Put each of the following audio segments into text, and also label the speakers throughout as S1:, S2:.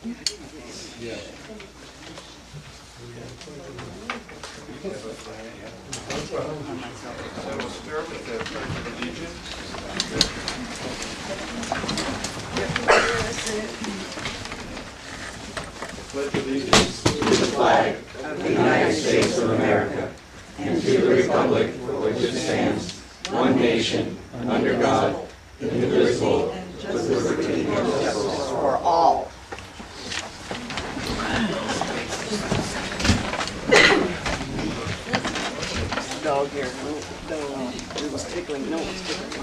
S1: Yeah. So we'll start with the Pledge of Allegiance. Pledge allegiance to the flag of the United States of America and to the republic for which it stands, one nation, under God, indivisible, with liberty and justice
S2: for all. Dog here. No, it was tickling. No, it was tickling.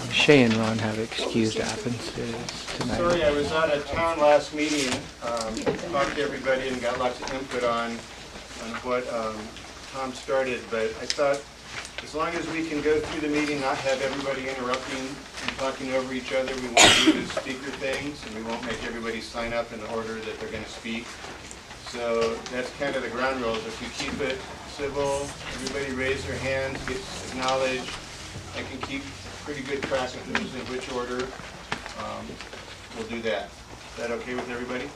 S3: Shay and Ron have excused absences tonight.
S1: Sorry, I was out of town last meeting, talked to everybody and got lots of input on what Tom started, but I thought as long as we can go through the meeting, not have everybody interrupting and talking over each other, we won't do the speaker things, and we won't make everybody sign up in the order that they're going to speak. So that's kind of the ground rules. If you keep it civil, everybody raise their hands, get acknowledged. I can keep pretty good track of who's in which order. We'll do that. Is that okay with everybody?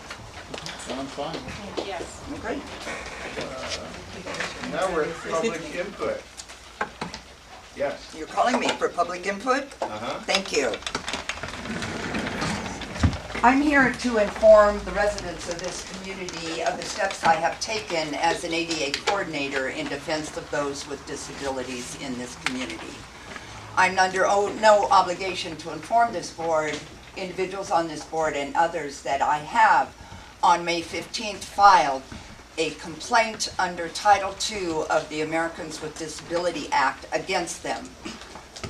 S4: Sounds fine.
S5: Yes.
S2: Okay.
S1: Now we're at public input. Yes.
S2: You're calling me for public input? Thank you. I'm here to inform the residents of this community of the steps I have taken as an ADA coordinator in defense of those with disabilities in this community. I'm under no obligation to inform this board, individuals on this board and others, that I have on May 15th filed a complaint under Title II of the Americans with Disability Act against them.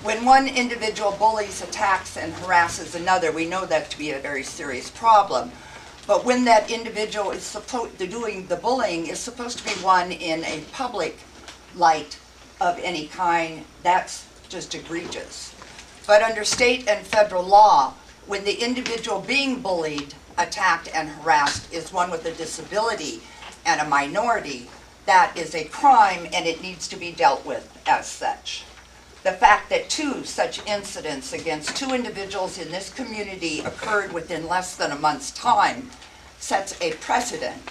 S2: When one individual bullies, attacks, and harasses another, we know that to be a very serious problem. But when that individual is doing the bullying is supposed to be one in a public light of any kind, that's just egregious. But under state and federal law, when the individual being bullied, attacked, and harassed is one with a disability and a minority, that is a crime and it needs to be dealt with as such. The fact that 2 such incidents against 2 individuals in this community occurred within less than a month's time sets a precedent,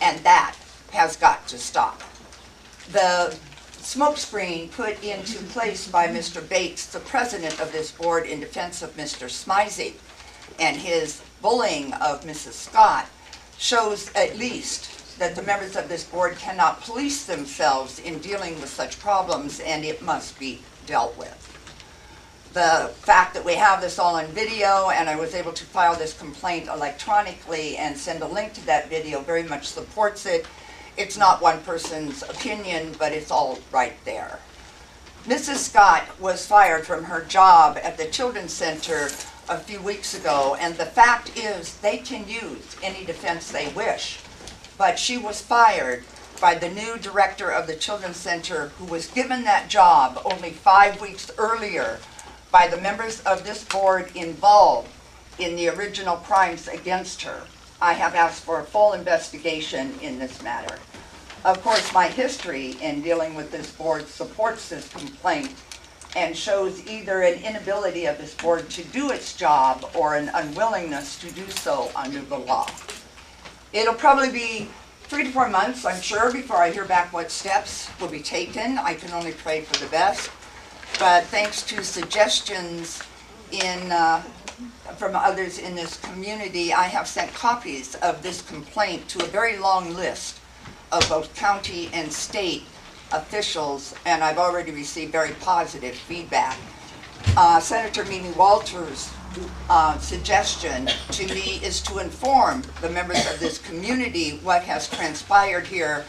S2: and that has got to stop. The smokescreen put into place by Mr. Bates, the president of this board, in defense of Mr. Smizey and his bullying of Mrs. Scott, shows at least that the members of this board cannot police themselves in dealing with such problems, and it must be dealt with. The fact that we have this all on video and I was able to file this complaint electronically and send a link to that video very much supports it. It's not one person's opinion, but it's all right there. Mrs. Scott was fired from her job at the Children's Center a few weeks ago, and the fact is they can use any defense they wish, but she was fired by the new director of the Children's Center, who was given that job only 5 weeks earlier by the members of this board involved in the original crimes against her. I have asked for a full investigation in this matter. Of course, my history in dealing with this board supports this complaint and shows either an inability of this board to do its job or an unwillingness to do so under the law. It'll probably be 3 to 4 months, I'm sure, before I hear back what steps will be taken. I can only pray for the best. But thanks to suggestions from others in this community, I have sent copies of this complaint to a very long list of both county and state officials, and I've already received very positive feedback. Senator Mimi Walters' suggestion to me is to inform the members of this community what has transpired here.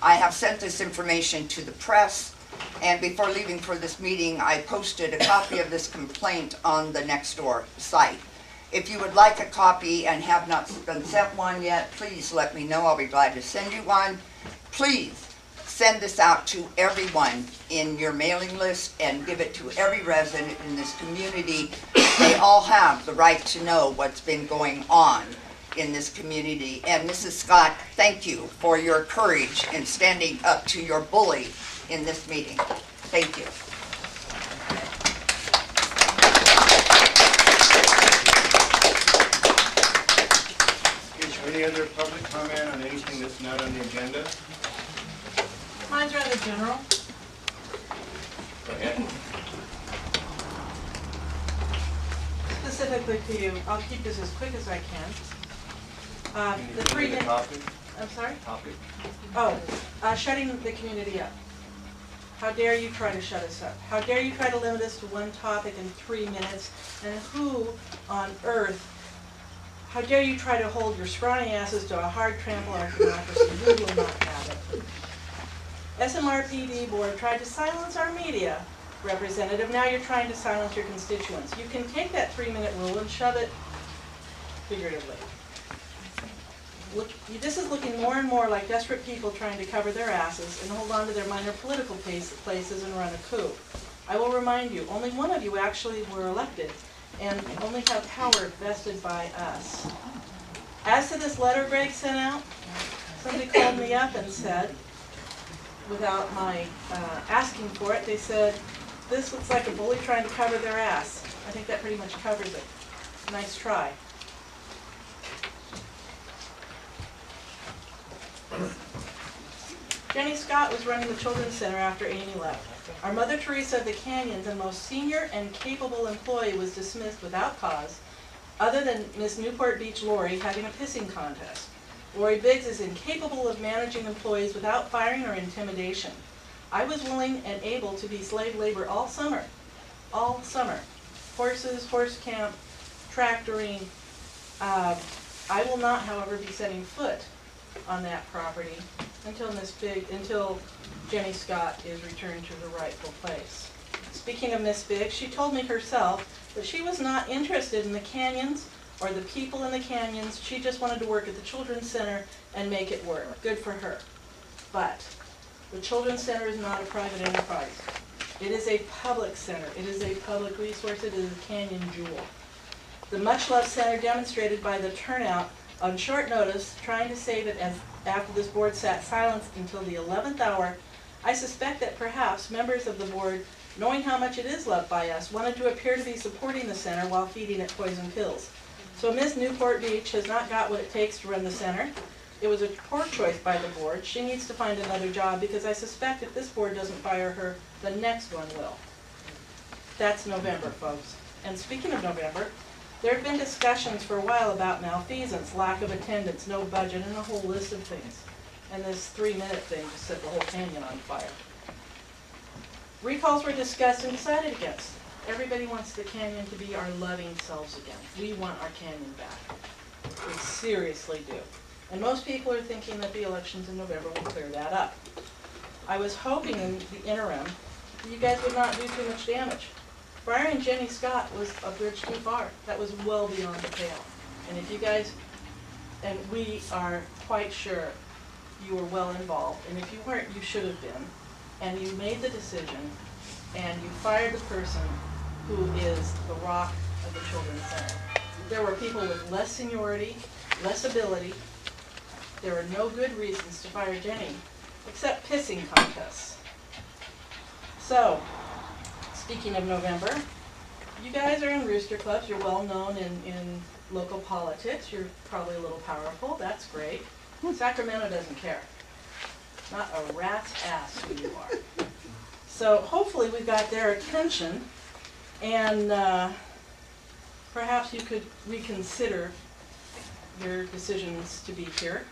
S2: I have sent this information to the press, and before leaving for this meeting, I posted a copy of this complaint on the Nextdoor site. If you would like a copy and have not been sent one yet, please let me know. I'll be glad to send you one. Please send this out to everyone in your mailing list and give it to every resident in this community. They all have the right to know what's been going on in this community. And Mrs. Scott, thank you for your courage in standing up to your bully in this meeting. Thank you.
S1: other public comment on anything that's not on the agenda?
S5: Mine's rather general.
S1: Go ahead.
S5: Specifically to you, I'll keep this as quick as I can.
S1: Can you
S5: The
S1: give me
S5: 3
S1: the
S5: minutes.
S1: topic?
S5: I'm sorry?
S1: Topic?
S5: Oh, shutting the community up. How dare you try to shut us up? How dare you try to limit us to one topic in 3 minutes? And who on earth, how dare you try to hold your scrawny asses to a hard trample on our democracy? We will not have it. SMRPD board tried to silence our media representative. Now you're trying to silence your constituents. You can take that 3-minute rule and shove it figuratively. Look, this is looking more and more like desperate people trying to cover their asses and hold on to their minor political places and run a coup. I will remind you, only one of you actually were elected and only have power vested by us. As to this letter Greg sent out, somebody called me up and said, without my asking for it, they said, this looks like a bully trying to cover their ass. I think that pretty much covers it. Nice try. Jenny Scott was running the Children's Center after Amy left. Our Mother Teresa of the Canyons and most senior and capable employee was dismissed without cause, other than Miss Newport Beach Lori having a pissing contest. Lori Biggs is incapable of managing employees without firing or intimidation. I was willing and able to be slave labor all summer. All summer. Horses, horse camp, tractoring. I will not, however, be setting foot on that property until Jenny Scott is returned to her rightful place. Speaking of Miss Biggs, she told me herself that she was not interested in the canyons or the people in the canyons. She just wanted to work at the Children's Center and make it work. Good for her. But the Children's Center is not a private enterprise. It is a public center. It is a public resource. It is a canyon jewel. The much-loved center demonstrated by the turnout on short notice, trying to save it as after this board sat silent until the 11th hour. I suspect that perhaps members of the board, knowing how much it is loved by us, wanted to appear to be supporting the center while feeding it poison pills. So Ms. Newport Beach has not got what it takes to run the center. It was a poor choice by the board. She needs to find another job because I suspect if this board doesn't fire her, the next one will. That's November, folks. And speaking of November, there have been discussions for a while about malfeasance, lack of attendance, no budget, and a whole list of things. And this 3-minute thing just set the whole canyon on fire. Recalls were discussed and decided against. Everybody wants the canyon to be our loving selves again. We want our canyon back. We seriously do. And most people are thinking that the elections in November will clear that up. I was hoping in the interim that you guys would not do too much damage. Firing Jenny Scott was a bridge too far. That was well beyond the pale. And if you guys, and we are quite sure you were well involved, and if you weren't, you should have been, and you made the decision, and you fired the person who is the rock of the Children's Center. There were people with less seniority, less ability. There were no good reasons to fire Jenny, except pissing contests. So, speaking of November, you guys are in rooster clubs. You're well known in local politics. You're probably a little powerful. That's great. Sacramento doesn't care. Not a rat's ass who you are. So hopefully we got their attention, and perhaps you could reconsider your decisions to be here.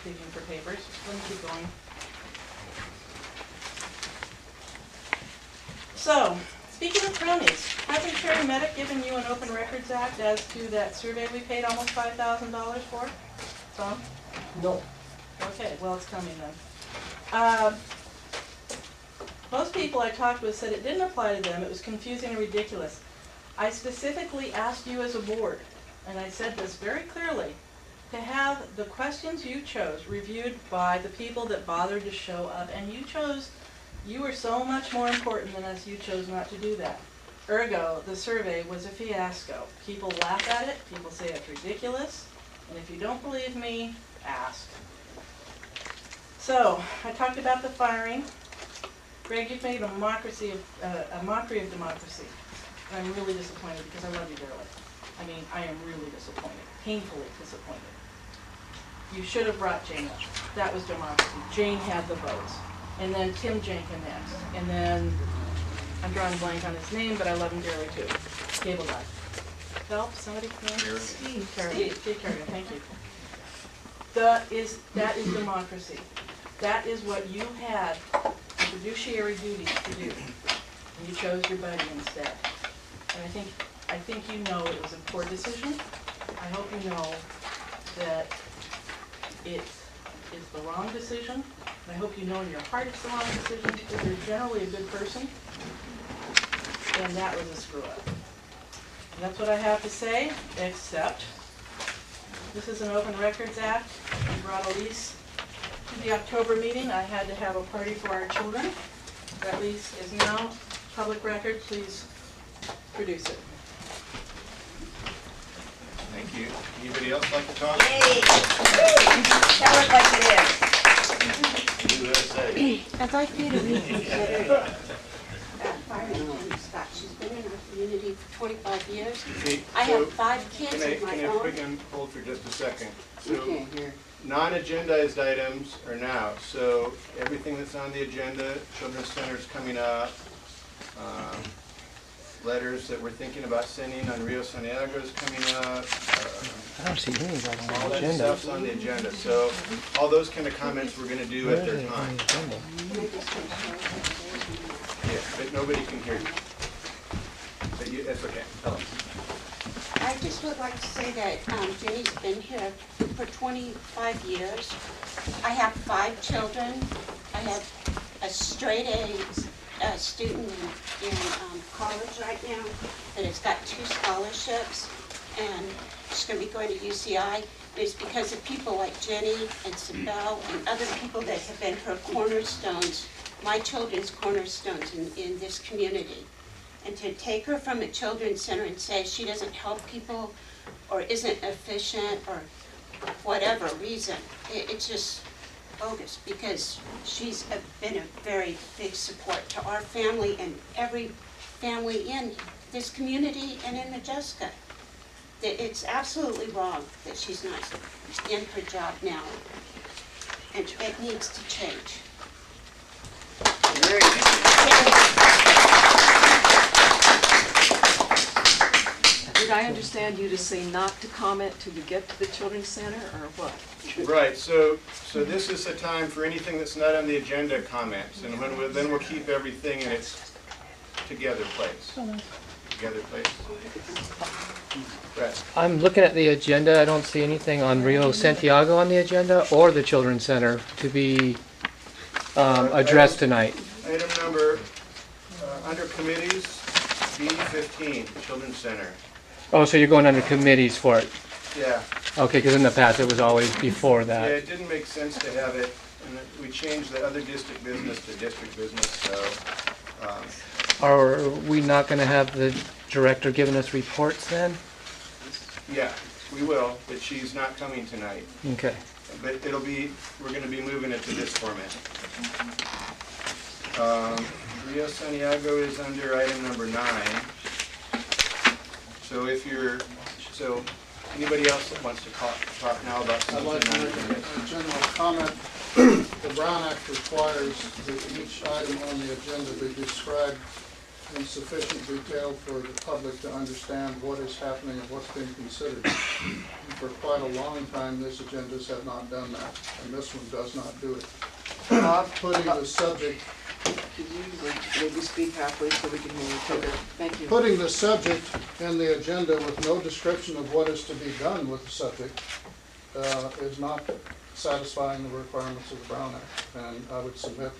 S5: Digging for papers. Let me keep going. So, speaking of cronies, hasn't Sherry Medic given you an Open Records Act as to that survey we paid almost $5,000 for? Tom?
S6: No.
S5: Okay, well, it's coming then. Most people I talked with said it didn't apply to them. It was confusing and ridiculous. I specifically asked you as a board, and I said this very clearly, to have the questions you chose reviewed by the people that bothered to show up, and you were so much more important than us, you chose not to do that. Ergo, the survey was a fiasco. People laugh at it, people say it's ridiculous, and if you don't believe me, ask. So, I talked about the firing. Greg, you've made a mockery of democracy. And I'm really disappointed because I love you dearly. I mean, I am really disappointed, painfully disappointed. You should have brought Jane up. That was democracy. Jane had the votes. And then Tim Jenkins next. And then, I'm drawing a blank on his name, but I love him dearly too. Cable guy. Help, somebody can? Steve Carrigan, thank you. That is democracy. That is what you had a fiduciary duty to do. And you chose your buddy instead. And I think you know it was a poor decision. I hope you know that it is the wrong decision. And I hope you know in your heart it's the wrong decision because you're generally a good person. And that was a screw up. And that's what I have to say, except this is an Open Records Act. We brought Elise to the October meeting. I had to have a party for our children. That lease is now public record. Please produce it.
S1: Thank you. Anybody else like to talk?
S2: Hey, tell it like it is.
S1: USA.
S6: I'd like you to reconsider Fireman Scott. She's been in our community for 25 years.
S1: Okay,
S6: I
S1: so
S6: have 5 kids of my
S1: Can I
S6: own.
S1: put in hold for just a second? So,
S6: Okay, here.
S1: non-agendized items are now, so everything that's on the agenda, Children's Center's coming up, letters that we're thinking about sending on Rio Santiago is coming up,
S3: I don't see any right on
S1: all
S3: the
S1: that
S3: agenda.
S1: stuff's on the agenda. So all those kind of comments we're gonna do
S3: Where
S1: at
S3: is
S1: their
S3: it on
S1: time.
S3: the agenda?
S1: Yeah, but nobody can hear you. But you, that's okay, tell them.
S6: I just would like to say that Jenny's been here for 25 years. I have 5 children. I have a straight A student in college right now that has got 2 scholarships, and she's going to be going to UCI. It's because of people like Jenny and Sibel and other people that have been her cornerstones, my children's cornerstones in this community. And to take her from a children's center and say she doesn't help people or isn't efficient or whatever reason, it's just bogus, because she's been a very big support to our family and every family in this community and in Modjeska. It's absolutely wrong that she's not in her job now, and it needs to change.
S7: Did I understand you to say not to comment till you get to the Children's Center, or what?
S1: Right, so this is the time for anything that's not on the agenda comments, and then we'll keep everything in its together place. Together place. Right.
S3: I'm looking at the agenda. I don't see anything on Rio Santiago on the agenda or the Children's Center to be addressed tonight.
S1: Item number, under committees, B15, Children's Center.
S3: Oh, so you're going under committees for it?
S1: Yeah.
S3: Okay, because in the past it was always before
S1: Yeah,
S3: that.
S1: it didn't make sense to have it, and we changed the other district business to district business, so,
S3: Are we not going to have the director giving us reports then?
S1: yeah, we will, but she's not coming tonight.
S3: Okay.
S1: But we're gonna be moving it to this format. Rio Santiago is under item number 9. So anybody else that wants to talk now about
S4: I'd
S1: something
S4: like to
S1: on
S4: make
S1: agenda?
S4: a general comment. The Brown Act requires that each item on the agenda be described in sufficient detail for the public to understand what is happening and what's being considered. For quite a long time, these agendas have not done that, and this one does not do it. Putting the subject
S7: Could you maybe speak halfway so we can hear you? Okay, thank you.
S4: Putting the subject in the agenda with no description of what is to be done with the subject is not satisfying the requirements of the Brown Act. And I would submit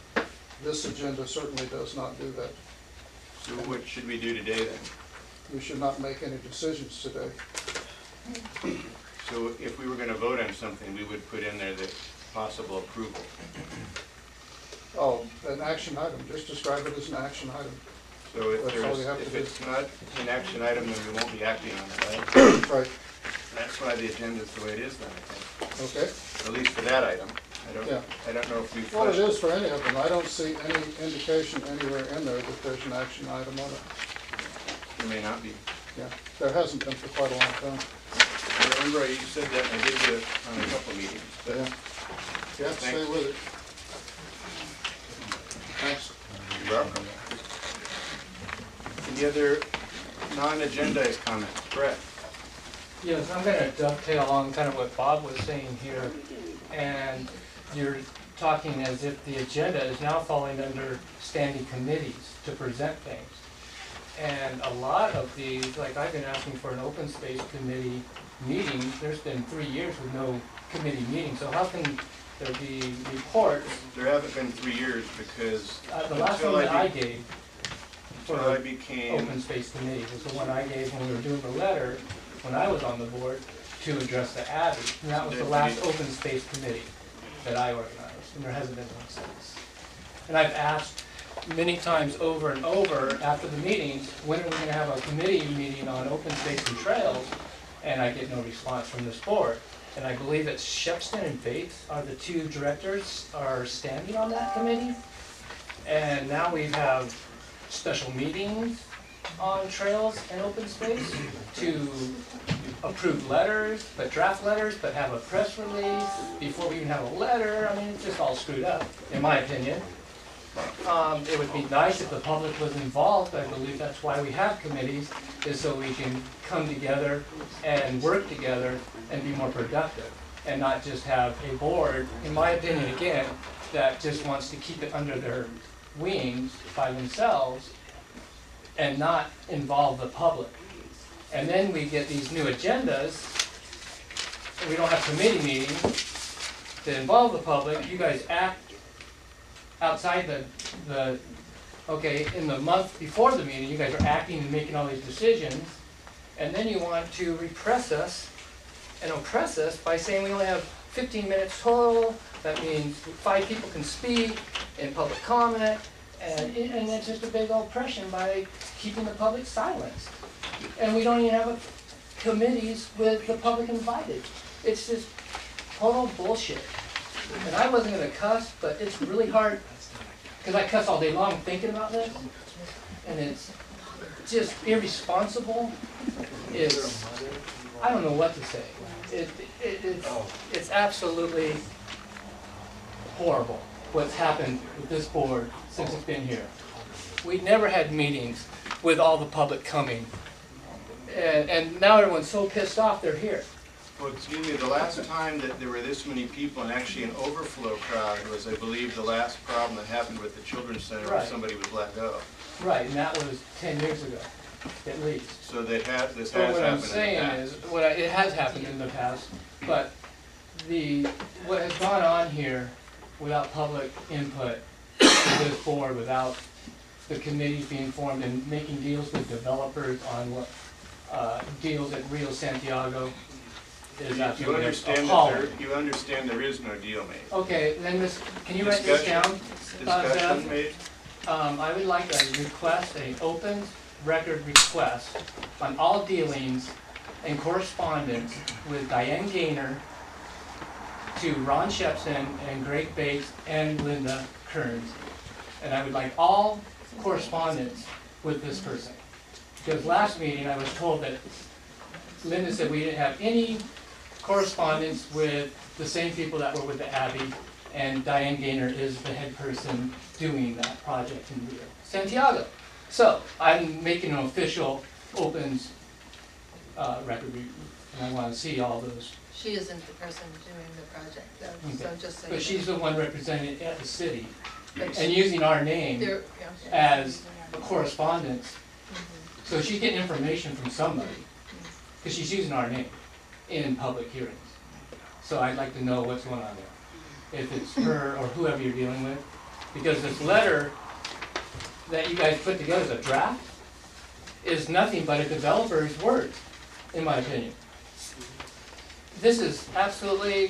S4: this agenda certainly does not do that.
S1: So what should we do today then?
S4: We should not make any decisions today.
S1: So if we were gonna vote on something, we would put in there the possible approval.
S4: Oh, an action item, just describe it as an action item.
S1: So if
S4: That's all you have to
S1: if
S4: do.
S1: it's not an action item, then we won't be acting on it, right?
S4: Right,
S1: That's why the agenda is the way it is then, I think.
S4: okay.
S1: At least for that item.
S4: Yeah.
S1: I don't know if we've
S4: Well, it
S1: fleshed
S4: is for any of them. I don't see any indication anywhere in there that there's an action item on it.
S1: There may not be.
S4: Yeah, there hasn't been for quite a long time.
S1: I remember you said that, and I did do it on a couple of meetings, but
S4: Yeah. Yeah, stay with it. Thanks.
S1: you're welcome. Any other non-agendized comments? Brett?
S3: Yes, I'm gonna dovetail on kind of what Bob was saying here, and you're talking as if the agenda is now falling under standing committees to present things. And a lot of these, like I've been asking for an open space committee meeting, there's been 3 years with no committee meeting, so how can there be reports?
S1: There haven't been 3 years because
S3: The last one that I gave for
S1: until I
S3: the
S1: became,
S3: open space committee was the one I gave when we were doing the letter, when I was on the board, to address the Abbey. And that was the last open space committee that I organized, and there hasn't been one since. And I've asked many times over and over after the meetings, when are we gonna have a committee meeting on open space and trails? And I get no response from this board. And I believe it's Shepston and Bates are the two directors are standing on that committee. And now we have special meetings on trails and open space to approve letters, but draft letters, but have a press release before we even have a letter. I mean, it's just all screwed up, in my opinion. It would be nice if the public was involved. I believe that's why we have committees, is so we can come together and work together and be more productive, and not just have a board, in my opinion again, that just wants to keep it under their wings by themselves and not involve the public. And then we get these new agendas, and we don't have committee meetings to involve the public. You guys act outside in the month before the meeting, you guys are acting and making all these decisions, and then you want to repress us and oppress us by saying we only have 15 minutes total. That means 5 people can speak in public comment, and it's just a big oppression by keeping the public silenced. And we don't even have committees with the public invited. It's just total bullshit. And I wasn't gonna cuss, but it's really hard, because I cuss all day long thinking about this, and it's just irresponsible. It's, I don't know what to say. It's absolutely horrible what's happened with this board since it's been here. We never had meetings with all the public coming, and now everyone's so pissed off they're here.
S1: well, excuse me, the last time that there were this many people and actually an overflow crowd was, I believe, the last problem that happened with the Children's Center where
S3: Right.
S1: somebody was let go.
S3: Right, and that was 10 years ago, at least.
S1: So this has
S3: But
S1: happened
S3: what
S1: in
S3: I'm
S1: the
S3: saying
S1: past.
S3: is, it has happened in the past, but what has gone on here without public input to this board, without the committees being formed and making deals with developers on what, deals at Rio Santiago is
S1: You
S3: absolutely
S1: understand
S3: appalling.
S1: you understand there is no deal made.
S3: Okay, then can you write this down?
S1: Discussion
S3: Zev?
S1: made?
S3: I would like a request, an open record request on all dealings and correspondence with Diane Gaynor to Ron Shepson and Greg Bates and Linda Kearns. And I would like all correspondence with this person. Because last meeting I was told that Linda said we didn't have any correspondence with the same people that were with the Abbey, and Diane Gaynor is the head person doing that project in Rio Santiago. So I'm making an official opens record, and I want to see all those.
S8: She isn't the person doing the project, though, so
S3: Okay.
S8: just saying.
S3: But she's the one representing at the city
S8: But
S3: and using our name
S8: there- yeah.
S3: as a correspondence. So she's getting information from somebody, because she's using our name in public hearings. So I'd like to know what's going on there, if it's her or whoever you're dealing with. Because this letter that you guys put together as a draft is nothing but a developer's word, in my opinion. This is absolutely,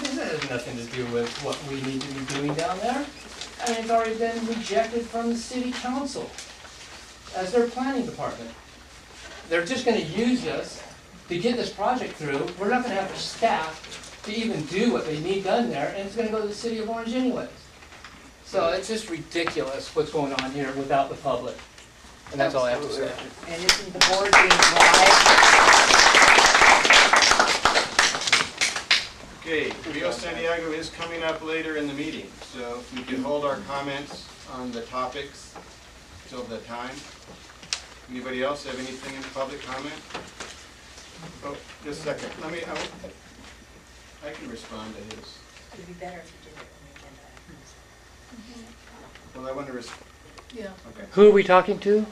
S3: this has nothing to do with what we need to be doing down there. I mean, it's already been rejected from the city council as their planning department. They're just gonna use us to get this project through. We're not gonna have the staff to even do what they need done there, and it's gonna go to the city of Orange anyways. So it's just ridiculous what's going on here without the public. And that's all I have to say.
S2: And isn't the board being live?
S1: Okay, Rio Santiago is coming up later in the meeting, so if we could hold our comments on the topics till the time. Anybody else have anything in public comment? Oh, just a second, I can respond to his.
S8: It'd be better if you did it on the agenda.
S1: Well, I want to
S8: Yeah.
S1: okay.
S3: Who are we talking to?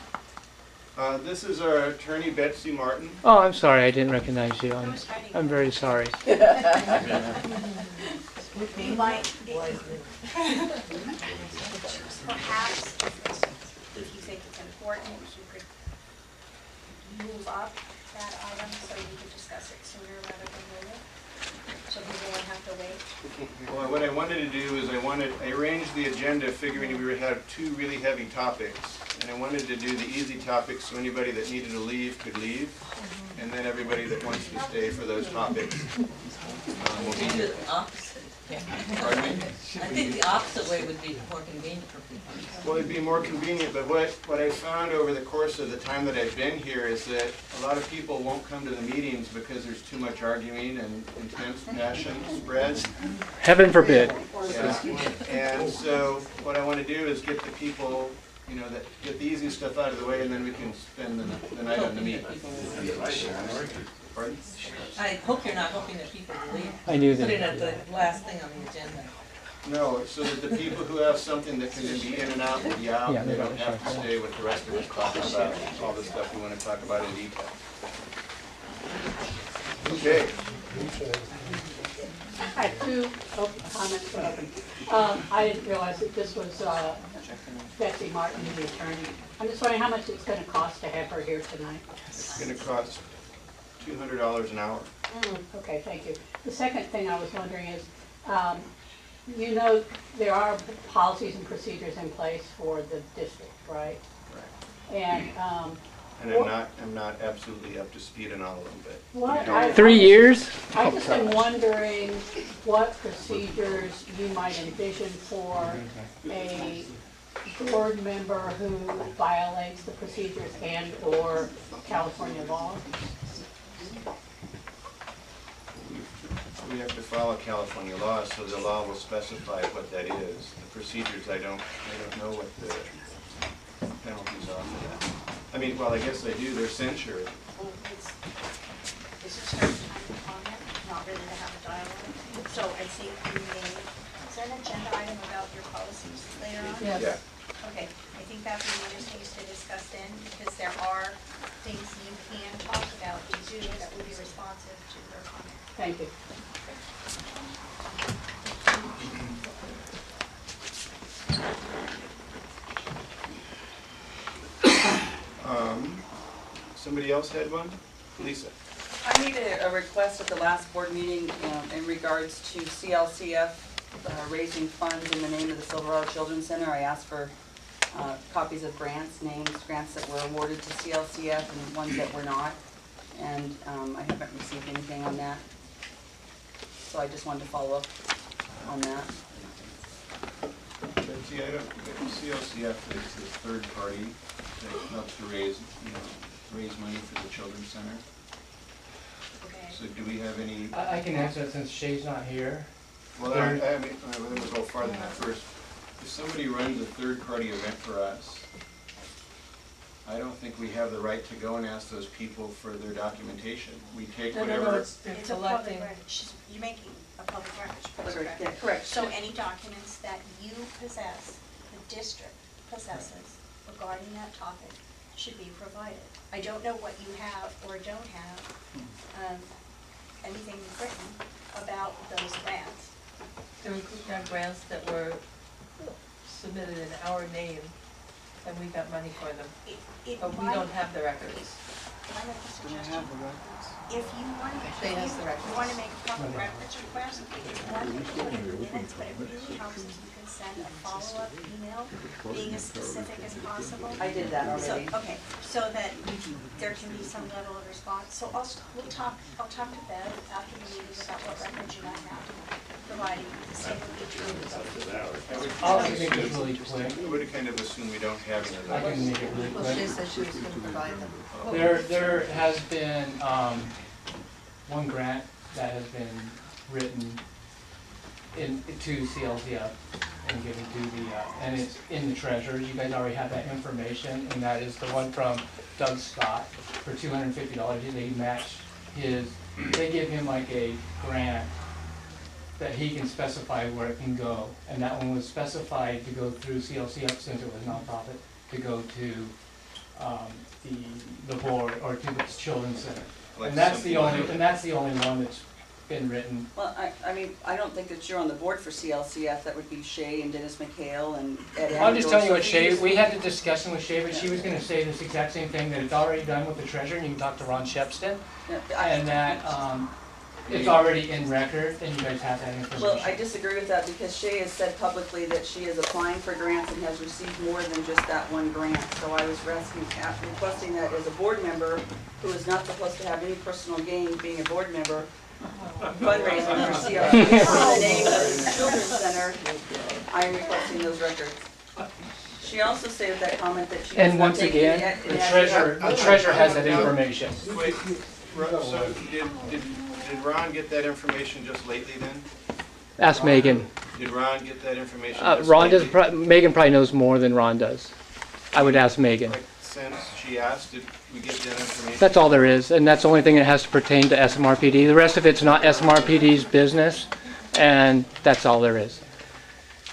S1: This is our attorney, Betsy Martin.
S3: Oh, I'm sorry, I didn't recognize you. I'm very sorry.
S6: You might, perhaps, if you think it's important, you could move up that item so you could discuss it sooner rather than later, so people won't have to wait.
S1: Well, what I wanted to do is I arranged the agenda figuring we would have two really heavy topics. And I wanted to do the easy topics so anybody that needed to leave could leave. And then everybody that wants to stay for those topics will be here. Pardon me?
S9: I think the opposite way would be more convenient for people.
S1: Well, it'd be more convenient, but what I found over the course of the time that I've been here is that a lot of people won't come to the meetings because there's too much arguing and intense passion spread.
S3: Heaven forbid.
S1: Yeah. And so what I want to do is get the people, that get the easy stuff out of the way, and then we can spend the night on the meeting. Pardon?
S9: I hope you're not hoping that people will leave.
S3: I knew
S9: Put it
S3: that.
S9: at the last thing on the agenda.
S1: No, so that the people who have something that can then be in and out will be out,
S3: Yeah,
S1: and they
S3: they
S1: don't have to stay with the rest of us talking about all the stuff we want to talk about in detail. Okay.
S10: I had two comments. I didn't realize that this was Betsy Martin, the attorney. I'm just wondering how much it's going to cost to have her here tonight.
S1: It's going to cost $200 an hour.
S10: Okay, thank you. The second thing I was wondering is, there are policies and procedures in place for the district, right?
S1: Right.
S10: And
S1: And I'm not absolutely up to speed on all of them, but.
S10: what?
S3: 3 years?
S10: I've just been wondering what procedures you might envision for a board member who violates the procedures and/or California law.
S1: We have to follow California law, so the law will specify what that is. The procedures, I don't know what the penalties are for that. I mean, well, I guess I do, they're censure.
S6: This is certain time for comment, not really to have a dialogue. So I think you may, is there an agenda item about your policies later on?
S1: Yeah.
S6: Okay, I think that would be one of the things to discuss then, because there are things you can talk about, you do, that would be responsive to their comment.
S10: Thank you.
S1: Somebody else had one? Lisa?
S11: I made a request at the last board meeting in regards to CLCF raising funds in the name of the Silverado Children's Center. I asked for copies of grants that were awarded to CLCF and ones that were not. And I haven't received anything on that. So I just wanted to follow up on that.
S1: See, I don't, CLCF is the third party that helps to raise money for the Children's Center.
S6: Okay.
S1: So do we have any?
S3: I can answer it since Shay's not here.
S1: Well, I mean, let me go farther than that first. If somebody runs a third-party event for us, I don't think we have the right to go and ask those people for their documentation. We take whatever.
S9: It's
S6: It's a
S9: collecting.
S6: public record, you're making a public record,
S11: Yeah,
S6: correct?
S11: correct.
S6: So any documents that you possess, the district possesses regarding that topic should be provided. I don't know what you have or don't have, anything written about those grants.
S9: There were grants that were submitted in our name, and we got money for them,
S6: It
S9: but we
S6: might-
S9: don't have the records.
S6: Can I make a
S11: Do I
S6: suggestion?
S11: have the records?
S6: if you want to make a public records request, it's one thing to put in the minutes, but it really helps if you can send a follow-up email, being as specific as possible.
S11: I did that
S6: So,
S11: already.
S6: okay, so that there can be some level of response. So I'll talk to Bev after the meeting about what records you might have, providing the same with each group.
S3: I'll make this really quick.
S1: I would have kind of assumed we don't have any of
S3: I
S1: those.
S3: can make it really
S2: Well,
S3: quick.
S2: she said she was gonna provide them.
S3: There has been, one grant that has been written to CLCF and given to the, and it's in the treasurers. You guys already have that information, and that is the one from Doug Scott for $250. They match they give him like a grant that he can specify where it can go. And that one was specified to go through CLCF since it was nonprofit, to go to the board or to the children's center.
S1: Like
S3: And that's the only,
S1: something-
S3: and that's the only one that's been written.
S11: Well, I mean, I don't think that you're on the board for CLCF. That would be Shay and Dennis McHale and Ed.
S3: I'm just telling you what
S11: So
S3: Shay,
S11: just-
S3: we had the discussion with Shay, but she was gonna say this exact same thing, that it's already done with the treasurer, and you can talk to Ron Shepston,
S11: Yeah,
S3: and that, it's already in record, and you guys have that information.
S11: Well, I disagree with that because Shay has said publicly that she is applying for grants and has received more than just that one grant. So I was requesting that as a board member who is not supposed to have any personal gain being a board member, fundraising for CRC in the name of the Children's Center, I am requesting those records. She also stated that comment that she does
S3: And
S11: not
S3: once
S11: take
S3: again,
S11: any
S3: the treasurer has that information.
S1: Wait, so did Ron get that information just lately then?
S12: Ask Megan.
S1: Did Ron get that information just
S12: Ron
S1: lately?
S12: does. Megan probably knows more than Ron does. I would ask Megan.
S1: Like, since she asked, did we get that information?
S12: That's all there is, and that's the only thing that has to pertain to SMRPD. The rest of it's not SMRPD's business, and that's all there is.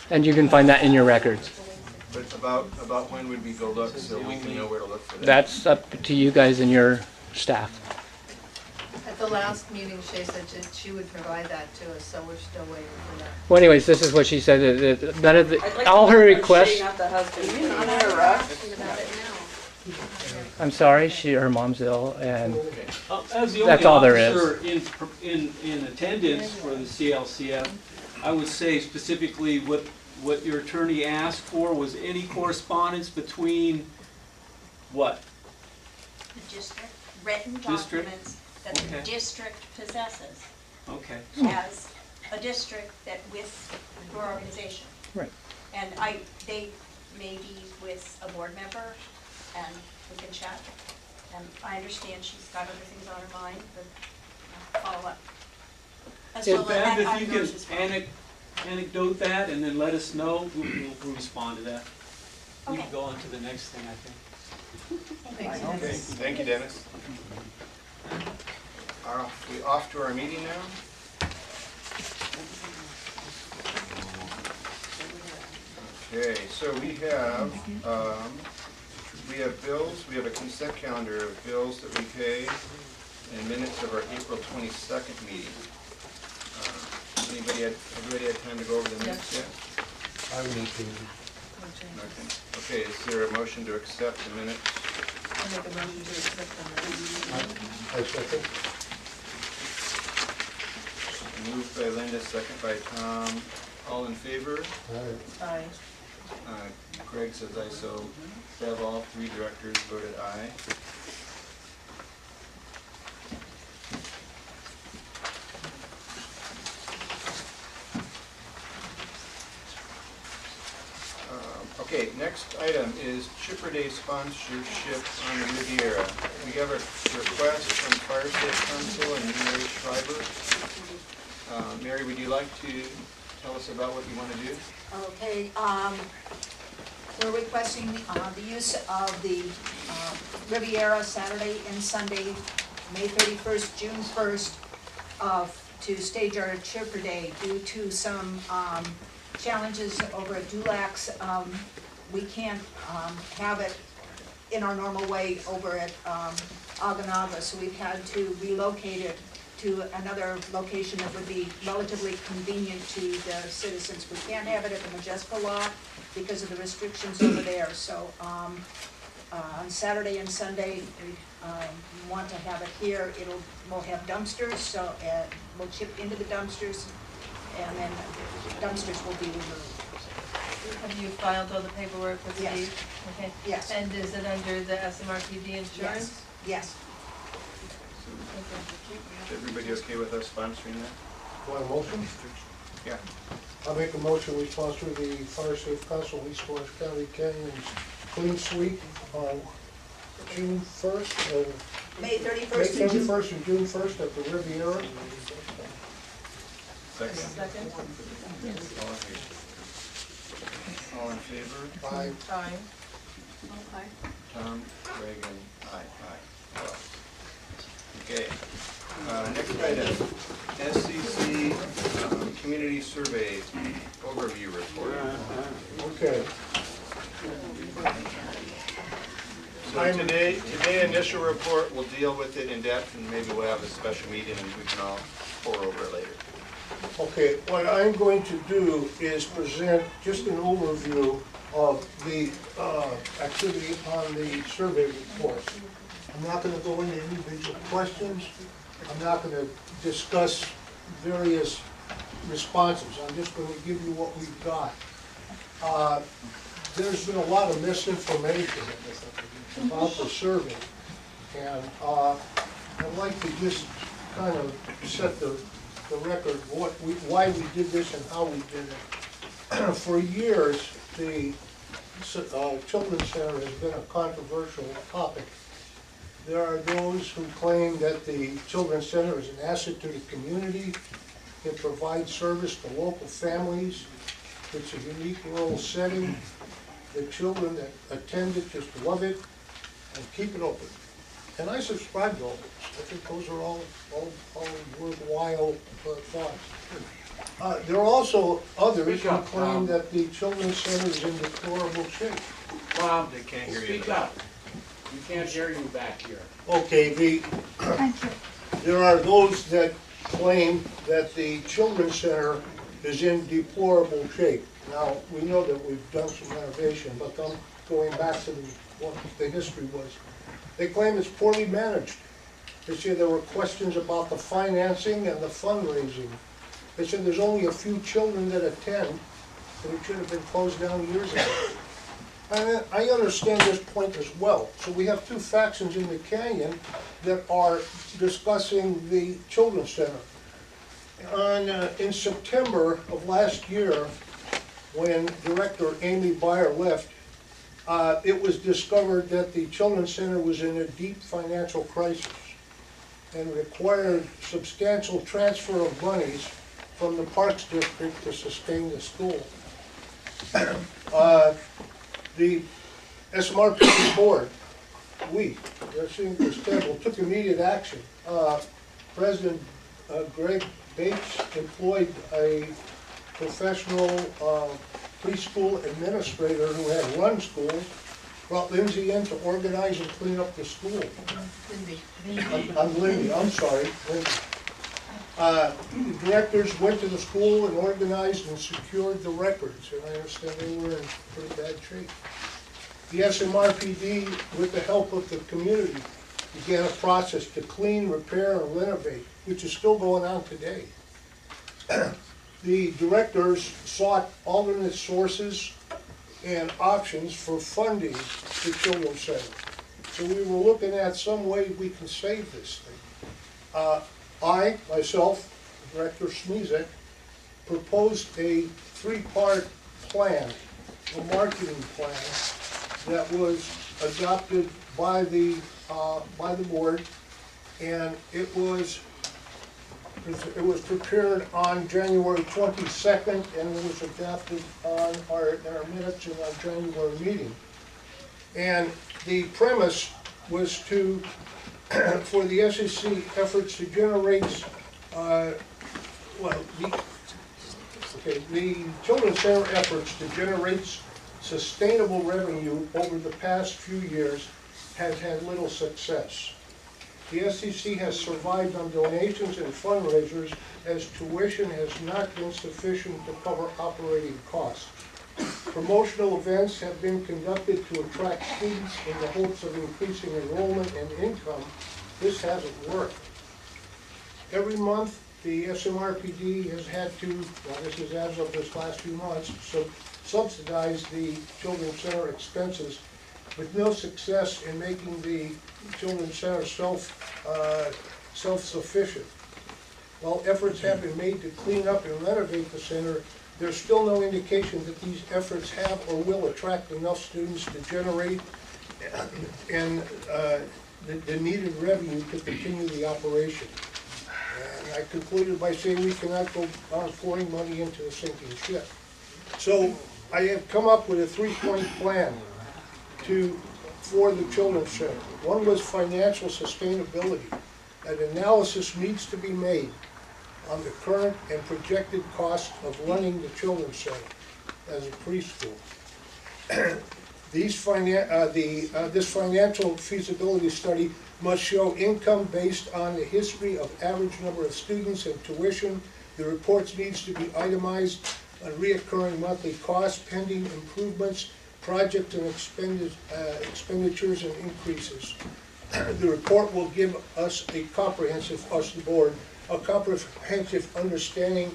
S12: And you can find that in your records.
S1: But about when would we go look so we can know where to look for that?
S12: That's up to you guys and your staff.
S8: At the last meeting, Shay said she would provide that to us, so we're still waiting for that.
S12: Well, anyways, this is what she said. That none of
S11: I'd like to
S12: all her
S11: know about
S12: requests.
S11: Shay, not the husband.
S12: I'm sorry, her mom's ill, and
S13: As the
S12: That's
S13: only
S12: all there is.
S13: officer in attendance for the CLCF, I would say specifically what your attorney asked for was any correspondence between what?
S6: The district, written
S13: District?
S6: documents that the
S13: Okay.
S6: district possesses
S13: Okay.
S6: as a district that with your organization.
S12: Right.
S6: And they may be with a board member and we can chat. And I understand she's got other things on her mind, but follow up. As well as
S13: Bev, if
S6: I
S13: you
S6: know as well.
S13: can anecdote that and then let us know, we'll respond to that. We
S6: Okay.
S13: can go on to the next thing, I think.
S1: Okay, thank you, Dennis. Are we off to our meeting now? Okay, so we have bills, we have a consent calendar of bills that we pay and minutes of our April 22nd meeting. Everybody had time to go over the minutes yet?
S9: No change.
S1: Okay, is there a motion to accept the minutes?
S9: I'll make a motion to accept them.
S1: Moved by Linda, second by Tom. All in favor?
S9: Aye.
S1: Greg says aye, so Bev, all three directors voted aye. Okay, next item is Chipper Day sponsorship on the Riviera. We have a request from Fire Safe Council and Mary Schreiber. Mary, would you like to tell us about what you want to do?
S2: Okay, we're requesting the use of the Riviera Saturday and Sunday, May 31st, June 1st, to stage our Chipper Day due to some challenges over at Dulac. We can't have it in our normal way over at Aganaga, so we've had to relocate it to another location that would be relatively convenient to the citizens. We can't have it at the Modjeska lot because of the restrictions over there. So
S14: on Saturday and Sunday, we want to have it here. We'll have dumpsters, so we'll chip into the dumpsters, and then dumpsters will be removed.
S9: Have you filed all the paperwork with
S14: Yes.
S9: Steve? Okay.
S14: Yes.
S9: And is it under the SMRPD insurance?
S14: Yes.
S1: Is everybody okay with us sponsoring that?
S15: Want a motion?
S1: Yeah.
S15: I'll make a motion, we sponsor the Fire Safe Council East Orange County Canyons Clean Sweep on June 1st,
S14: May
S15: May
S14: 31st and June.
S15: 31st and June 1st at the Riviera.
S1: Second?
S9: Second?
S1: All in favor?
S15: Aye.
S9: Aye.
S1: Tom, Reagan, aye. Okay, next item, SCC Community Survey Overview Report.
S15: Okay.
S1: So today initial report, we'll deal with it in depth, and maybe we'll have a special meeting and we can all pour over it later.
S15: Okay, what I'm going to do is present just an overview of the activity on the survey report. I'm not going to go into individual questions. I'm not going to discuss various responses. I'm just going to give you what we've got. There's been a lot of misinformation about the survey, and I'd like to just kind of set the record why we did this and how we did it. For years, the Children's Center has been a controversial topic. There are those who claim that the Children's Center is an asset to the community. It provides service to local families. It's a unique rural setting. The children that attend it just love it and keep it open. And I subscribe to all this. I think those are all worthwhile thoughts. There are also others who claim that the Children's Center is in deplorable shape.
S1: Bob, they can't hear you.
S16: Speak up. We can't hear you back here.
S15: Okay, there are those that claim that the Children's Center is in deplorable shape. Now, we know that we've done some renovation, but going back to what the history was. They claim it's poorly managed. They say there were questions about the financing and the fundraising. They said there's only a few children that attend, and it should have been closed down years ago. And I understand this point as well. So we have two factions in the canyon that are discussing the Children's Center. In September of last year, when Director Amy Beyer left, it was discovered that the Children's Center was in a deep financial crisis and required substantial transfer of monies from the Parks District to sustain the school. The SMRPD board, took immediate action. President Greg Bates employed a professional preschool administrator who had run schools, brought Lindsay in to organize and clean up the school. Lindy, I'm sorry, Lindy. The directors went to the school and organized and secured the records, and I understand they were in pretty bad shape. The SMRPD, with the help of the community, began a process to clean, repair, and renovate, which is still going on today. The directors sought alternate sources and options for funding the Children's Center. So we were looking at some way we can save this thing. I, myself, Director Smezek, proposed a three-part plan, a marketing plan, that was adopted by the board, and it was prepared on January 22nd, and it was adopted on in our minutes in our January meeting. And the premise was to, for the SEC efforts to generate, the Children's Center efforts to generate sustainable revenue over the past few years has had little success. The SEC has survived on donations and fundraisers as tuition has not been sufficient to cover operating costs. Promotional events have been conducted to attract students in the hopes of increasing enrollment and income. This hasn't worked. Every month, the SMRPD has had to, well, this is as of this last few months, subsidize the Children's Center expenses with no success in making the Children's Center self-sufficient. While efforts have been made to clean up and renovate the center, there's still no indication that these efforts have or will attract enough students to generate and the needed revenue to continue the operation. And I concluded by saying we cannot go on pouring money into a sinking ship. So I have come up with a 3-point plan for the Children's Center. One was financial sustainability. An analysis needs to be made on the current and projected cost of running the Children's Center as a preschool. This financial feasibility study must show income based on the history of average number of students and tuition. The reports needs to be itemized on reoccurring monthly costs, pending improvements, projects and expenditures and increases. The report will give us a comprehensive, the board, a comprehensive understanding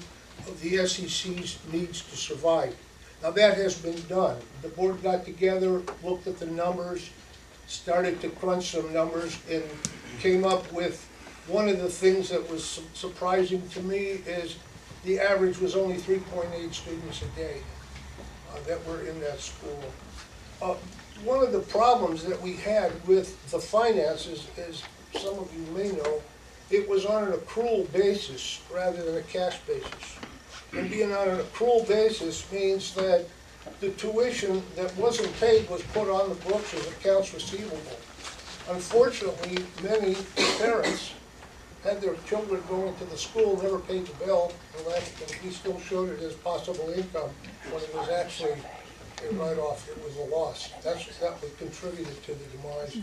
S15: of the SEC's needs to survive. Now that has been done. The board got together, looked at the numbers, started to crunch some numbers, and came up with one of the things that was surprising to me is the average was only 3.8 students a day that were in that school. One of the problems that we had with the finances, as some of you may know, it was on an accrual basis rather than a cash basis. And being on an accrual basis means that the tuition that wasn't paid was put on the books as accounts receivable. Unfortunately, many parents had their children going to the school, never paid the bill, and we still showed it as possible income when it was actually a write-off, it was a loss. That contributed to the demise.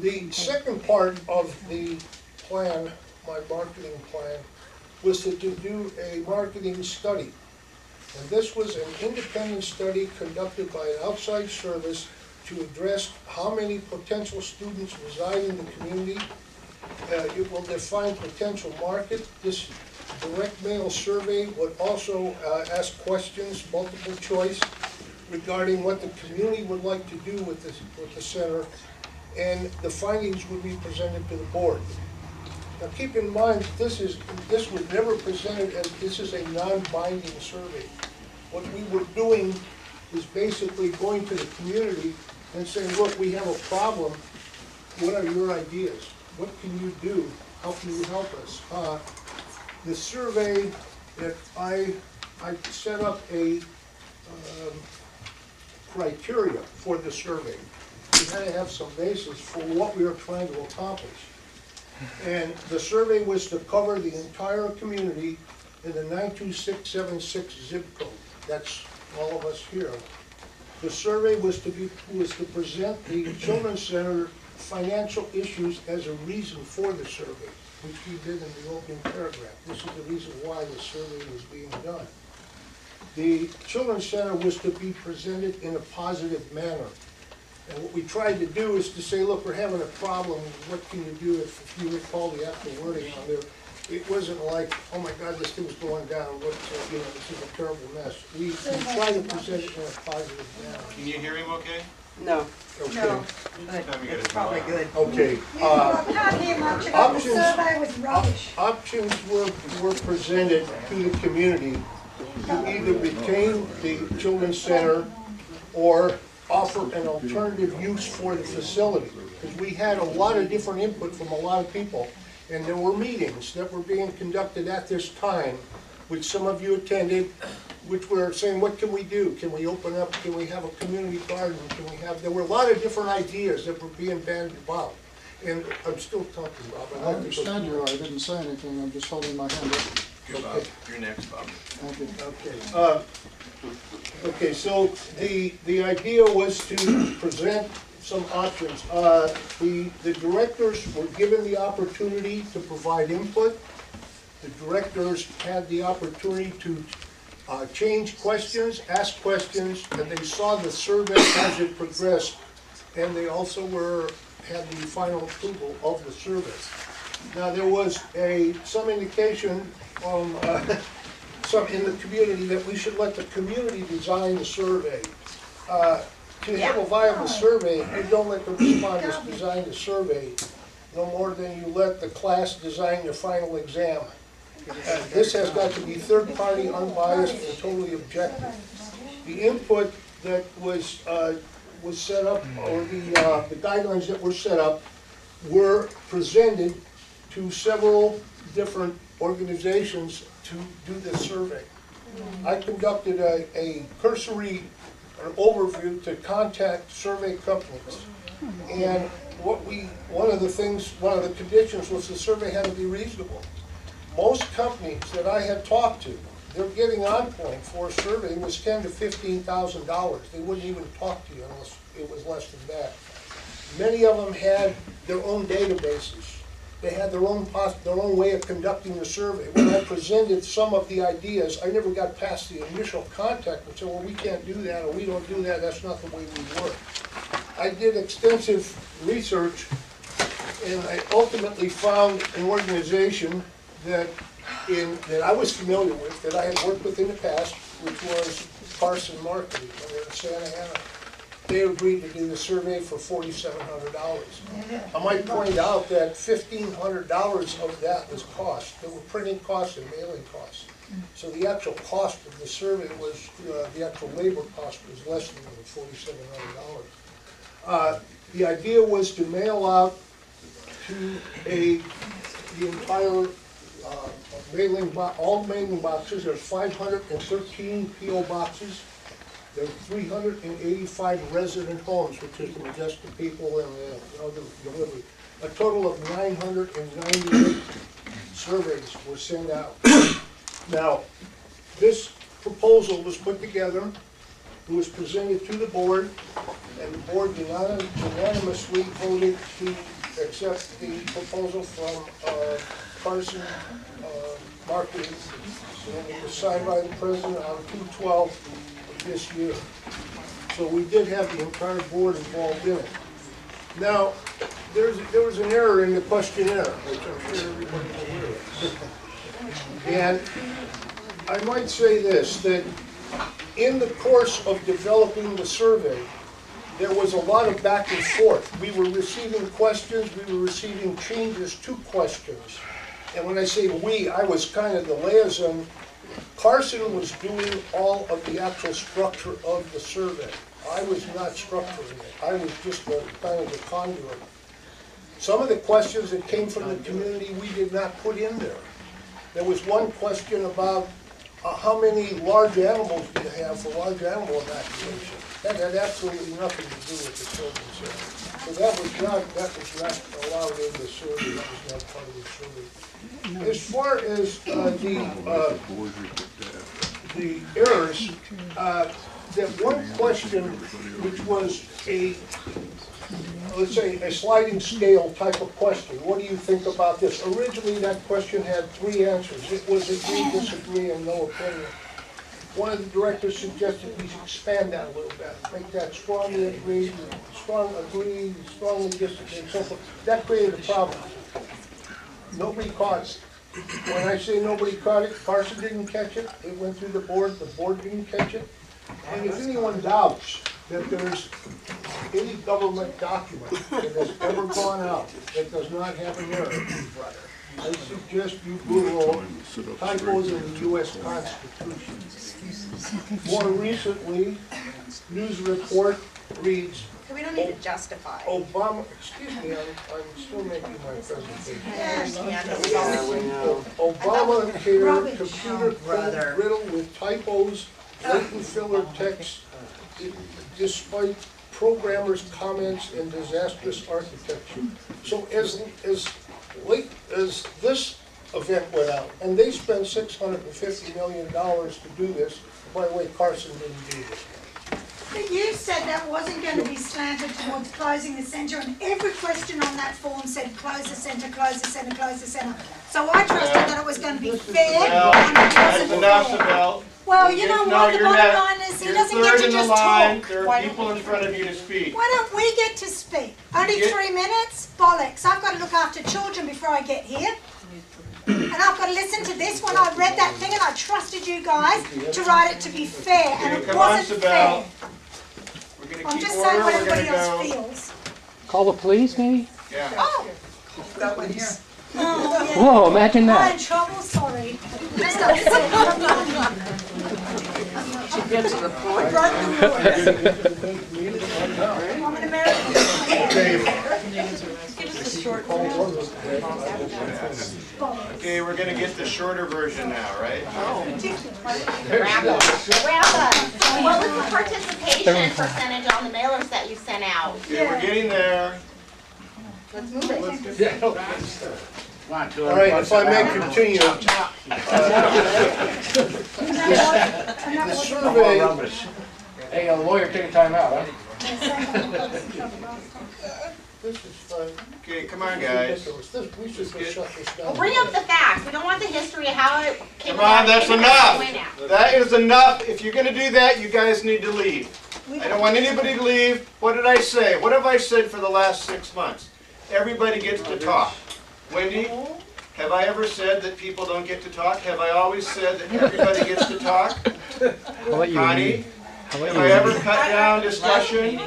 S15: The second part of the plan, my marketing plan, was to do a marketing study. And this was an independent study conducted by an outside service to address how many potential students reside in the community. It will define potential market. This direct mail survey would also ask questions, multiple choice, regarding what the community would like to do with the center, and the findings would be presented to the board. Now keep in mind, this was never presented as, this is a non-binding survey. What we were doing is basically going to the community and saying, look, we have a problem. What are your ideas? What can you do? How can you help us? The survey that I set up a criteria for the survey. We had to have some basis for what we were trying to accomplish. And the survey was to cover the entire community in the 92676 zip code. That's all of us here. The survey was to present the Children's Center financial issues as a reason for the survey, which we did in the opening paragraph. This is the reason why the survey was being done. The Children's Center was to be presented in a positive manner. And what we tried to do is to say, look, we're having a problem, what can you do? If you recall the actual wording on there, it wasn't like, oh my God, this thing's going down, this is a terrible mess. We tried to present it in a positive manner.
S1: Can you hear him okay?
S11: No.
S15: Okay.
S2: No, but it's probably good.
S15: Okay. Options were presented to the community to either retain the Children's Center or offer an alternative use for the facility. Because we had a lot of different input from a lot of people. And there were meetings that were being conducted at this time, which some of you attended, which were saying, what can we do? Can we open up? Can we have a community garden? There were a lot of different ideas that were being bandied about. And I'm still talking, Bob.
S4: I understand you are. I didn't say anything. I'm just holding my hand up.
S1: Here, Bob. You're next, Bob.
S4: Thank you.
S15: Okay. Okay, so the idea was to present some options. The directors were given the opportunity to provide input. The directors had the opportunity to change questions, ask questions, and they saw the survey as it progressed, and they also had the final approval of the survey. Now, there was some indication from some in the community that we should let the community design the survey. To have a viable survey, you don't let the respondents design the survey no more than you let the class design the final exam. This has got to be third-party, unbiased, and totally objective. The input that was set up, or the guidelines that were set up, were presented to several different organizations to do this survey. I conducted a cursory overview to contact survey companies, and one of the conditions was the survey had to be reasonable. Most companies that I had talked to, their giving on point for a survey was $10,000 to $15,000. They wouldn't even talk to you unless it was less than that. Many of them had their own databases. They had their own way of conducting the survey. When I presented some of the ideas, I never got past the initial contact and said, well, we can't do that, or we don't do that, that's not the way we work. I did extensive research, and I ultimately found an organization that I was familiar with, that I had worked with in the past, which was Carson Marketing, they're in Santa Ana. They agreed to do the survey for $4,700. I might point out that $1,500 of that was cost. There were printing costs and mailing costs. So the actual cost of the survey was, the actual labor cost was less than $4,700. The idea was to mail out to the entire all mailing boxes. There's 513 P.O. boxes. There are 385 resident homes, which is the Modjeska people and the delivery. A total of 998 surveys were sent out. Now, this proposal was put together, it was presented to the board, and the board unanimously voted to accept the proposal from Carson Marketing, and it was signed by the president on 2/12 this year. So we did have the entire board involved in it. Now, there was an error in the questionnaire, which I'm sure everybody's aware of. And I might say this, that in the course of developing the survey, there was a lot of back and forth. We were receiving questions, we were receiving changes to questions. And when I say we, I was kind of the liaison. Carson was doing all of the actual structure of the survey. I was not structuring it. I was just kind of the conduit. Some of the questions that came from the community we did not put in there. There was one question about how many large animals do you have for large animal evacuation. That had absolutely nothing to do with the children's survey. So that was not allowed in the survey. That was not part of the survey. As far as the errors, that one question, which was let's say a sliding scale type of question. What do you think about this? Originally, that question had 3 answers. It was agree, disagree, and no opinion. One of the directors suggested we should expand that a little bit, make that strongly agree, strongly disagree, and so forth. That created a problem. Nobody caught it. When I say nobody caught it, Carson didn't catch it. It went through the board didn't catch it. And if anyone doubts that there's any government document that has ever gone out that does not have an error, I suggest you Google typos in the U.S. Constitution. More recently, news report reads,
S14: We don't need to justify.
S15: Obama, excuse me, I'm still making my presentation. Obamacare computer code riddled with typos, blatant filler text, despite programmers' comments and disastrous architecture. So as late as this event went out, and they spent $650 million to do this. By the way, Carson didn't do this.
S17: But you said that wasn't going to be slanted towards closing the centre, and every question on that form said close the centre, close the centre, close the centre. So I trusted that it was going to be fair.
S1: That's enough, Isabel.
S17: Well, you know what, the
S1: you're
S17: bottom
S1: not-
S17: line is he
S1: you're
S17: doesn't get
S1: third
S17: to
S1: in the
S17: just
S1: line.
S17: talk.
S1: There are people in front of you to speak.
S17: Why don't we get to speak? Only
S1: Get-
S17: 3 minutes? Bollocks, I've got to look after children before I get here. And I've got to listen to this when I read that thing and I trusted you guys to write it to be fair, and
S1: Okay,
S17: it
S1: come on,
S17: wasn't
S1: Sibel.
S17: fair.
S1: We're gonna
S17: I'm
S1: keep
S17: just
S1: order,
S17: saying what
S1: we're gonna
S17: everybody
S1: go.
S17: else feels.
S12: Call the police, maybe?
S1: Yeah.
S17: Oh,
S2: Got one here.
S17: oh, yeah.
S12: Whoa, imagine
S17: I'm
S12: that.
S17: in trouble, sorry. Just upset.
S2: Get to the
S17: I
S2: point.
S17: broke the rules. I'm an American.
S9: Give us a short
S1: Okay, we're gonna get the shorter version now, right?
S18: Wrap up. What was the participation percentage on the mailers that you sent out?
S1: Okay, we're getting there.
S18: Let's move it.
S15: All right, if I may continue. The survey,
S16: Hey, a lawyer, take a time out, huh?
S15: this is fun.
S1: Okay, come on, guys.
S15: We should just shut this down.
S18: Well, bring up the facts. We don't want the history of how it came
S1: Come on,
S18: about.
S1: that's enough. That is enough. If you're gonna do that, you guys need to leave. I don't want anybody to leave. What did I say? What have I said for the last 6 months? Everybody gets to talk. Wendy, have I ever said that people don't get to talk? Have I always said that everybody gets to talk?
S12: How about you?
S1: Connie,
S12: How about
S1: have
S12: you?
S1: I ever cut down discussion?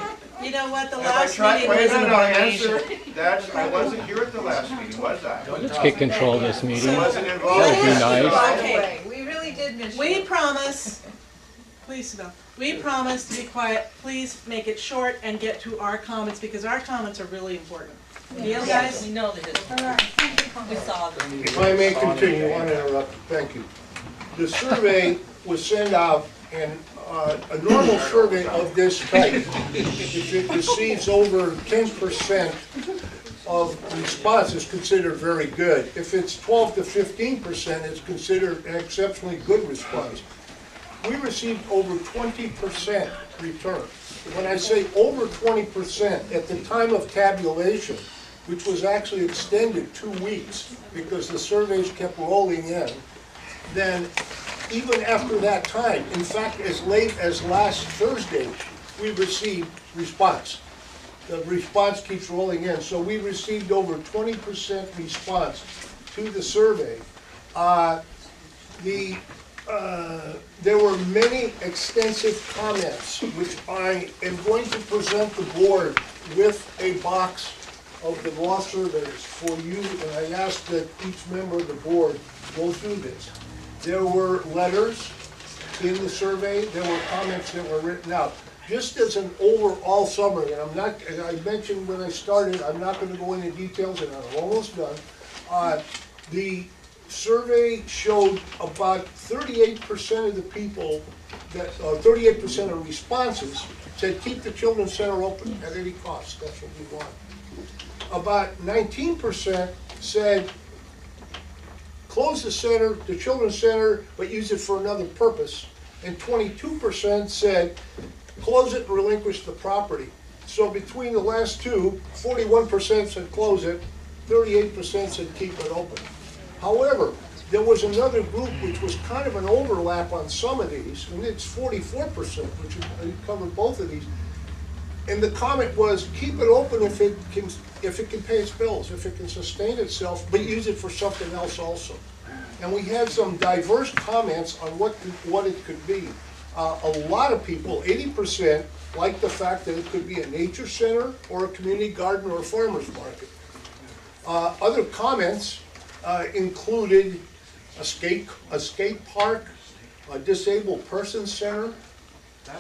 S5: You know what, the
S1: Have I
S5: last
S1: tried?
S5: meeting
S1: Wait
S5: was
S1: a
S5: an
S1: minute, I'll
S5: abomination.
S1: answer. That, I wasn't here at the last meeting, was I?
S12: Let's get control of this meeting.
S1: I wasn't
S12: That
S1: involved.
S12: would be nice.
S5: Okay,
S9: We really did miss you.
S5: we promise, please, Sibel, we promise to be quiet. Please make it short and get to our comments, because our comments are really important. Deal, guys?
S9: We know the history. We saw them.
S15: If I may continue, I want to interrupt, thank you. The survey was sent out, and a normal survey of this type, if it receives over 10% of response, is considered very good. If it's 12 to 15%, it's considered an exceptionally good response. We received over 20% return. When I say over 20%, at the time of tabulation, which was actually extended 2 weeks because the surveys kept rolling in, then even after that time, in fact, as late as last Thursday, we received response. The response keeps rolling in, so we received over 20% response to the survey. There were many extensive comments, which I am going to present the board with a box of the raw surveys for you, and I ask that each member of the board go through this. There were letters in the survey, there were comments that were written out. Just as an overall summary, and I mentioned when I started, I'm not going to go into details, and I'm almost done. The survey showed about 38% of the people, 38% of responses said keep the Children's Center open at any cost. That's what we want. About 19% said close the center, the Children's Center, but use it for another purpose. And 22% said close it and relinquish the property. So between the last two, 41% said close it, 38% said keep it open. However, there was another group which was kind of an overlap on some of these, and it's 44%, which covered both of these. And the comment was keep it open if it can pay its bills, if it can sustain itself, but use it for something else also. And we had some diverse comments on what it could be. A lot of people, 80%, like the fact that it could be a nature center or a community garden or a farmer's market. Other comments included a skate park, a disabled person center.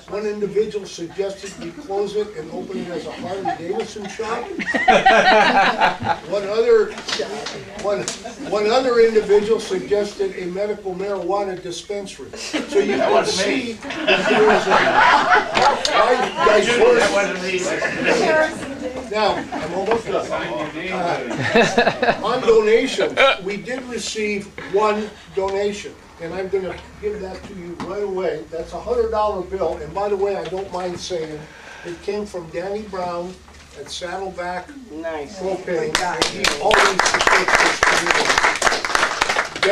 S15: One individual suggested we close it and open it as a Harley-Davidson shop. One other individual suggested a medical marijuana dispensary. So you can see that there is a wide diverse. Now, I'm almost done. On donations, we did receive one donation. And I'm going to give that to you right away. That's a $100 bill. And by the way, I don't mind saying, it came from Danny Brown at Saddleback Propane. He always supports this community.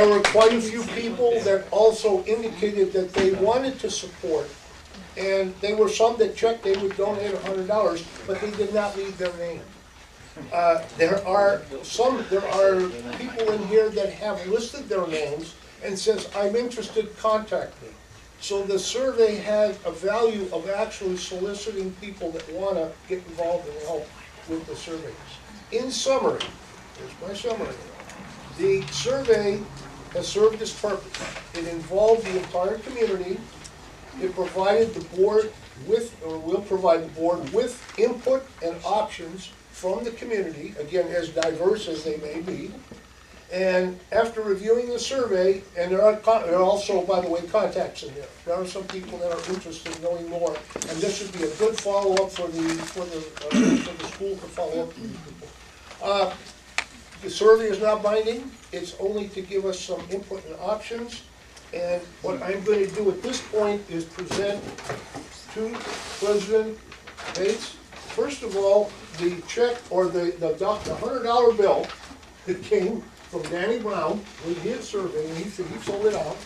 S15: there were quite a few people that also indicated that they wanted to support. And there were some that checked they would donate $100, but they did not leave their name. There are people in here that have listed their names and says, I'm interested, contact me. So the survey had a value of actually soliciting people that want to get involved and help with the surveys. In summary, here's my summary. The survey has served its purpose. It involved the entire community. It provided the board with, or will provide the board with input and options from the community, again, as diverse as they may be. And after reviewing the survey, and there are also, by the way, contacts in there. There are some people that are interested in knowing more, and this should be a good follow-up for the school to follow up to these people. The survey is not binding. It's only to give us some input and options. And what I'm going to do at this point is present to President Bates. First of all, the check, or the $100 bill that came from Danny Brown, when he had surveyed, and he sold it out.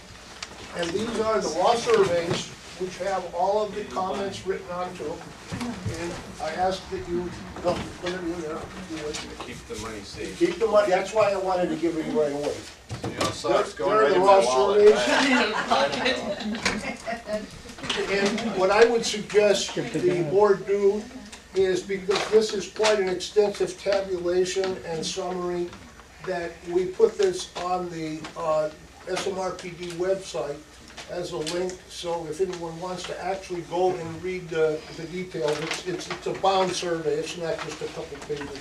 S15: And these are the raw surveys, which have all of the comments written onto them. And I ask that you, whatever you're there,
S1: Keep the money safe.
S15: keep the money. That's why I wanted to give it right away.
S1: So you don't saw it's going
S15: There are
S1: right
S15: the
S1: in
S15: raw
S1: my wallet.
S15: surveys. And what I would suggest the board do is, because this is quite an extensive tabulation and summary, that we put this on the SMRPD website as a link, so if anyone wants to actually go and read the details, it's a bound survey, it's not just a couple pages.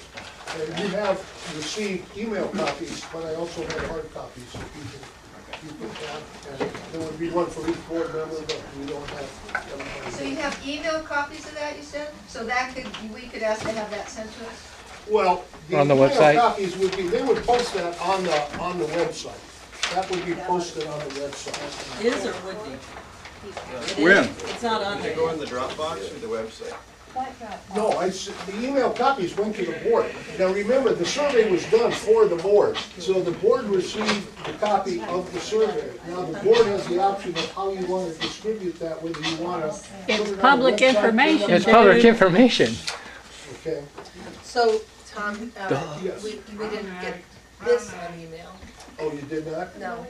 S15: And you have received email copies, but I also have hard copies that you can have, and there would be one for each board member, but we don't have everybody.
S8: So you have email copies of that, you said? So that we could ask to have that sent to us?
S15: Well, the
S12: On the
S15: email
S12: website?
S15: copies would be, they would post that on the website. That would be posted on the website.
S5: Is or would be?
S16: When?
S5: It's not on
S1: They go in the Dropbox or the website?
S15: No, the email copies went to the board. Now remember, the survey was done for the board, so the board received the copy of the survey. Now the board has the option of how you want to distribute that, whether you want to.
S10: It's public information.
S12: It's public information.
S15: Okay.
S8: So, Tom,
S15: Yes.
S8: we didn't get this on email.
S15: Oh, you did not?
S8: No.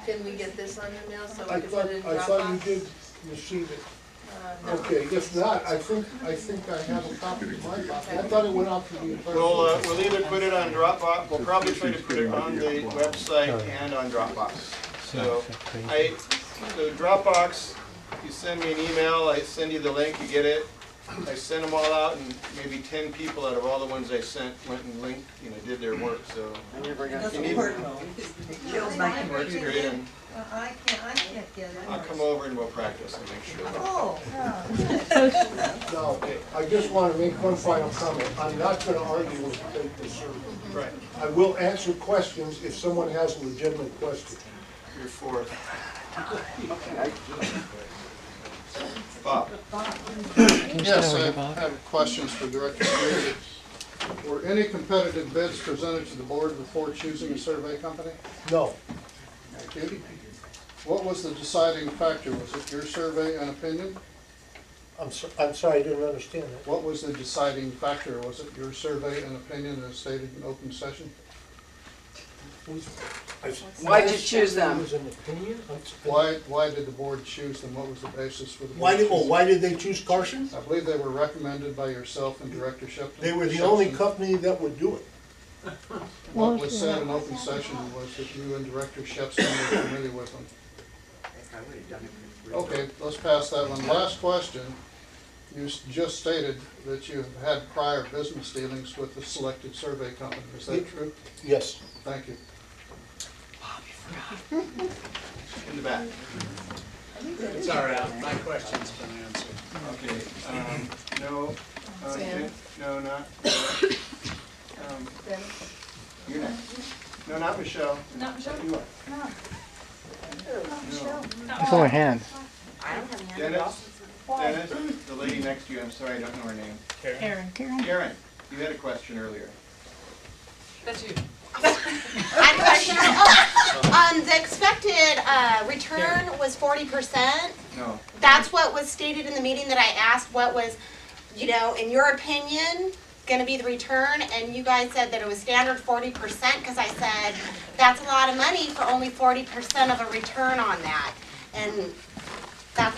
S8: Can we get this on email so
S15: I
S8: we can put
S15: thought,
S8: it in
S15: I thought you
S8: Dropbox?
S15: did receive it.
S8: No.
S15: Okay, if not, I think I have a copy of my copy. I thought it went out to the entire.
S1: We'll either put it on Dropbox, we'll probably try to put it on the website and on Dropbox. So so Dropbox, you send me an email, I send you the link, you get it. I sent them all out, and maybe 10 people out of all the ones I sent went and linked, did their work, so.
S5: Doesn't work though. Kills my
S1: Works great, and
S8: I can't get it.
S1: I'll come over and we'll practice and make sure.
S8: Oh,
S15: Now, I just want to make one final comment. I'm not going to argue with the survey.
S1: Right.
S15: I will answer questions if someone has a legitimate question.
S1: You're fourth. Bob.
S4: Yes, I have questions for Director Green. Were any competitive bids presented to the board before choosing a survey company?
S15: No.
S4: Thank you. What was the deciding factor? Was it your survey and opinion?
S15: I'm sorry, I didn't understand that.
S4: What was the deciding factor? Was it your survey and opinion as stated in open session?
S11: Why'd you choose them?
S15: It was an opinion?
S4: Why did the board choose them? What was the basis for the board?
S15: Why did they choose Carson?
S4: I believe they were recommended by yourself and Director Shipton.
S15: They were the only company that would do it.
S4: What was said in open session was that you and Director Shepson were familiar with them. Okay, let's pass that one. Last question. You just stated that you have had prior business dealings with the selected survey company. Is that true?
S15: Yes.
S4: Thank you.
S1: In the back.
S16: It's all right, my question's been answered.
S1: Okay, no,
S8: Sam?
S1: no, not, you're next. No, not Michelle.
S8: Not Michelle?
S1: You are.
S8: No.
S12: It's only hand.
S1: Dennis, the lady next to you, I'm sorry, I don't know her name.
S5: Karen.
S1: Karen, you had a question earlier.
S18: That's you. I have a question. The expected return was 40%.
S1: No.
S18: That's what was stated in the meeting that I asked what was, you know, in your opinion, gonna be the return, and you guys said that it was standard 40%, because I said, that's a lot of money for only 40% of a return on that. And that's,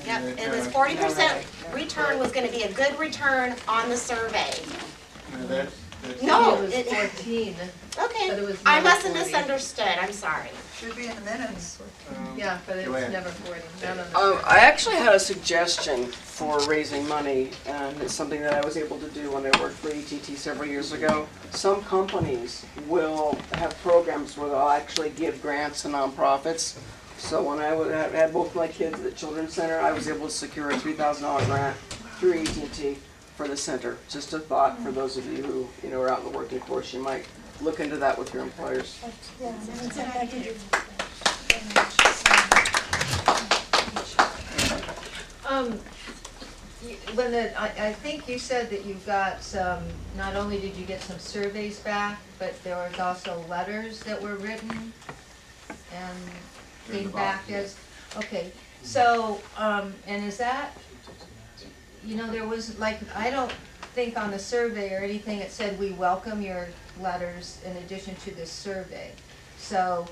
S18: yep, it was 40% return was gonna be a good return on the survey.
S1: No, that's
S18: No,
S8: It was 14.
S18: Okay,
S8: But it was
S18: I
S8: never
S18: must have
S8: 40.
S18: misunderstood, I'm sorry.
S8: Should be in the minutes. Yeah, but it's
S1: Joanne.
S8: never 40. None of
S19: I actually had a suggestion for raising money, and it's something that I was able to do when I worked for ETT several years ago. Some companies will have programs where they'll actually give grants to nonprofits. So when I had both my kids at the Children's Center, I was able to secure a $3,000 grant through ETT for the center. Just a thought for those of you who, you know, are out in the working force, you might look into that with your employers.
S8: Linda, I think you said that you got some, not only did you get some surveys back, but there was also letters that were written and came back as, okay. So, and is that, you know, there was like, I don't think on the survey or anything it said we welcome your letters in addition to this survey. So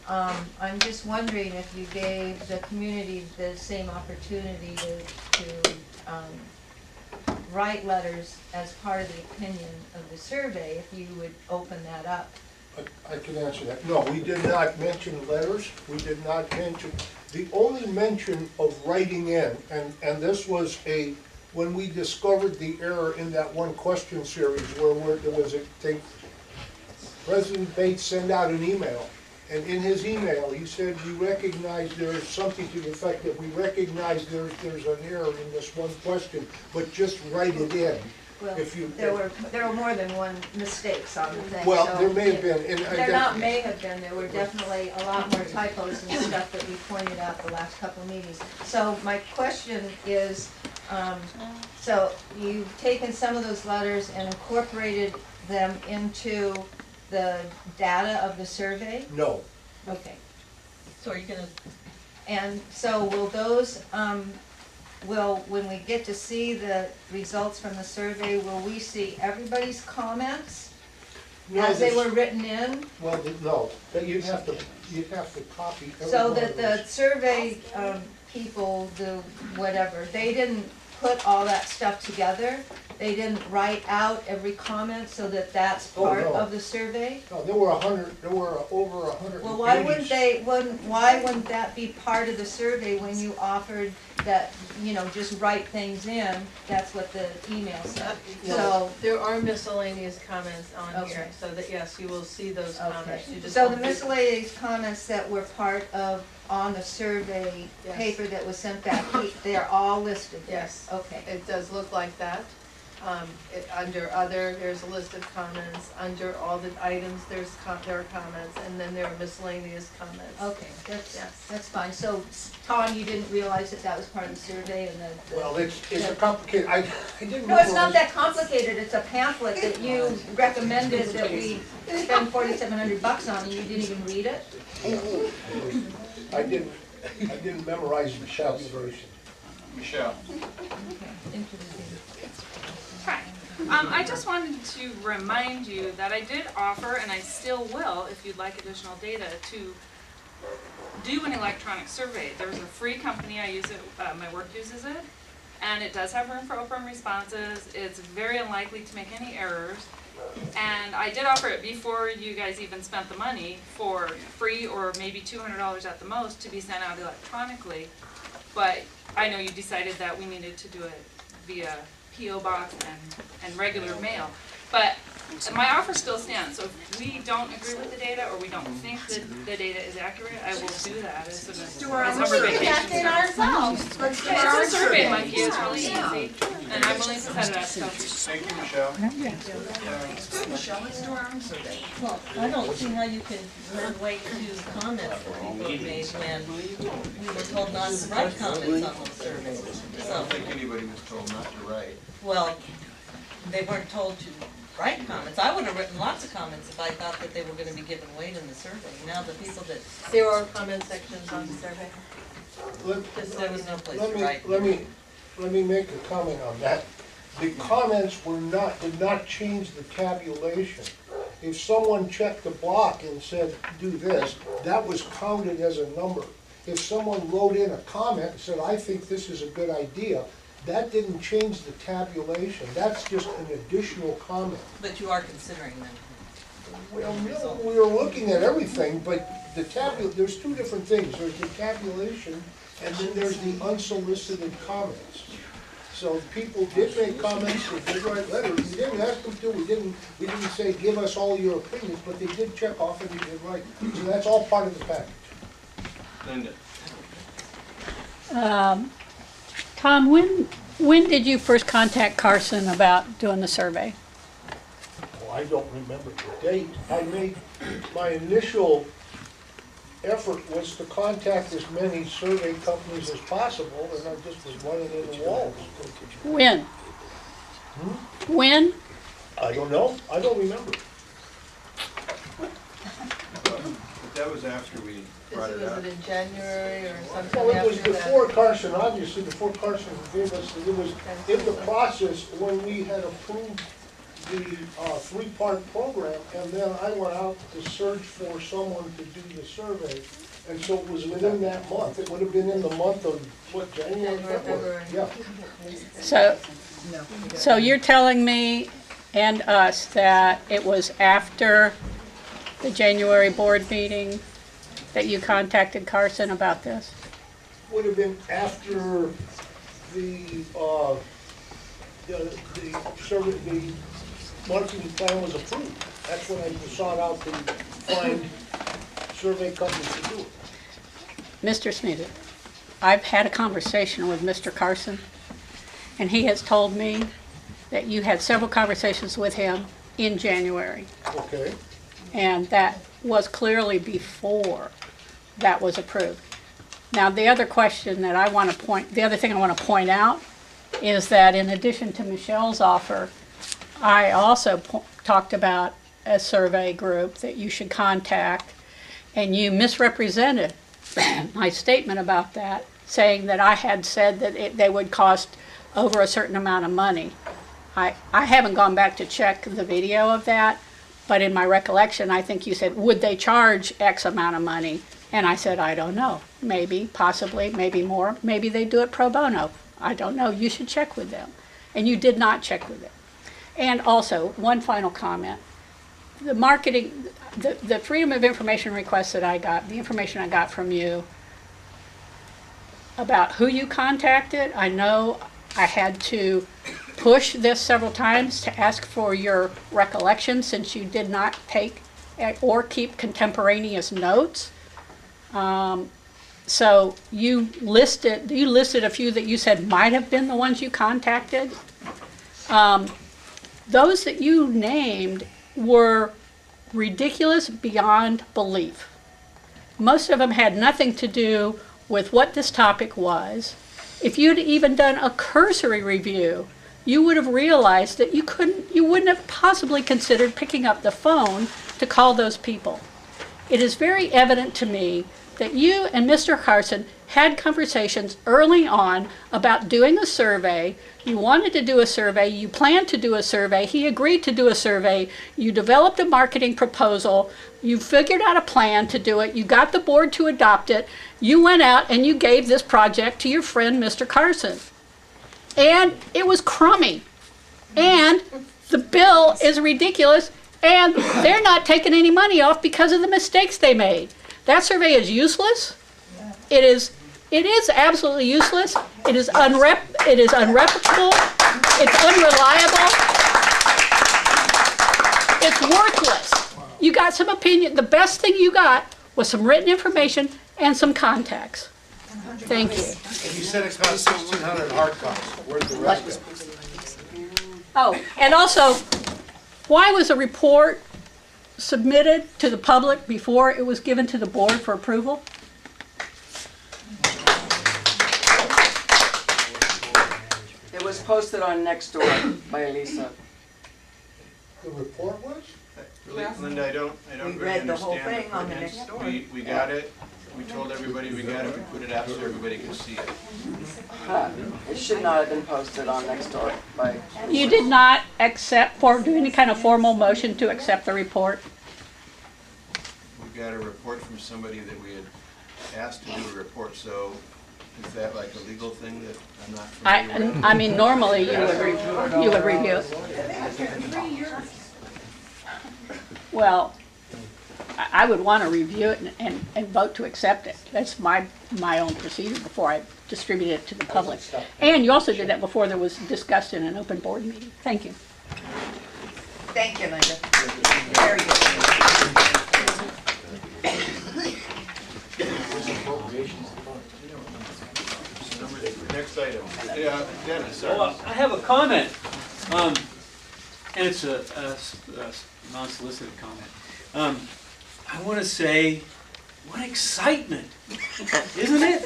S8: I'm just wondering if you gave the community the same opportunity to write letters as part of the opinion of the survey, if you would open that up.
S15: I can answer that. No, we did not mention letters. We did not mention, the only mention of writing in, and this was when we discovered the error in that one question series where there was President Bates sent out an email, and in his email, he said, we recognize there's something to the effect that we recognize there's an error in this one question, but just write it in.
S8: Well,
S15: If you,
S8: there were more than one mistakes on the thing.
S15: well,
S8: so
S15: there may have been.
S8: There not may have been, there were definitely a lot more typos and stuff that we pointed out the last couple of meetings. So my question is, so you've taken some of those letters and incorporated them into the data of the survey?
S15: No.
S8: Okay.
S9: So are you gonna,
S8: And so will those, when we get to see the results from the survey, will we see everybody's comments
S15: No,
S8: as they
S15: this-
S8: were written in?
S15: Well, no, that you'd have to copy every
S8: So
S15: one
S8: that
S15: of
S8: the
S15: those.
S8: survey people, the whatever, they didn't put all that stuff together? They didn't write out every comment so that that's
S15: Oh,
S8: part
S15: no.
S8: of the over 100
S15: pages.
S8: Well, why wouldn't that be part of the survey when you offered that, you know, just write things in? That's what the email said. So,
S9: there are miscellaneous comments on here,
S8: Okay.
S9: so that, yes, you will see those
S8: okay.
S9: comments. You just
S8: So the
S9: won't be-
S8: miscellaneous comments that were part of, on the survey
S9: Yes.
S8: paper that was sent back, they're all listed there?
S9: Yes.
S8: Okay.
S9: It does look like that. Under other, there's a list of comments. Under all the items, there are comments, and then there are miscellaneous comments.
S8: Okay,
S9: Yes.
S8: that's fine. So, Tom, you didn't realize that was part of the survey and the.
S15: Well, it's a complicated, I didn't.
S8: No, it's not that complicated. It's a pamphlet that you recommended that we spend $4,700 on, and you didn't even read it?
S15: I didn't memorize Michelle's version.
S1: Michelle.
S20: Hi. I just wanted to remind you that I did offer, and I still will, if you'd like additional data, to do an electronic survey. There's a free company, I use it, my work uses it, and it does have room for open responses. It's very unlikely to make any errors. And I did offer it before you guys even spent the money for free, or maybe $200 at the most, to be sent out electronically. But I know you decided that we needed to do it via P.O. box and regular mail. But my offer still stands, so if we don't agree with the data, or we don't think that the data is accurate, I will do that as a summer vacation.
S18: ourselves.
S20: Let's do our survey monkey, it's really easy, and I'm willing to set it up, so.
S1: Thank you, Michelle.
S9: Michelle, let's do our own survey. Well, I don't see how you can then wait to comment that people have made when we were told not to write comments on those surveys.
S1: I don't think anybody was told not to write.
S9: Well, they weren't told to write comments. I would have written lots of comments if I thought that they were gonna be given weight in the survey. Now the people that.
S8: There are comment sections on the survey.
S9: Just there was no place
S15: Let
S9: to
S15: me,
S9: write.
S15: let me make a comment on that. The comments did not change the tabulation. If someone checked the block and said, do this, that was counted as a number. If someone wrote in a comment and said, I think this is a good idea, that didn't change the tabulation. That's just an additional comment.
S9: But you are considering them.
S15: Well, no, we were looking at everything, but there's two different things. There's the tabulation, and then there's the unsolicited comments. So people did make comments, they did write letters. We didn't ask them to, we didn't say, give us all your opinions, but they did check off and they did write. So that's all part of the package.
S1: Linda.
S10: Tom, when did you first contact Carson about doing the survey?
S15: Well, I don't remember the date. My initial effort was to contact as many survey companies as possible, and I just was running into walls.
S10: When? When?
S15: I don't know. I don't remember.
S1: But that was after we brought it up.
S9: Was it in January or something
S15: Well, it was
S9: after that?
S15: before Carson, obviously, before Carson gave us, it was in the process when we had approved the three-part program, and then I went out to search for someone to do the survey. And so it was within that month. It would have been in the month of, what, January, February? Yeah.
S10: So you're telling me and us that it was after the January board meeting that you contacted Carson about this?
S15: Would have been after the survey, the marketing plan was approved. That's when I sought out to find survey companies to do it.
S10: Mr. Sneeden, I've had a conversation with Mr. Carson, and he has told me that you had several conversations with him in January.
S15: Okay.
S10: And that was clearly before that was approved. Now, the other question that the other thing I want to point out is that in addition to Michelle's offer, I also talked about a survey group that you should contact, and you misrepresented my statement about that, saying that I had said that they would cost over a certain amount of money. I haven't gone back to check the video of that, but in my recollection, I think you said, would they charge X amount of money? And I said, I don't know. Maybe, possibly, maybe more. Maybe they do it pro bono. I don't know. You should check with them. And you did not check with them. And also, one final comment. The marketing, the Freedom of Information request that I got, the information I got from you about who you contacted, I know I had to push this several times to ask for your recollection since you did not take or keep contemporaneous notes. So you listed a few that you said might have been the ones you contacted. Those that you named were ridiculous beyond belief. Most of them had nothing to do with what this topic was. If you'd even done a cursory review, you would have realized that you wouldn't have possibly considered picking up the phone to call those people. It is very evident to me that you and Mr. Carson had conversations early on about doing a survey. You wanted to do a survey, you planned to do a survey, he agreed to do a survey, you developed a marketing proposal, you figured out a plan to do it, you got the board to adopt it, you went out and you gave this project to your friend Mr. Carson. And it was crummy. And the bill is ridiculous, and they're not taking any money off because of the mistakes they made. That survey is useless. It is absolutely useless. It is unreplicable. It's unreliable. It's worthless. You got some opinion. The best thing you got was some written information and some contacts. Thank you.
S16: And you said it cost 1,600 hard copies. Where's the rest of it?
S10: Oh, and also, why was a report submitted to the public before it was given to the board for approval?
S19: It was posted on Nextdoor by Elisa.
S15: the report was?
S1: Really, Linda, I don't
S2: We
S1: really
S2: read the whole
S1: understand
S2: thing on the next door.
S1: We got it, we told everybody we got it, we put it out so everybody could see it.
S19: It should not have been posted on Nextdoor by.
S10: You did not accept, or do any kind of formal motion to accept the report?
S1: We got a report from somebody that we had asked to do a report, so is that like a legal thing that I'm not familiar with?
S10: I mean, normally you would review it. Well, I would want to review it and vote to accept it. That's my own procedure before I distribute it to the public. And you also did that before there was discussed in an open board meeting. Thank you.
S2: Thank you, Linda. Very
S1: Next item. Yeah, Dennis, sorry.
S13: Well, I have a comment, and it's a non-solicited comment. I want to say, what excitement, isn't it?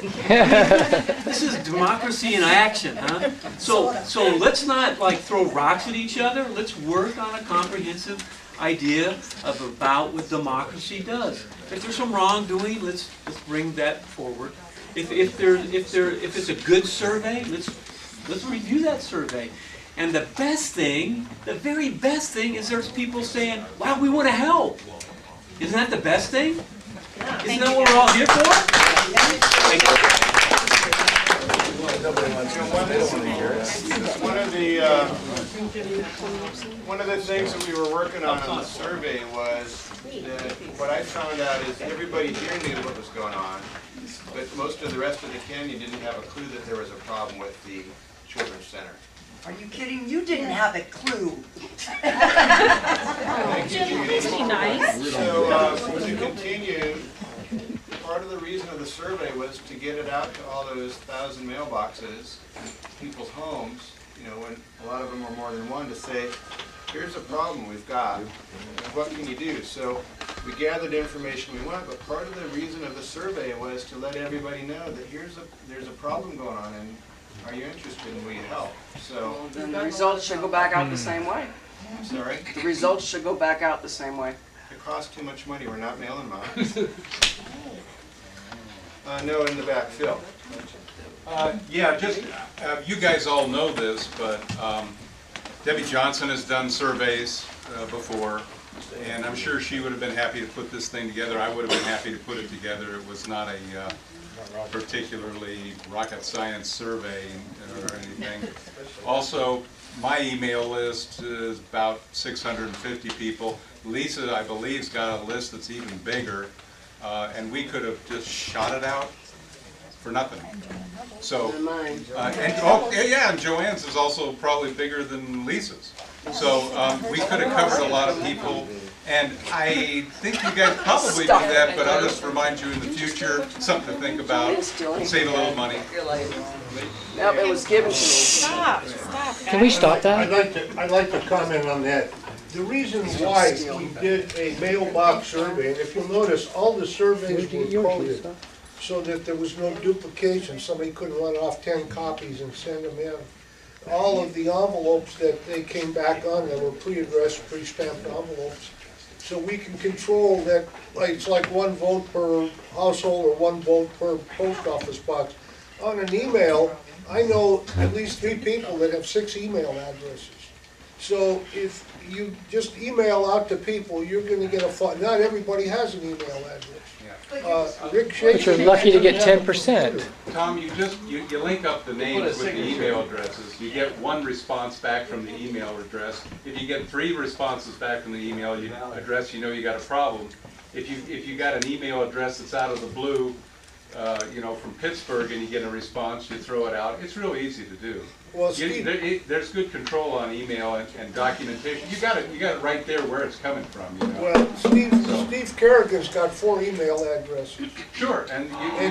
S13: This is democracy in action, huh? So let's not like throw rocks at each other. Let's work on a comprehensive idea about what democracy does. If there's some wrongdoing, let's bring that forward. If it's a good survey, let's review that survey. And the best thing, the very best thing, is there's people saying, "Wow, we want to help." Isn't that the best thing? Isn't that what we're all here for? Thank
S1: One of the things that we were working on the survey was that what I found out is everybody here knew what was going on, but most of the rest of the canyon didn't have a clue that there was a problem with the Children's Center.
S2: Are you kidding? You didn't have a clue.
S1: Thank you, Judy.
S10: Nice.
S1: So to continue, part of the reason of the survey was to get it out to all those 1,000 mailboxes, people's homes, you know, when a lot of them are more than one, to say, here's a problem we've got, what can you do? So we gathered information we want, but part of the reason of the survey was to let everybody know that there's a problem going on, and are you interested and will you help? So
S19: Then the results should go back out the same way.
S1: I'm sorry?
S19: The results should go back out the same way.
S1: It costs too much money, we're not mailing mine. No, in the back, Phil.
S21: Yeah, just, you guys all know this, but Debbie Johnson has done surveys before, and I'm sure she would have been happy to put this thing together. I would have been happy to put it together. It was not a particularly rocket science survey or anything. Also, my email list is about 650 people. Lisa, I believe, has got a list that's even bigger, and we could have just shot it out for nothing. So, and Joanne's is also probably bigger than Lisa's. So we could have covered a lot of people, and I think you guys probably do that, but I'll just remind you in the future, something to think about, save a little money.
S19: Nope, it was given to me.
S5: Stop.
S12: Can we stop that?
S15: I'd like to comment on that. The reason why we did a mailbox survey, and if you'll notice, all the surveys were coded so that there was no duplication. Somebody couldn't run off 10 copies and send them in. All of the envelopes that they came back on, they were pre-addressed, pre-stamped envelopes. So we can control that, like, it's like one vote per household or one vote per post office box. On an email, I know at least 3 people that have 6 email addresses. So if you just email out to people, you're gonna get not everybody has an email address. Rick
S12: But you're lucky to get 10%.
S21: Tom, you link up the names with the email addresses. You get 1 response back from the email address. If you get 3 responses back from the email address, you know you got a problem. If you got an email address that's out of the blue, you know, from Pittsburgh, and you get a response, you throw it out. It's real easy to do.
S15: Well,
S21: there's good control on email and documentation. You got it right there where it's coming from. You know?
S15: Well, Steve Kerrigan's got 4 email addresses.
S21: Sure, and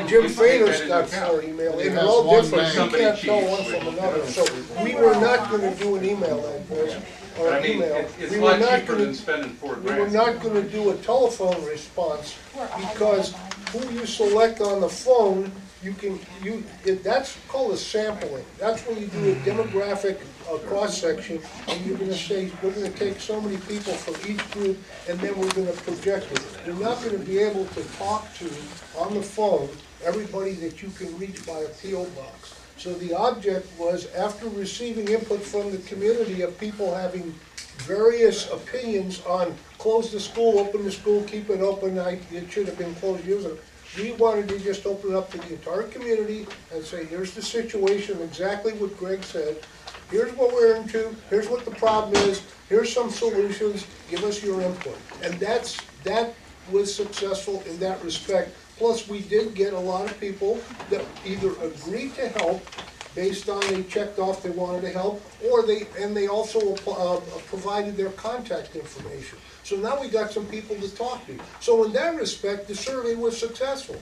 S15: Jim Fayner's got 4 email. And they're all different. You can't tell one from another. So we were not going to do an email address or an email.
S21: It's a lot cheaper than spending $4 grand.
S15: We were not going to do a telephone response because who you select on the phone, that's called a sampling. That's when you do a demographic a cross-section, and you're gonna say, we're gonna take so many people from each group, and then we're gonna project it. You're not gonna be able to talk to, on the phone, everybody that you can reach by a P.O. box. So the object was, after receiving input from the community of people having various opinions on close the school, open the school, keep it open, it should have been closed years ago. We wanted to just open it up to the entire community and say, here's the situation, exactly what Greg said. Here's what we're into, here's what the problem is, here's some solutions, give us your input. And that was successful in that respect. Plus, we did get a lot of people that either agreed to help based on they checked off they wanted to help, or they also provided their contact information. So now we got some people to talk to. So in that respect, the survey was successful.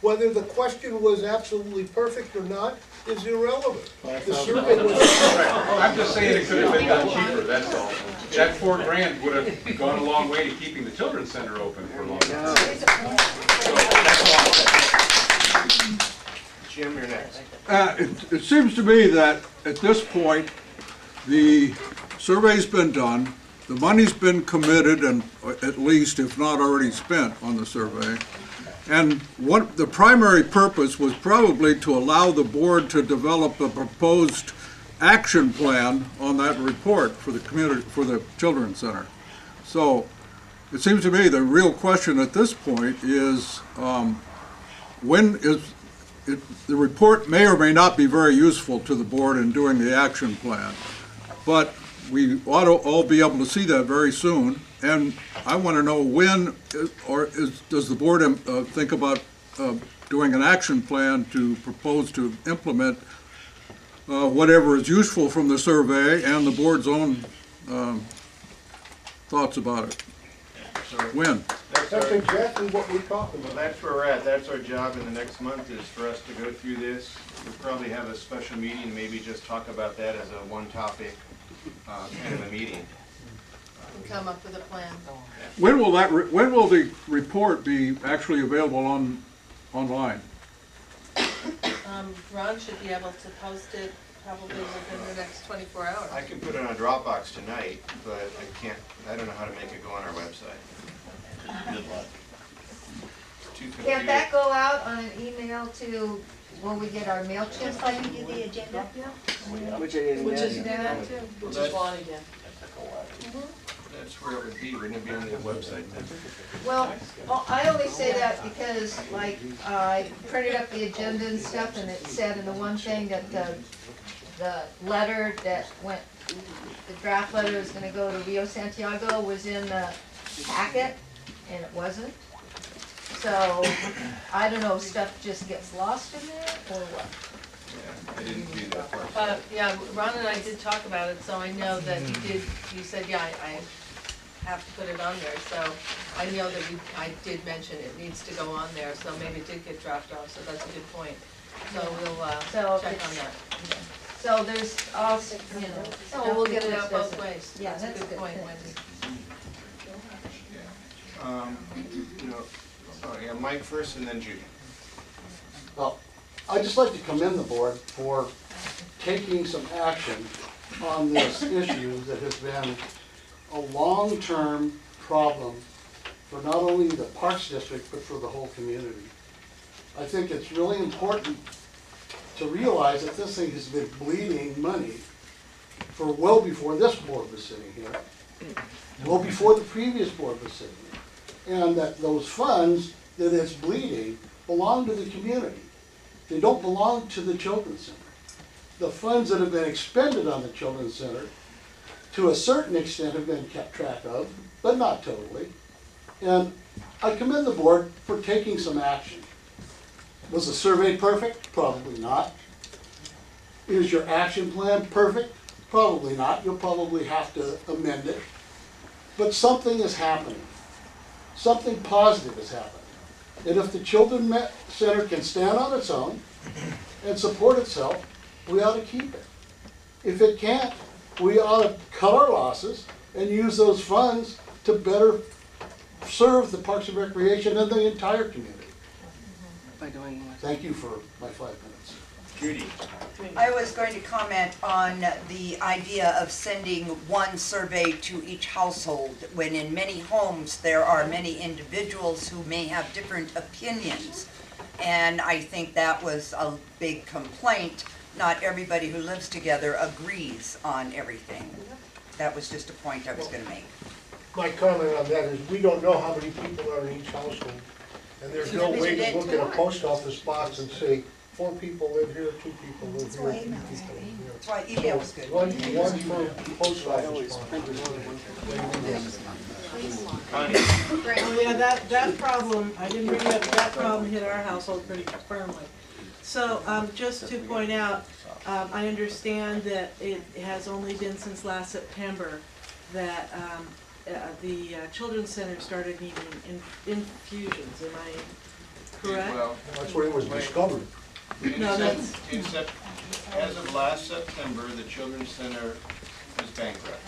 S15: Whether the question was absolutely perfect or not is irrelevant. The survey was.
S21: I'm just saying it could have been done cheaper, that's all. That $4,000 would have gone a long way to keeping the children's center open for a long time.
S1: Jim, you're next.
S7: It seems to me that at this point, the survey's been done, the money's been committed and at least, if not already spent on the survey. And what the primary purpose was probably to allow the board to develop a proposed action plan on that report for the community, for the Children's Center. So it seems to me the real question at this point is when is it, the report may or may not be very useful to the board in doing the action plan, but we ought to all be able to see that very soon. And I want to know when, does the board think about doing an action plan to propose to implement whatever is useful from the survey and the board's own thoughts about it? When?
S15: That's exactly what we're talking about.
S1: Well, that's where we're at. That's our job in the next month, is for us to go through this. We'll probably have a special meeting, maybe just talk about that as a one topic kind of a meeting.
S9: And come up with a plan.
S7: When will that? When will the report be actually available online?
S9: Ron should be able to post it probably within the next 24 hours.
S1: I can put it on Dropbox tonight, but I don't know how to make it go on our website. Good luck.
S8: Can't that go out on an email to, will we get our MailChimp?
S17: Just like you do the agenda?
S19: Which I didn't
S9: Which is
S19: get.
S9: that too, which is Juan again.
S1: That's where it would be. Wouldn't it be on the website then?
S8: Well, I only say that because, like, I printed up the agenda and stuff, and it said in the one thing that the letter that went, the draft letter is gonna go to Rio Santiago was in the packet, and it wasn't. So, I don't know if stuff just gets lost in there, or what.
S1: Yeah, I didn't do that part.
S9: Yeah, Ron and I did talk about it, so I know that you said, yeah, I have to put it on there, so I know that I did mention it needs to go on there, so maybe it did get dropped off, so that's a good point. So we'll check on that.
S8: So there's also, you know.
S9: So we'll get it out both ways.
S8: Yeah,
S9: That's a good point, Wendy.
S1: Mike first and then Judy.
S16: Well, I'd just like to commend the board for taking some action on this issue that has been a long-term problem for not only the Parks District, but for the whole community. I think it's really important to realize that this thing has been bleeding money for well before this board was sitting here, well before the previous board was sitting here, and that those funds that it's bleeding belong to the community. They don't belong to the Children's Center. The funds that have been expended on the Children's Center, to a certain extent, have been kept track of, but not totally. And I commend the board for taking some action. Was the survey perfect? Probably not. Is your action plan perfect? Probably not. You'll probably have to amend it. But something is happening. Something positive is happening. And if the Children's Center can stand on its own and support itself, we ought to keep it. If it can't, we ought to cut our losses and use those funds to better serve the Parks and Recreation and the entire community.
S19: By doing what?
S16: Thank you for my 5 minutes.
S1: Judy?
S2: I was going to comment on the idea of sending one survey to each household, when in many homes, there are many individuals who may have different opinions. And I think that was a big complaint. Not everybody who lives together agrees on everything. That was just a point I was gonna make.
S15: My comment on that is, we don't know how many people are in each household. And there's no way to look at a post office box and say, 4 people live here, 2 people live here, 3 people live here.
S2: That's why email was good.
S15: One for post office box.
S5: Oh, yeah, that problem, I didn't bring it up, but that problem hit our household pretty firmly. So, just to point out, I understand that it has only been since last September that the Children's Center started needing infusions, am I correct?
S1: Well,
S15: That's where it was discovered.
S5: No, that's,
S1: as of last September, the Children's Center was bankrupt.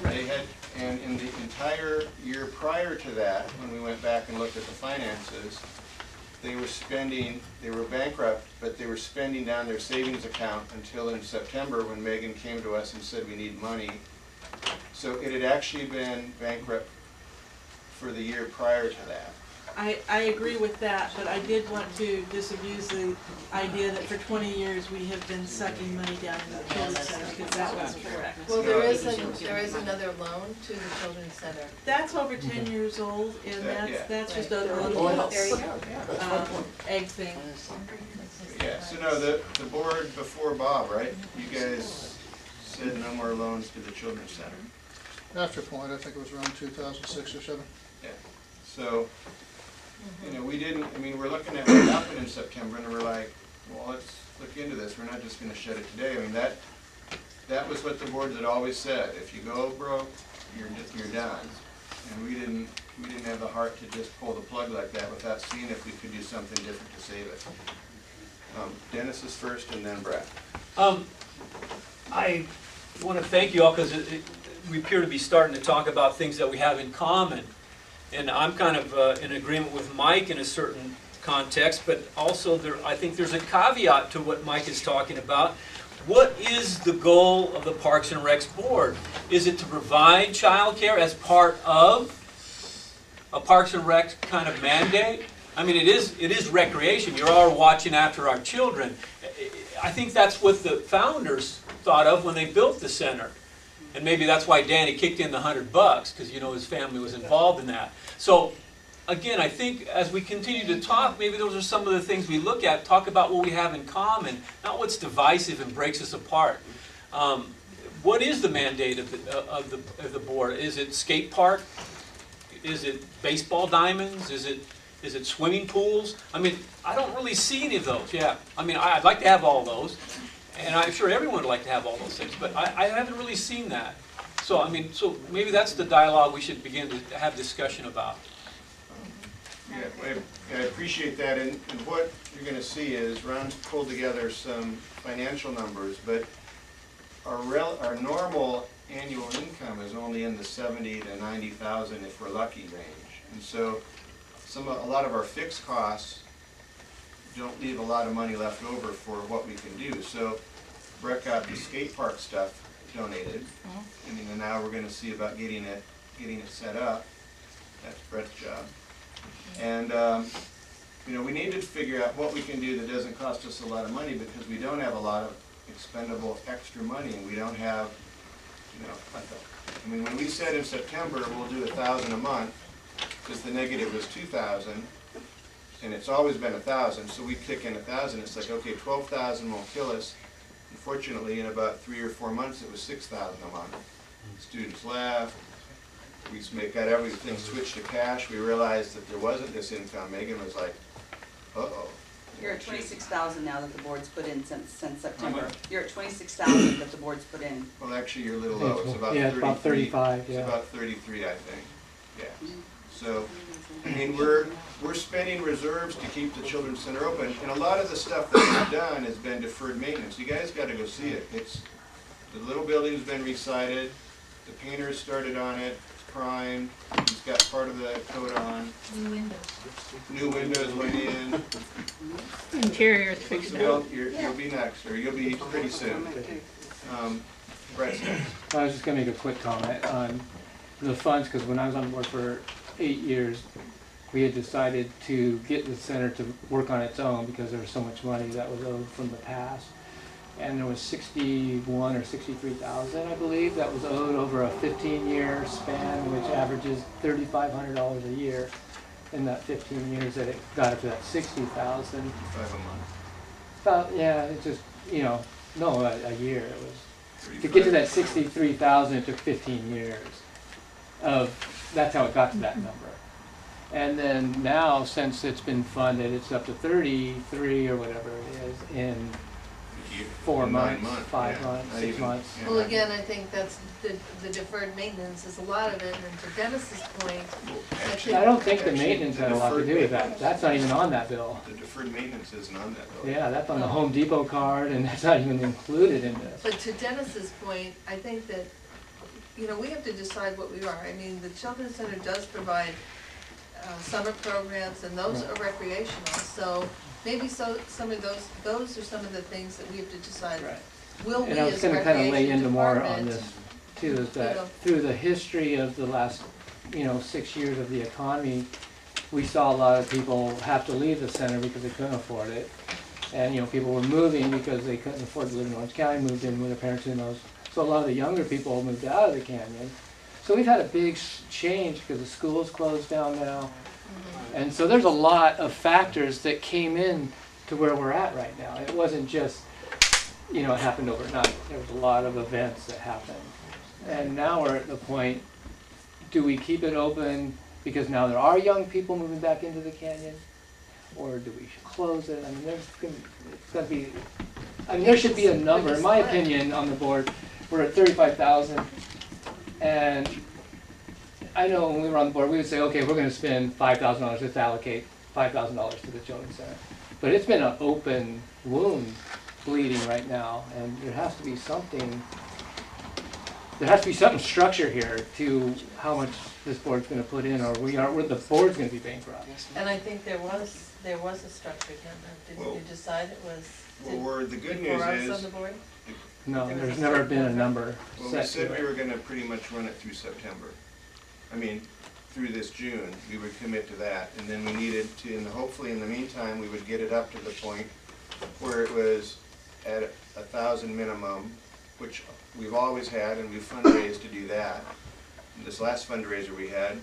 S1: They had, and in the entire year prior to that, when we went back and looked at the finances, they were bankrupt, but they were spending down their savings account until in September, when Megan came to us and said we need money. So it had actually been bankrupt for the year prior to that.
S5: I agree with that, but I did want to disabuse the idea that for 20 years we have been sucking money down in the Children's Center, because that wasn't correct.
S9: Well, there is another loan to the Children's Center.
S5: That's over 10 years old, and that's just a little
S9: There you go.
S5: egg thing.
S1: Yeah, so no, the board before Bob, right? You guys said no more loans to the Children's Center.
S4: After a point, I think it was around 2006 or 7.
S1: Yeah, so, you know, we didn't, I mean, we're looking at what happened in September, and we're like, well, let's look into this, we're not just gonna shut it today. I mean, that was what the board had always said, if you go broke, you're done. And we didn't have the heart to just pull the plug like that without seeing if we could do something different to save it. Dennis is first, and then Brett.
S13: I want to thank you all, because we appear to be starting to talk about things that we have in common. And I'm kind of in agreement with Mike in a certain context, but also I think there's a caveat to what Mike is talking about. What is the goal of the Parks and Recs Board? Is it to provide childcare as part of a Parks and Rec kind of mandate? I mean, it is recreation. You're all watching after our children. I think that's what the founders thought of when they built the center. And maybe that's why Danny kicked in the $100, because you know his family was involved in that. So again, I think as we continue to talk, maybe those are some of the things we look at, talk about what we have in common, not what's divisive and breaks us apart. What is the mandate of the board? Is it skate park? Is it baseball diamonds? Is it swimming pools? I mean, I don't really see any of those. Yeah, I mean, I'd like to have all those. And I'm sure everyone would like to have all those things, but I haven't really seen that. So, I mean, so maybe that's the dialogue we should begin to have discussion about.
S1: Yeah, I appreciate that, and what you're going to see is Ron's pulled together some financial numbers, but our normal annual income is only in the 70 to 90,000 if we're lucky range, and so a lot of our fixed costs don't leave a lot of money left over for what we can do. So Brett got the skate park stuff donated, and now we're going to see about getting it set up. That's Brett's job. And you know, we need to figure out what we can do that doesn't cost us a lot of money, because we don't have a lot of expendable extra money, and we don't have, you know, I mean, when we said in September we'll do 1,000 a month, because the negative was 2,000. And it's always been 1,000, so we kick in 1,000. It's like, okay, 12,000 won't kill us. Unfortunately, in about 3 or 4 months, it was 6,000 a month. Students left. We got everything switched to cash. We realized that there wasn't this income. Megan was like, uh-oh.
S11: You're at 26,000 now that the board's put in since September. You're at 26,000 that the board's put in.
S1: Well, actually, you're a little low. It's about 33.
S12: Yeah, about 35. Yeah.
S1: It's about 33, I think. Yeah. So, I mean, we're spending reserves to keep the Children's Center open, and a lot of the stuff that we've done has been deferred maintenance. You guys got to go see it. The little building's been re-sided, the painters started on it, it's primed, he's got part of the coat on.
S8: New windows.
S1: New windows went in.
S10: Interior is fixed
S1: Isabel, you'll be next, or you'll be pretty soon. Brett's next.
S12: I was just gonna make a quick comment on the funds, because when I was on board for 8 years, we had decided to get the center to work on its own because there was so much money that was owed from the past. And there was 61 or 63,000, I believe, that was owed over a 15-year span, which averages $3,500 a year. In that 15 years that it got up to that 60,000.
S1: $5 a month.
S12: About, yeah, it just, you know, no, a year. It was, to get to that 63,000, it took 15 years. That's how it got to that number. And then now, since it's been funded, it's up to 33 or whatever it is in 4 months, 5 months, 6 months.
S9: Well, again, I think that's the deferred maintenance is a lot of it, and to Dennis's point,
S12: I don't think the maintenance had a lot to do with that. That's not even on that bill.
S1: The deferred maintenance isn't on that bill.
S12: Yeah, that's on the Home Depot card, and that's not even included in this.
S9: but to Dennis's point, I think that, you know, we have to decide what we are. I mean, the Children's Center does provide summer programs, and those are recreational, so maybe some of those are some of the things that we have to decide.
S12: Right.
S9: Will we
S12: And I was
S9: as
S12: gonna kind of lay
S9: recreation
S12: into more on
S9: department,
S12: this too, is
S9: you know,
S12: that through the history of the last, 6 years of the economy, we saw a lot of people have to leave the center because they couldn't afford it. And, people were moving because they couldn't afford to live in Orange County, moved in with their parents, who knows. So a lot of the younger people moved out of the canyon. So we've had a big change because the school's closed down now. And so there's a lot of factors that came in to where we're at right now. It wasn't just, it happened overnight. There was a lot of events that happened. And now we're at the point, do we keep it open because now there are young people moving back into the canyon? Or do we close it? I mean, there should be a number. In my opinion, on the board, we're at 35,000. And I know when we were on the board, we would say, okay, we're going to spend $5,000. Let's allocate $5,000 to the Children's Center. But it's been an open wound bleeding right now, and there has to be something. There has to be something structure here to how much this board's going to put in, or the board's going to be bankrupt.
S9: And I think there was a structure, Ken. Did you decide it was?
S1: The good
S9: before
S1: news
S9: I was
S1: is.
S9: on the board?
S12: No, there's never been a number
S1: Well,
S12: set
S1: we said
S12: to
S1: we
S12: it.
S1: were gonna pretty much run it through September. I mean, through this June, we would commit to that, and then we needed to, and hopefully in the meantime, we would get it up to the point where it was at 1,000 minimum, which we've always had, and we've fundraised to do that. And this last fundraiser we had,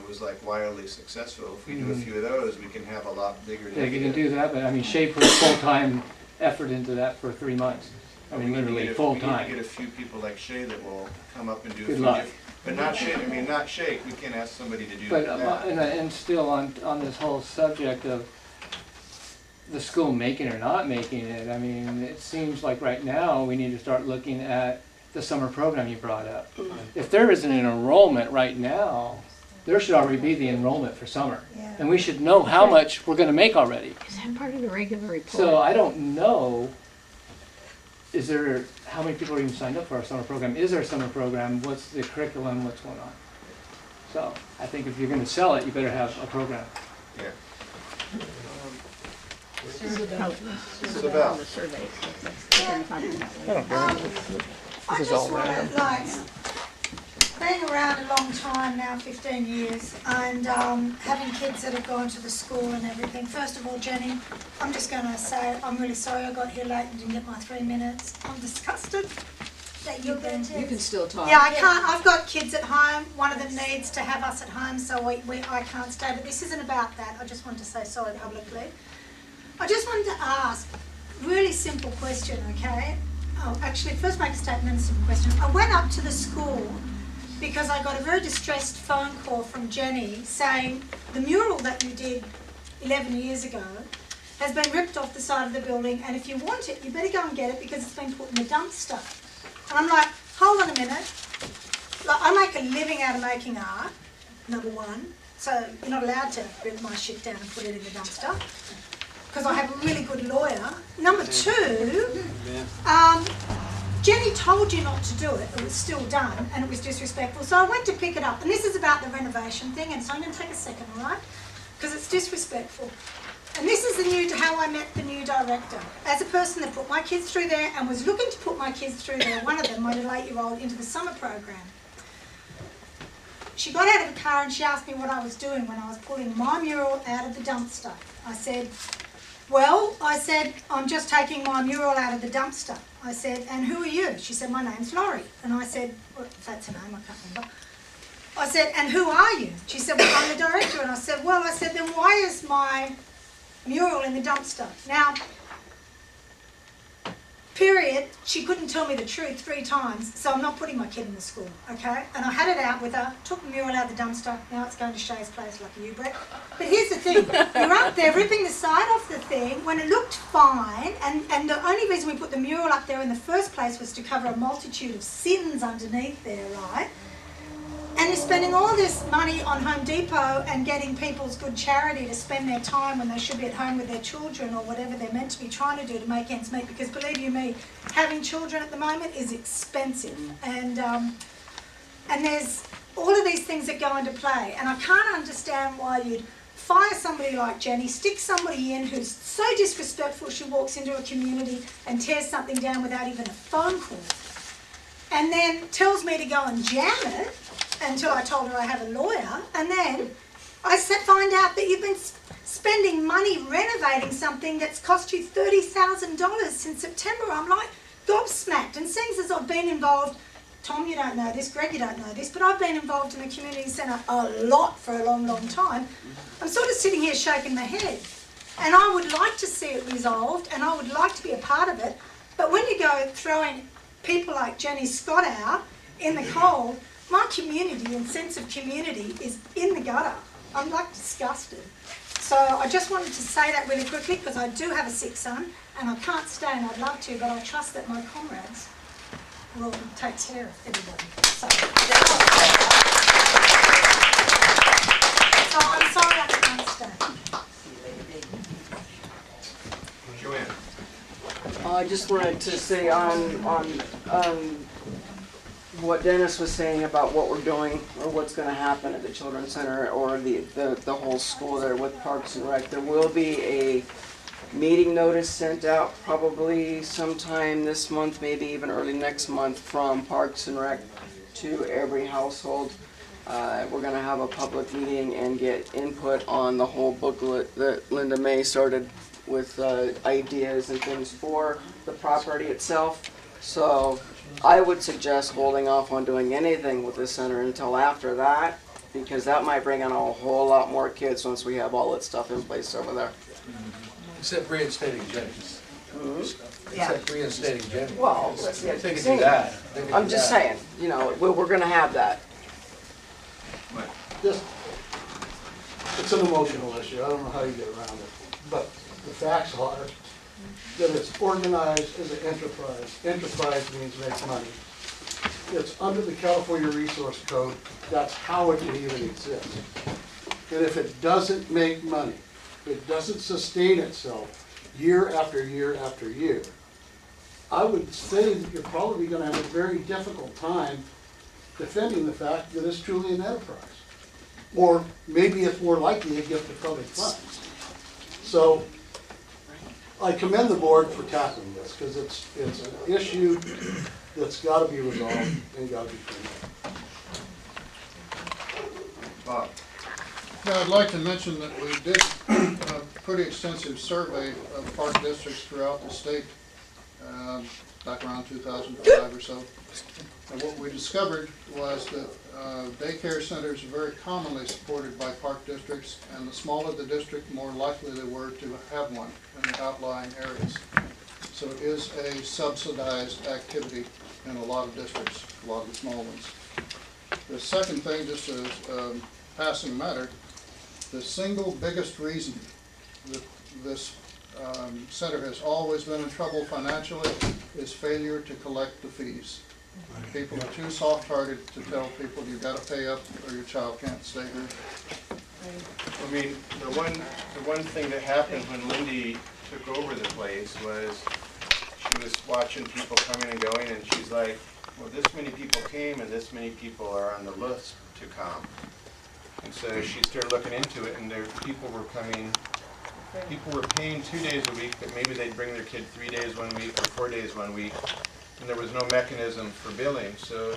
S1: was like wildly successful. If we do a few of those, we can have a lot bigger.
S12: Yeah, you can do that, but I mean, Shay put full-time effort into that for 3 months. I mean, literally full-time.
S1: We need to get a few people like Shay that will come up and do a
S12: Good
S1: few.
S12: luck.
S1: But not Shay, not Shay, we can't ask somebody to do
S12: But,
S1: that.
S12: and still on this whole subject of the school making or not making it, I mean, it seems like right now we need to start looking at the summer program you brought up. If there isn't an enrollment right now, there should already be the enrollment for summer.
S17: Yeah.
S12: And we should know how much we're gonna make already.
S10: Is that part of the regular report?
S12: So I don't know, how many people are even signed up for our summer program? Is there a summer program? What's the curriculum? What's going on? So I think if you're gonna sell it, you better have a program.
S1: Yeah.
S10: Isabel.
S17: I just want to, being around a long time now, 15 years, and having kids that have gone to the school and everything. First of all, Jenny, I'm just going to say I'm really sorry I got here late and didn't get my 3 minutes. I'm disgusted that you've been.
S9: You can still talk.
S17: Yeah, I can't. I've got kids at home. One of them needs to have us at home, so I can't stay. But this isn't about that. I just wanted to say sorry publicly. I just wanted to ask a really simple question, okay? Oh, actually, first make a statement and some questions. I went up to the school because I got a very distressed phone call from Jenny saying the mural that you did 11 years ago has been ripped off the side of the building, and if you want it, you better go and get it because it's been put in the dumpster. And I'm like, hold on a minute. Like, I make a living out of making art, number one, so you're not allowed to rip my shit down and put it in the dumpster because I have a really good lawyer. Number two, Jenny told you not to do it, it was still done, and it was disrespectful. So I went to pick it up, and this is about the renovation thing, and so I'm going to take a second, all right? Because it's disrespectful. And this is how I met the new director. As a person that put my kids through there and was looking to put my kids through there, one of them, my little 8-year-old, into the summer program. She got out of the car and she asked me what I was doing when I was pulling my mural out of the dumpster. I said, well, I'm just taking my mural out of the dumpster. I said, and who are you? She said, my name's Laurie. And I said, well, that's her name, I can't remember. I said, and who are you? She said, well, I'm the director. And I said, then why is my mural in the dumpster? Now, period, she couldn't tell me the truth 3 times, so I'm not putting my kid in the school, okay? And I had it out with her, took the mural out of the dumpster, now it's going to Shay's place like you, Brett. But here's the thing, you're up there ripping the side off the thing when it looked fine, and the only reason we put the mural up there in the first place was to cover a multitude of sins underneath there, right? And you're spending all this money on Home Depot and getting people's good charity to spend their time when they should be at home with their children or whatever they're meant to be trying to do to make ends meet. Because believe you me, having children at the moment is expensive. And there's all of these things that go into play. And I can't understand why you'd fire somebody like Jenny, stick somebody in who's so disrespectful she walks into a community and tears something down without even a phone call. And then tells me to go and jam it, until I told her I have a lawyer, and then I find out that you've been spending money renovating something that's cost you $30,000 since September. I'm like gobsmacked, and seeing as I've been involved, Tom, you don't know this, Greg, you don't know this, but I've been involved in the community centre a lot for a long, long time. I'm sort of sitting here shaking my head, and I would like to see it resolved, and I would like to be a part of it, but when you go throwing people like Jenny Scott out in the cold, my community and sense of community is in the gutter. I'm like disgusted. So I just wanted to say that really quickly because I do have a sick son and I can't stay and I'd love to, but I trust that my comrades will take care of everybody. So I'm sorry I can't stay.
S1: Joanne.
S19: I just wanted to say on what Dennis was saying about what we're doing or what's going to happen at the Children's Center or the whole school there with Parks and Rec. There will be a meeting notice sent out probably sometime this month, maybe even early next month from Parks and Rec to every household. We're going to have a public meeting and get input on the whole booklet that Linda May started with ideas and things for the property itself. So I would suggest holding off on doing anything with the center until after that, because that might bring in a whole lot more kids once we have all that stuff in place over there.
S3: Except reinstating Jenny's.
S2: Yeah.
S3: Except reinstating Jenny's.
S19: Well,
S3: they can do that.
S19: I'm just saying, you know, we're going to have that.
S16: It's an emotional issue. I don't know how you get around it. But the facts are that it's organized as an enterprise. Enterprise means make money. It's under the California Resource Code. That's how it can even exist. And if it doesn't make money, it doesn't sustain itself year after year after year, I would say that you're probably going to have a very difficult time defending the fact that it's truly an enterprise. Or maybe it's more likely a gift of public funds. So I commend the board for tackling this because it's an issue that's got to be resolved and got to be cleaned up.
S1: Bob.
S4: Now, I'd like to mention that we did a pretty extensive survey of park districts throughout the state back around 2005 or so. And what we discovered was that daycare centers are very commonly supported by park districts, and the smaller the district, more likely they were to have one in the outlying areas. So it is a subsidized activity in a lot of districts, a lot of the small ones. The second thing, just as passing matter, the single biggest reason that this center has always been in trouble financially is failure to collect the fees. People are too soft-hearted to tell people you've got to pay up or your child can't stay here.
S1: I mean, the one thing that happened when Lindy took over the place was she was watching people coming and going, and she's like, well, this many people came and this many people are on the list to come. And so she started looking into it, and people were paying 2 days a week, but maybe they'd bring their kid 3 days 1 week or 4 days 1 week, and there was no mechanism for billing. So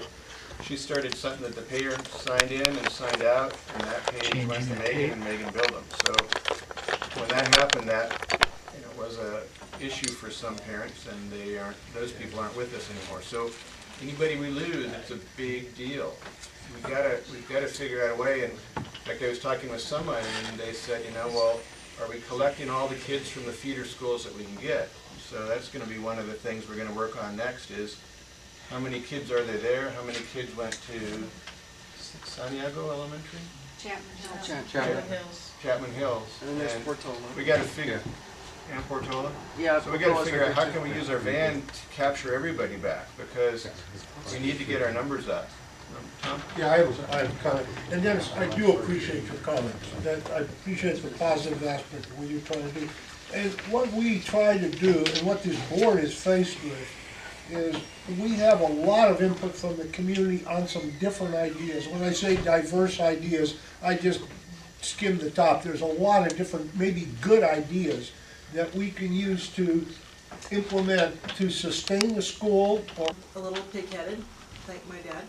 S1: she started something that the payer signed in and signed out, and that page went to Megan, and Megan billed them. So when that happened, that was a issue for some parents, and those people aren't with us anymore. So anybody we lose, it's a big deal. We've got to figure out a way. And in fact, I was talking with someone, and they said, well, are we collecting all the kids from the feeder schools that we can get? So that's going to be one of the things we're going to work on next is how many kids are there? How many kids went to Santiago Elementary?
S19: Chapman Hills.
S1: Chapman Hills.
S19: And there's Portola.
S1: We got to figure. And Portola?
S19: Yeah.
S1: So we got to figure out how can we use our van to capture everybody back, because we need to get our numbers up. Tom?
S15: Yeah, I have a comment. And Dennis, I do appreciate your comments. I appreciate the positive aspect of what you're trying to do. And what we try to do, and what this board is faced with, is we have a lot of input from the community on some different ideas. When I say diverse ideas, I just skimmed the top. There's a lot of different, maybe good ideas that we can use to implement to sustain the school. Or
S5: A little pig-headed, like my dad.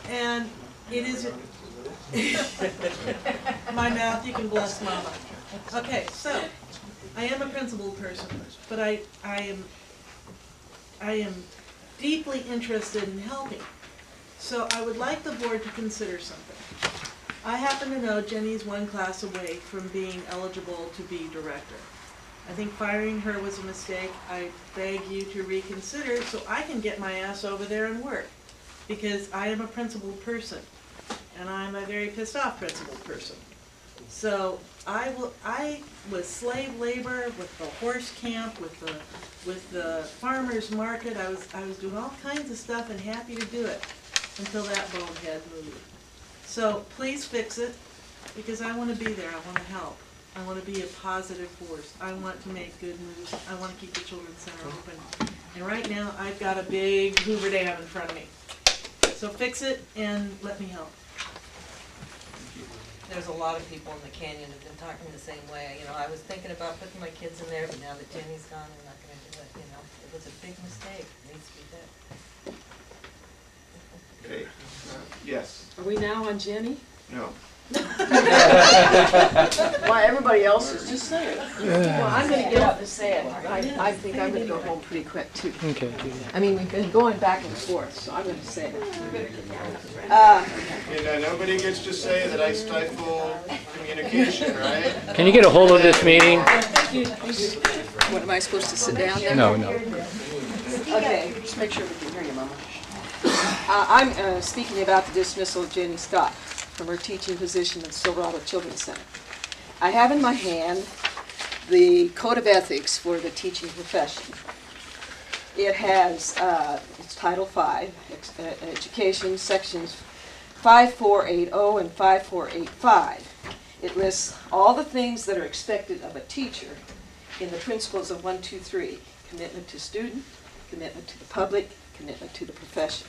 S5: And it is, my mouth, you can bless mama. Okay, so, I am a principled person, but I am deeply interested in helping. So I would like the board to consider something. I happen to know Jenny's one class away from being eligible to be director. I think firing her was a mistake. I beg you to reconsider so I can get my ass over there and work. Because I am a principled person, and I'm a very pissed off principled person. So I was slave labor with the horse camp, with the farmer's market. I was doing all kinds of stuff and happy to do it until that bonehead moved. So please fix it, because I want to be there. I want to help. I want to be a positive force. I want to make good moves. I want to keep the Children's Center open. And right now, I've got a big Hoover Dam in front of me. So fix it and let me help.
S9: There's a lot of people in the canyon who've been talking the same way. I was thinking about putting my kids in there, but now that Jenny's gone, I'm not gonna do it, It was a big mistake. It needs to be fixed.
S1: Okay. Yes.
S19: Are we now on Jenny?
S1: No.
S19: Why, everybody else is just saying. Well, I'm gonna get up and say it. I think I'm gonna go home pretty quick too.
S12: Okay.
S19: I mean, we've been going back and forth, so I'm gonna say it.
S1: Nobody gets to say that I stifle communication, right?
S12: Can you get a hold of this meeting?
S19: What, am I supposed to sit down there?
S12: No.
S19: Okay, just make sure we can hear you, Mama. I'm speaking about the dismissal of Jenny Scott from her teaching position at the Silverado Children's Center. I have in my hand the Code of Ethics for the teaching profession. It has, it's Title V, Education, Sections 5480 and 5485. It lists all the things that are expected of a teacher in the principles of 1, 2, 3. Commitment to student, commitment to the public, commitment to the profession.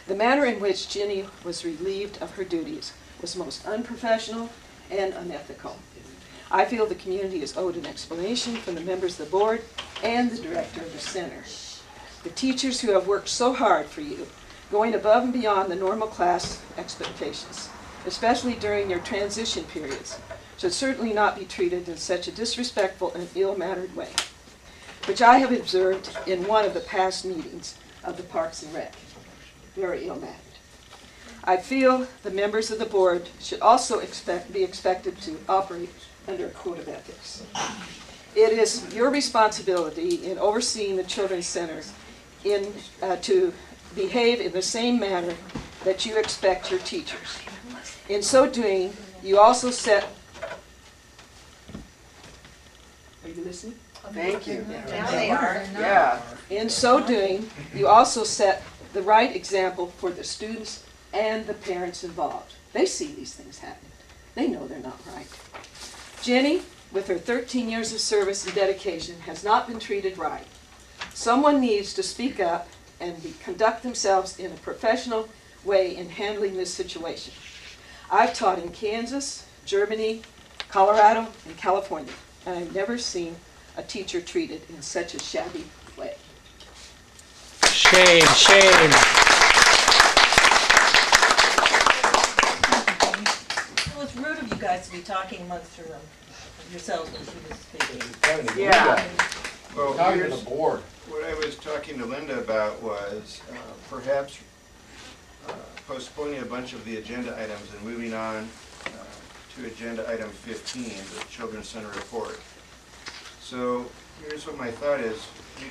S19: The manner in which Jenny was relieved of her duties was most unprofessional and unethical. I feel the community is owed an explanation from the members of the board and the director of the center. The teachers who have worked so hard for you, going above and beyond the normal class expectations, especially during your transition periods, should certainly not be treated in such a disrespectful and ill-mannered way, which I have observed in one of the past meetings of the Parks and Rec. Very ill-mannered. I feel the members of the board should also be expected to operate under a code of ethics. It is your responsibility in overseeing the Children's Center to behave in the same manner that you expect your teachers. In so doing, you also set... Are you listening?
S2: Thank you.
S19: Now they are. Yeah. In so doing, you also set the right example for the students and the parents involved. They see these things happening. They know they're not right. Jenny, with her 13 years of service and dedication, has not been treated right. Someone needs to speak up and conduct themselves in a professional way in handling this situation.
S6: I've taught in Kansas, Germany, Colorado, and California, and I've never seen a teacher treated in such a shabby way.
S12: Shame, shame.
S14: Well, it's rude of you guys to be talking amongst yourselves when she was speaking.
S6: Yeah.
S1: Well,
S3: Talking to
S1: here's
S3: the board.
S1: what I was talking to Linda about was perhaps postponing a bunch of the agenda items and moving on to agenda item 15, the Children's Center report. So here's what my thought is. We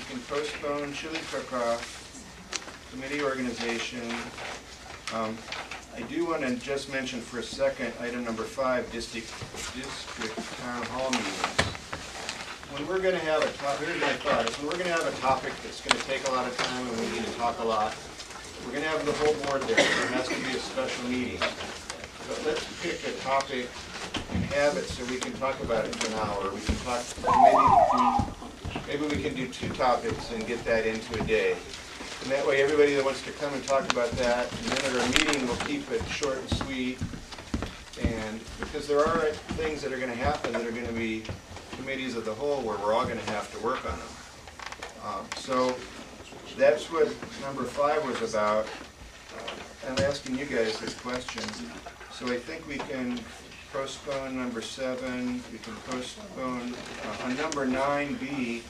S1: can postpone chili cook-off, committee organization. I do want to just mention for a second, item number 5, district town hall meetings. When we're going to have a topic, here's my thought, is when we're going to have a topic that's going to take a lot of time and we need to talk a lot, we're going to have the whole board there, so it has to be a special meeting. But let's pick a topic and have it so we can talk about it for an hour. We can talk, maybe we can do 2 topics and get that into a day. And that way everybody that wants to come and talk about that, and then at our meeting we'll keep it short and sweet. And because there are things that are going to happen that are going to be committees of the whole where we're all going to have to work on them. So that's what number 5 was about. I'm asking you guys this question. So I think we can postpone number 7. We can postpone on number 9B.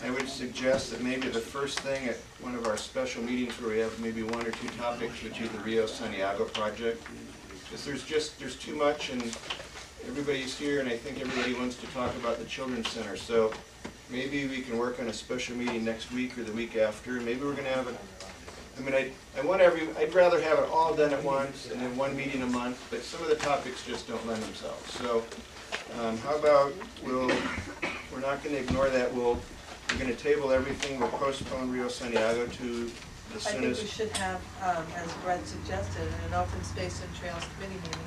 S1: I would suggest that maybe the first thing at one of our special meetings where we have maybe 1 or 2 topics would be the Rio Santiago Project. Because there's too much and everybody's here and I think everybody wants to talk about the Children's Center. So maybe we can work on a special meeting next week or the week after. Maybe we're going to have I'd rather have it all done at once and then 1 meeting a month, but some of the topics just don't lend themselves. So how about we're not going to ignore that. We're going to table everything. We'll postpone Rio Santiago to the
S9: I think
S1: soonest.
S9: we should have, as Brett suggested, an open space and trails committee meeting.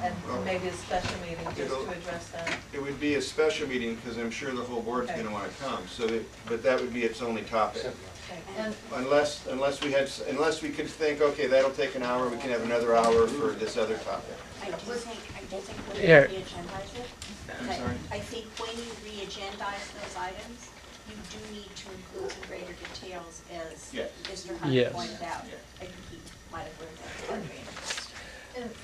S9: And maybe a special meeting just to address that.
S1: It would be a special meeting because I'm sure the whole board's going to want to come. So, but that would be its only topic.
S9: Okay. And
S1: Unless we could think, okay, that'll take an hour. We can have another hour for this other topic.
S14: I do think when
S12: Yeah.
S14: you re-agendize it,
S1: I'm sorry?
S14: I think when you re-agendize those items, you do need to include some greater details as
S1: Yes.
S14: Mr. Hunt
S12: Yes.
S14: pointed out.
S1: Yeah.
S14: I think he might have learned that.
S9: And-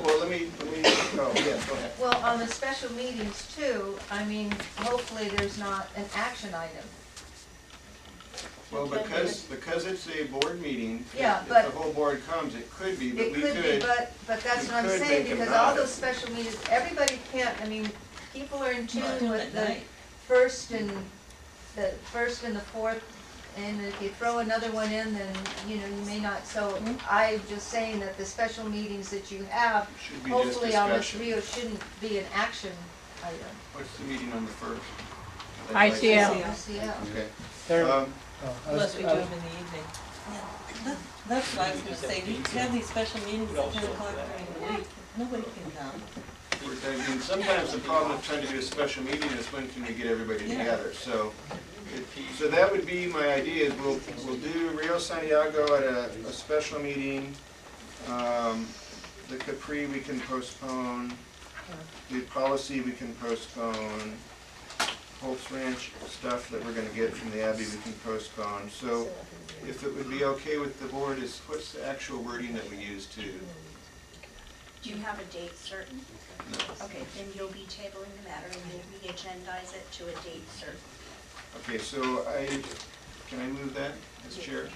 S1: Well, let me, oh, yeah, go ahead.
S8: Well, on the special meetings too, I mean, hopefully there's not an action item.
S1: Well, because it's a board meeting,
S8: Yeah,
S1: if
S8: but-
S1: the whole board comes, it could be, but
S8: It
S1: we
S8: could be,
S1: could.
S8: but that's
S1: we
S8: what I'm
S1: could
S8: saying,
S1: make 'em
S8: because all
S1: not.
S8: those special meetings, everybody can't, I mean, people are in
S14: Not
S8: tune
S14: doing
S8: with
S14: it
S8: the
S14: night.
S8: first and the fourth, and if you throw another one in, then, you know, you may not, so I'm just saying that the special meetings that you have,
S1: Should be just
S8: hopefully on this
S1: discussion.
S8: Rio shouldn't be an action item.
S1: What's the meeting on the 1st?
S10: ICL.
S8: Yeah.
S1: Okay.
S12: There-
S9: Unless we do them in the evening. That's what I was gonna say, we have these special meetings at 10 o'clock during the week, nobody can come.
S1: I mean, sometimes the problem with trying to do a special meeting is when can we get everybody
S9: Yeah.
S1: together, so. So that would be my idea, is we'll do Rio Santiago at a special meeting. The Capri we can postpone, the policy we can postpone, Holt's Ranch stuff that we're gonna get from the Abbey we can postpone. So if it would be okay with the board, what's the actual wording that we use to?
S14: Do you have a date certain?
S1: No.
S14: Okay, then you'll be tabling the matter and you'll re-agendize it to a date certain.
S1: Okay, so can I move that as chair?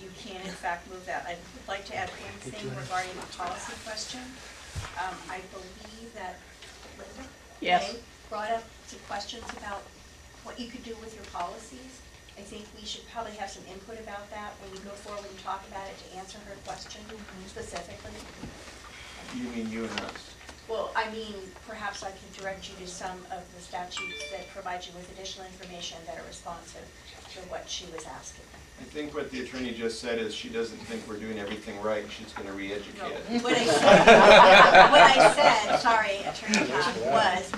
S14: You can in fact move that. I'd like to add one thing regarding the policy question. I believe that Linda
S10: Yes.
S14: May brought up some questions about what you could do with your policies. I think we should probably have some input about that when we go forward and talk about it to answer her question specifically.
S1: You mean you and us?
S14: Well, I mean, perhaps I could direct you to some of the statutes that provide you with additional information that are responsive to what she was asking.
S1: I think what the attorney just said is she doesn't think we're doing everything right, and she's gonna re-educate us.
S14: What I said, sorry, Attorney Todd, was,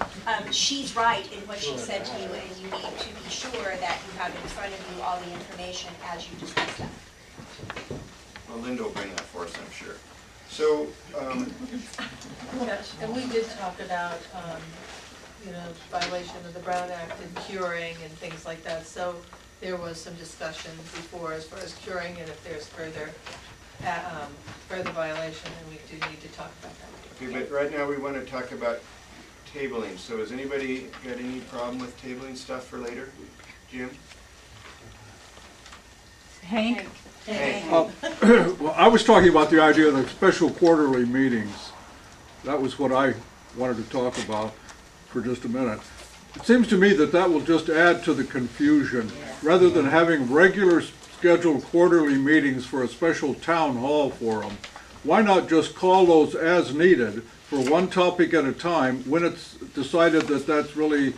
S14: she's right in what she said to you, and you need to be sure that you have in front of you all the information as you discuss that.
S1: Well, Linda will bring that for us, I'm sure. So,
S9: Yes, and we did talk about, violation of the Brown Act and curing and things like that. So there was some discussion before as far as curing and if there's further violation, and we do need to talk about that.
S1: okay, but right now we want to talk about tabling. So has anybody got any problem with tabling stuff for later? Jim?
S10: Hank?
S7: Well, I was talking about the idea of the special quarterly meetings. That was what I wanted to talk about for just a minute. It seems to me that that will just add to the confusion. Rather than having regular scheduled quarterly meetings for a special town hall forum, why not just call those as needed for one topic at a time when it's decided that that's really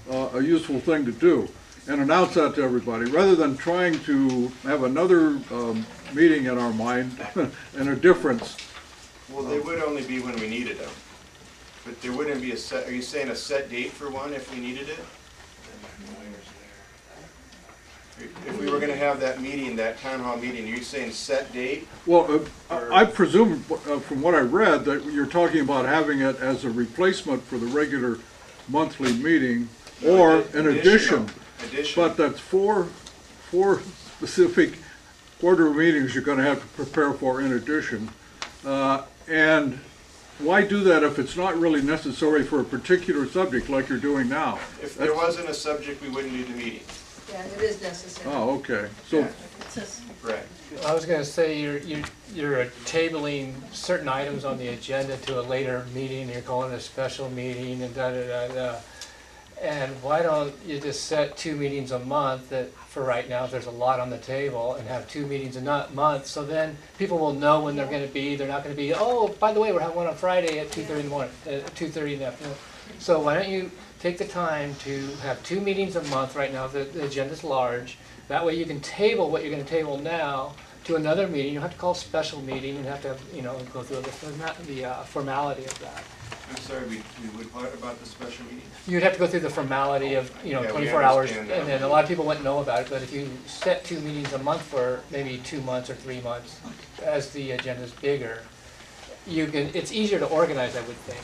S7: a useful thing to do, and announce that to everybody, rather than trying to have another meeting in our mind and a difference.
S1: Well, they would only be when we needed them. But there wouldn't be a set, are you saying a set date for one if we needed it? If we were gonna have that meeting, that town hall meeting, are you saying set date?
S7: Well, I presume from what I read that you're talking about having it as a replacement for the regular monthly meeting, or an addition. But that's four specific quarter meetings you're gonna have to prepare for in addition. And why do that if it's not really necessary for a particular subject like you're doing now?
S1: If there wasn't a subject, we wouldn't do the meeting.
S9: Yeah, it is necessary.
S7: Oh, okay. So,
S1: Right.
S12: I was gonna say, you're tabling certain items on the agenda to a later meeting, you're calling it a special meeting and da-da-da-da. And why don't you just set 2 meetings a month that, for right now, there's a lot on the table, and have 2 meetings a month, so then people will know when they're gonna be, they're not gonna be, oh, by the way, we're having one on Friday at 2:30 in the morning, 2:30 in the afternoon. So why don't you take the time to have 2 meetings a month right now, the agenda's large, that way you can table what you're gonna table now to another meeting, you don't have to call a special meeting, and have to, go through the formality of that.
S1: I'm sorry, we would, what about the special meeting?
S12: You'd have to go through the formality of,
S1: we
S12: 24 hours,
S1: understand
S12: and
S1: that.
S12: then a lot of people wouldn't know about it, but if you set 2 meetings a month for maybe 2 months or 3 months, as the agenda's bigger, it's easier to organize, I would think.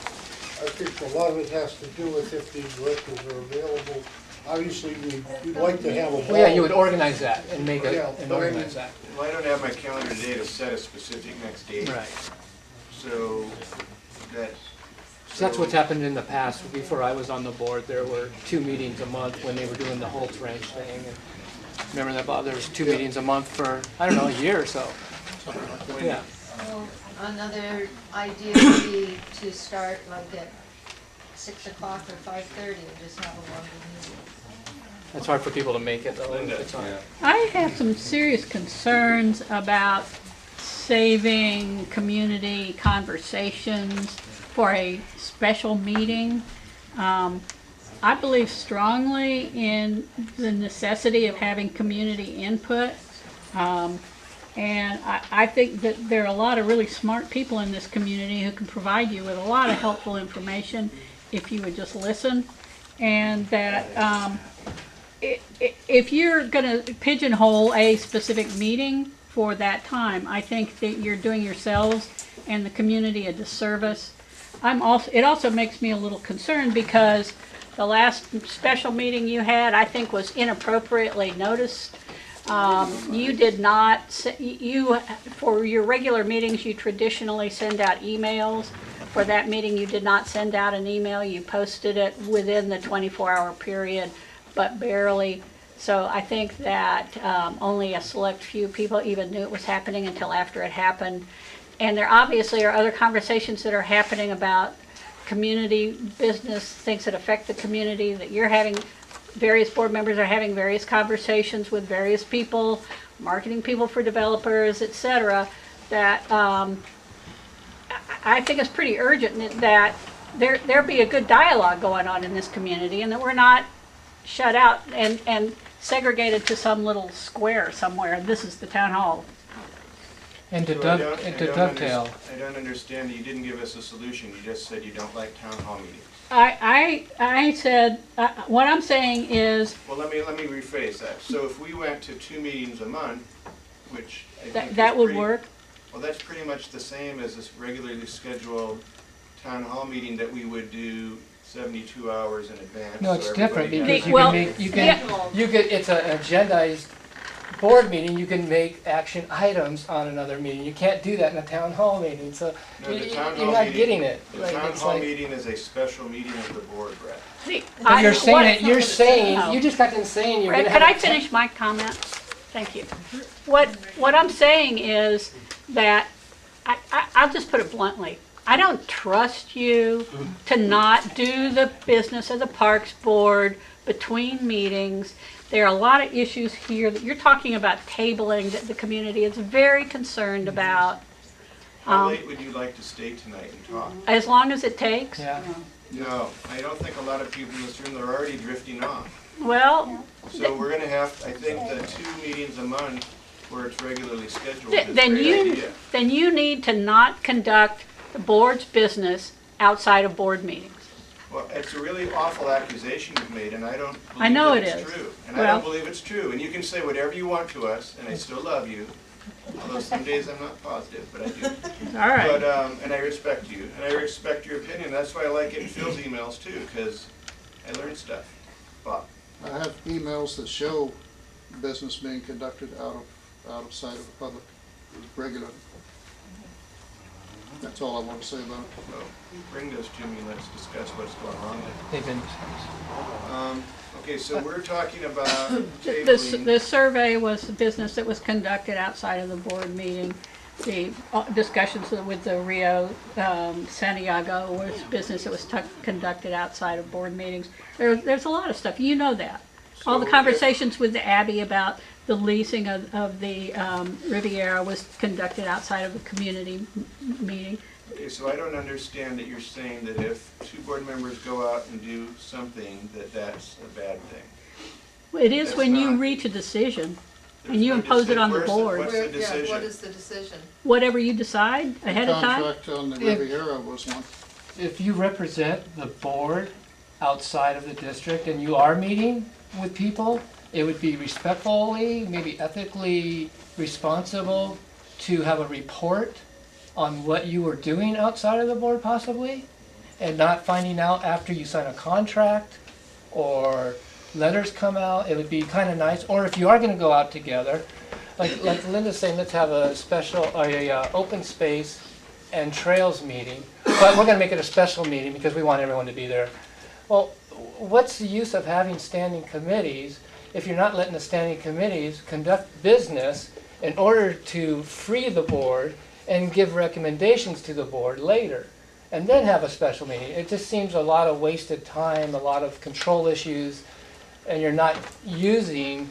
S15: I think a lot of it has to do with if these directors are available. Obviously, we'd like to have a ball.
S12: Well, yeah, you would organize that and make it,
S15: Yeah,
S12: and
S15: but I mean-
S12: organize that.
S1: Well, I don't have my calendar today to set a specific next date.
S12: Right.
S1: So, that's.
S12: So that's what's happened in the past. Before I was on the board, there were 2 meetings a month when they were doing the Holtz Ranch thing. And remember that, Bob? There was 2 meetings a month for, I don't know, a year or so. Yeah.
S8: Well, another idea would be to start like at 6 o'clock or 5:30 and just have a longer meeting.
S12: It's hard for people to make it, though. It's hard.
S10: I have some serious concerns about saving community conversations for a special meeting. I believe strongly in the necessity of having community input. And I think that there are a lot of really smart people in this community who can provide you with a lot of helpful information if you would just listen. And that if you're going to pigeonhole a specific meeting for that time, I think that you're doing yourselves and the community a disservice. It also makes me a little concerned because the last special meeting you had, I think, was inappropriately noticed. You did not, for your regular meetings, you traditionally send out emails. For that meeting, you did not send out an email. You posted it within the 24-hour period, but barely. So I think that only a select few people even knew it was happening until after it happened. And there obviously are other conversations that are happening about community business, things that affect the community, that you're having, various board members are having various conversations with various people, marketing people for developers, etc. That I think it's pretty urgent that there be a good dialogue going on in this community, and that we're not shut out and segregated to some little square somewhere. This is the town hall.
S12: And to
S1: So
S12: dovetail.
S1: I don't understand, you didn't give us a solution, you just said you don't like town hall meetings.
S10: I said, what I'm saying is...
S1: Well, let me rephrase that. So if we went to 2 meetings a month, which I think
S10: that would
S1: pretty,
S10: work.
S1: Well, that's pretty much the same as this regularly scheduled town hall meeting that we would do 72 hours in advance.
S12: No,
S1: so
S12: it's different
S1: everybody
S12: because
S1: has-
S12: you can make, you can, it's an agendized board meeting, you can make action items on another meeting. You can't do that in a town hall meeting, so
S1: No, the town
S12: you're
S1: hall
S12: not
S1: meeting-
S12: getting it.
S1: The
S12: Like,
S1: town
S12: it's
S1: hall
S12: like-
S1: meeting is a special meeting of the board, Brett.
S12: But you're saying, you're saying, you just got done saying you're gonna have.
S10: Could I finish my comment? Thank you. What I'm saying is that, I'll just put it bluntly, I don't trust you to not do the business of the Parks Board between meetings. There are a lot of issues here that you're talking about tabling that the community is very concerned about.
S1: How late would you like to stay tonight and talk?
S10: As long as it takes.
S12: Yeah.
S1: No, I don't think a lot of people in this room, they're already drifting off.
S10: Well.
S1: So we're gonna have, I think, the 2 meetings a month where it's regularly scheduled is a
S10: Then
S1: great idea.
S10: then you need to not conduct the board's business outside of board meetings.
S1: Well, it's a really awful accusation you've made, and I don't
S10: I know
S1: believe
S10: it
S1: that it's
S10: is.
S1: true. And I
S10: Well-
S1: don't believe it's true. And you can say whatever you want to us, and I still love you. Although some days I'm not positive, but I do.
S10: All right.
S1: But, and I respect you, and I respect your opinion. That's why I like getting Phil's emails too, because I learn stuff. Bob?
S4: I have emails that show business being conducted out of sight of the public regularly. That's all I want to say about it.
S1: So, bring those to me, and let's discuss what's going on there.
S12: They've been.
S1: Okay, so we're talking about
S10: The
S1: tabling.
S10: survey was the business that was conducted outside of the board meeting. The discussions with the Rio Santiago was business that was conducted outside of board meetings. There's a lot of stuff, you know that. All the
S1: So
S10: conversations with Abby about the leasing of the Riviera was conducted outside of the community meeting.
S1: Okay, so I don't understand that you're saying that if 2 board members go out and do something, that that's a bad thing.
S10: It is
S1: That's
S10: when you
S1: not-
S10: reach a decision and
S1: There's
S10: you
S1: no
S10: impose it on the
S1: where's
S10: board.
S1: What's the
S9: Yeah,
S1: decision?
S9: what is the decision?
S10: Whatever you decide ahead of time.
S4: Contract on the
S12: If-
S4: Riviera was one.
S12: If you represent the board outside of the district and you are meeting with people, it would be respectfully, maybe ethically responsible to have a report on what you were doing outside of the board possibly, and not finding out after you sign a contract or letters come out. It would be kind of nice, or if you are going to go out together, like Linda's saying, let's have a special, open space and trails meeting, but we're going to make it a special meeting because we want everyone to be there. Well, what's the use of having standing committees if you're not letting the standing committees conduct business in order to free the board and give recommendations to the board later, and then have a special meeting? It just seems a lot of wasted time, a lot of control issues, and you're not using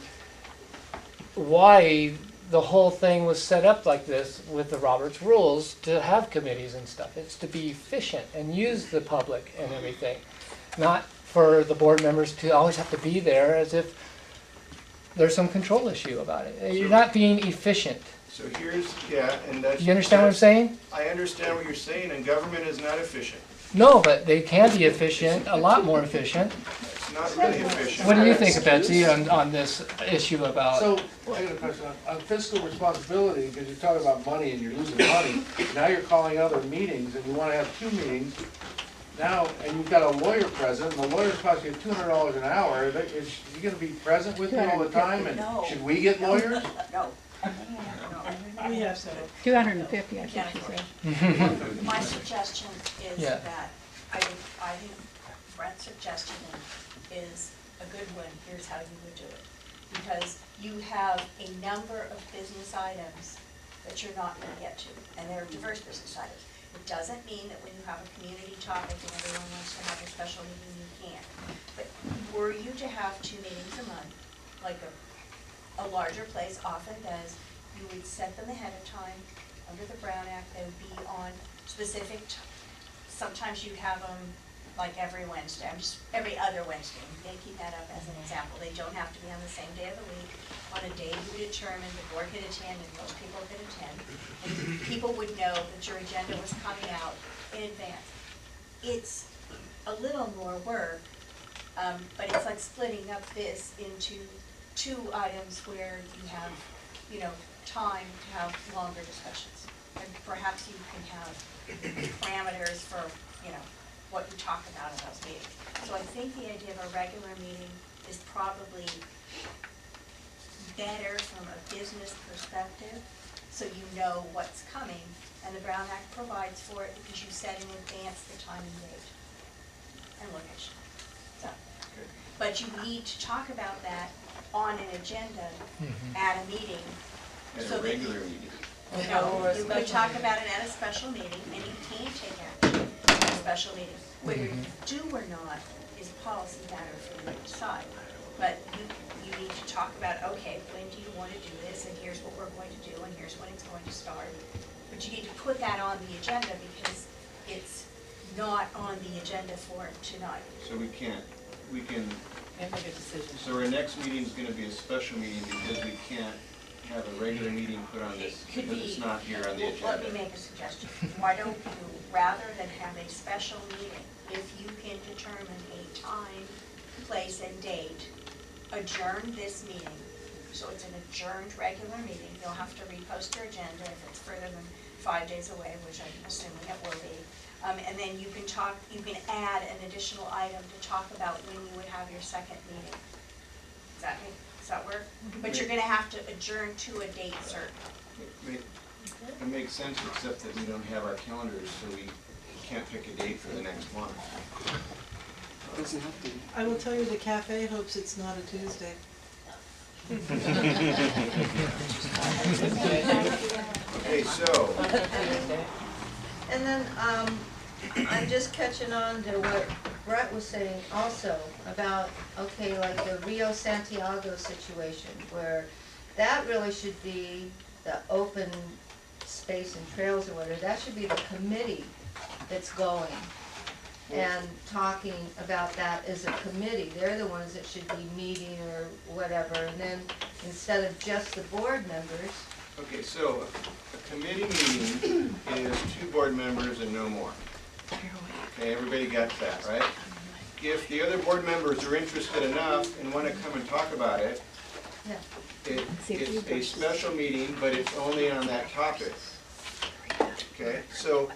S12: why the whole thing was set up like this with the Roberts rules to have committees and stuff. It's to be efficient and use the public and everything, not for the board members to always have to be there as if there's some control issue about it. You're not being efficient.
S1: So here's, yeah, and that's.
S12: You understand what I'm saying?
S1: I understand what you're saying, and government is not efficient.
S12: No, but they can be efficient, a lot more efficient.
S1: It's not really efficient.
S12: What do you think, Betsy, on this issue about?
S3: So, I got a question on fiscal responsibility, because you're talking about money and you're losing money. Now you're calling other meetings and you want to have 2 meetings. Now, and you've got a lawyer present, and the lawyer's costing you $200 an hour. Is he going to be present with you all the time? And should we get lawyers?
S14: No.
S5: We have so.
S10: 250, I think she said.
S14: My suggestion is
S12: Yeah.
S14: that, I think Brent's suggestion is a good one, here's how you would do it. Because you have a number of business items that you're not gonna get to, and they're diverse business items. It doesn't mean that when you have a community topic and everyone wants to have a special meeting, you can't. But were you to have 2 meetings a month, like a larger place often does, you would set them ahead of time. Under the Brown Act, they would be on specific, sometimes you have them like every Wednesday, every other Wednesday. They keep that up as an example. They don't have to be on the same day of the week, on a day you determine the board could attend and most people could attend. And people would know that your agenda was coming out in advance. It's a little more work, but it's like splitting up this into 2 items where you have, time to have longer discussions. and perhaps you can have parameters for, you know, what you talk about in those meetings. So I think the idea of a regular meeting is probably better from a business perspective, so you know what's coming, and the Brown Act provides for it because you set in advance the time and date and location. So, but you need to talk about that on an agenda at a meeting.
S1: At
S14: so
S1: a
S14: that
S1: regular
S14: you-
S1: meeting.
S14: No, you could talk about it at a special meeting, and you can take action at a special meeting. Whether you do or not is a policy matter for you to decide. But you need to talk about, okay, when do you want to do this, and here's what we're going to do, and here's when it's going to start. But you need to put that on the agenda because it's not on the agenda for tonight.
S1: So we can,
S5: And make a decision.
S1: so our next meeting is gonna be a special meeting because we can't have a regular meeting put on this,
S14: Could
S1: because it's not here on the
S14: Let me
S1: agenda.
S14: make a suggestion. Why don't you, rather than have a special meeting, if you can determine a time, place, and date, adjourn this meeting, so it's an adjourned regular meeting. You'll have to repost your agenda if it's further than 5 days away, which I'm assuming it will be. And then you can add an additional item to talk about when you would have your second meeting. Does that work? But you're gonna have to adjourn to a date certain.
S1: It makes sense, except that we don't have our calendars, so we can't pick a date for the next one.
S19: Doesn't have to.
S5: I will tell you, the cafe hopes it's not a Tuesday.
S1: Okay, so,
S8: And then, I'm just catching on to what Brett was saying also about, okay, like the Rio Santiago situation, where that really should be the open space and trails or whatever, that should be the committee that's going and talking about that as a committee. They're the ones that should be meeting or whatever, and then instead of just the board members.
S1: okay, so a committee meeting is 2 board members and no more. Okay, everybody got that, right? If the other board members are interested enough and want to come and talk about it, it's a special meeting, but it's only on that topic. Okay, so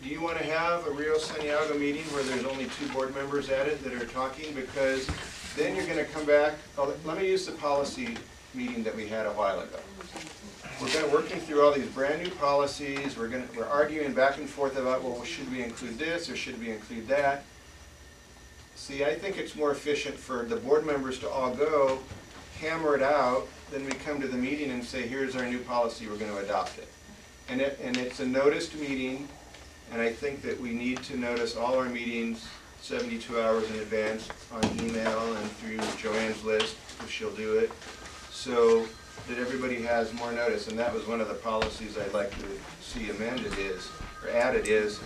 S1: do you want to have a Rio Santiago meeting where there's only 2 board members at it that are talking? Because then you're going to come back, let me use the policy meeting that we had a while ago. We're working through all these brand new policies, we're arguing back and forth about, well, should we include this or should we include that? See, I think it's more efficient for the board members to all go, hammer it out, then we come to the meeting and say, here's our new policy, we're going to adopt it. And it's a noticed meeting, and I think that we need to notice all our meetings 72 hours in advance on email and through Joanne's list, if she'll do it, so that everybody has more notice. And that was one of the policies I'd like to see amended or added is,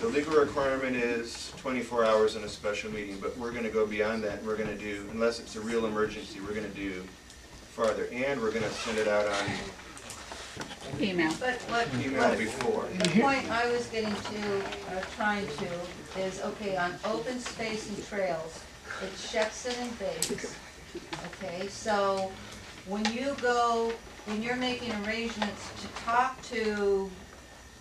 S1: the legal requirement is 24 hours in a special meeting, but we're going to go beyond that, and we're going to do, unless it's a real emergency, we're going to do farther, and we're going to send it out on
S8: Email. But
S1: email before.
S8: the point I was getting to, or trying to, is, okay, on open space and trails, it's Shepson and Bates. Okay, so when you're making arrangements to talk to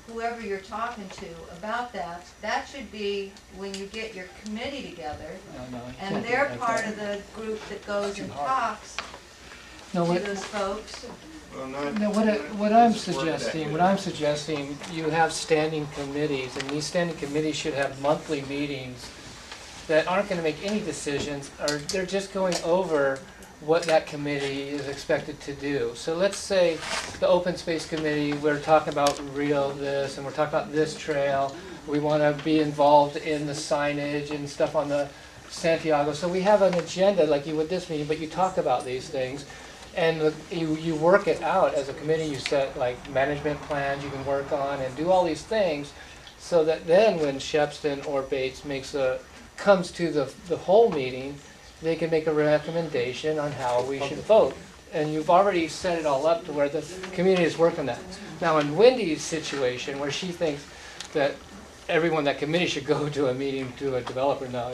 S8: whoever you're talking to about that, that should be when you get your committee together, and they're part of the group that goes and talks to those folks.
S1: Well,
S12: No, what I'm suggesting, you have standing committees, and these standing committees should have monthly meetings that aren't gonna make any decisions, or they're just going over what that committee is expected to do. So let's say the Open Space Committee, we're talking about Rio this, and we're talking about this trail, we wanna be involved in the signage and stuff on the Santiago. So we have an agenda like you would this meeting, but you talk about these things. And you work it out as a committee, you set like management plans you can work on and do all these things, so that then when Shepston or Bates comes to the whole meeting, they can make a recommendation on how we should vote. And you've already set it all up to where the community is working that. Now in Wendy's situation, where she thinks that everyone, that committee should go to a meeting to a developer, now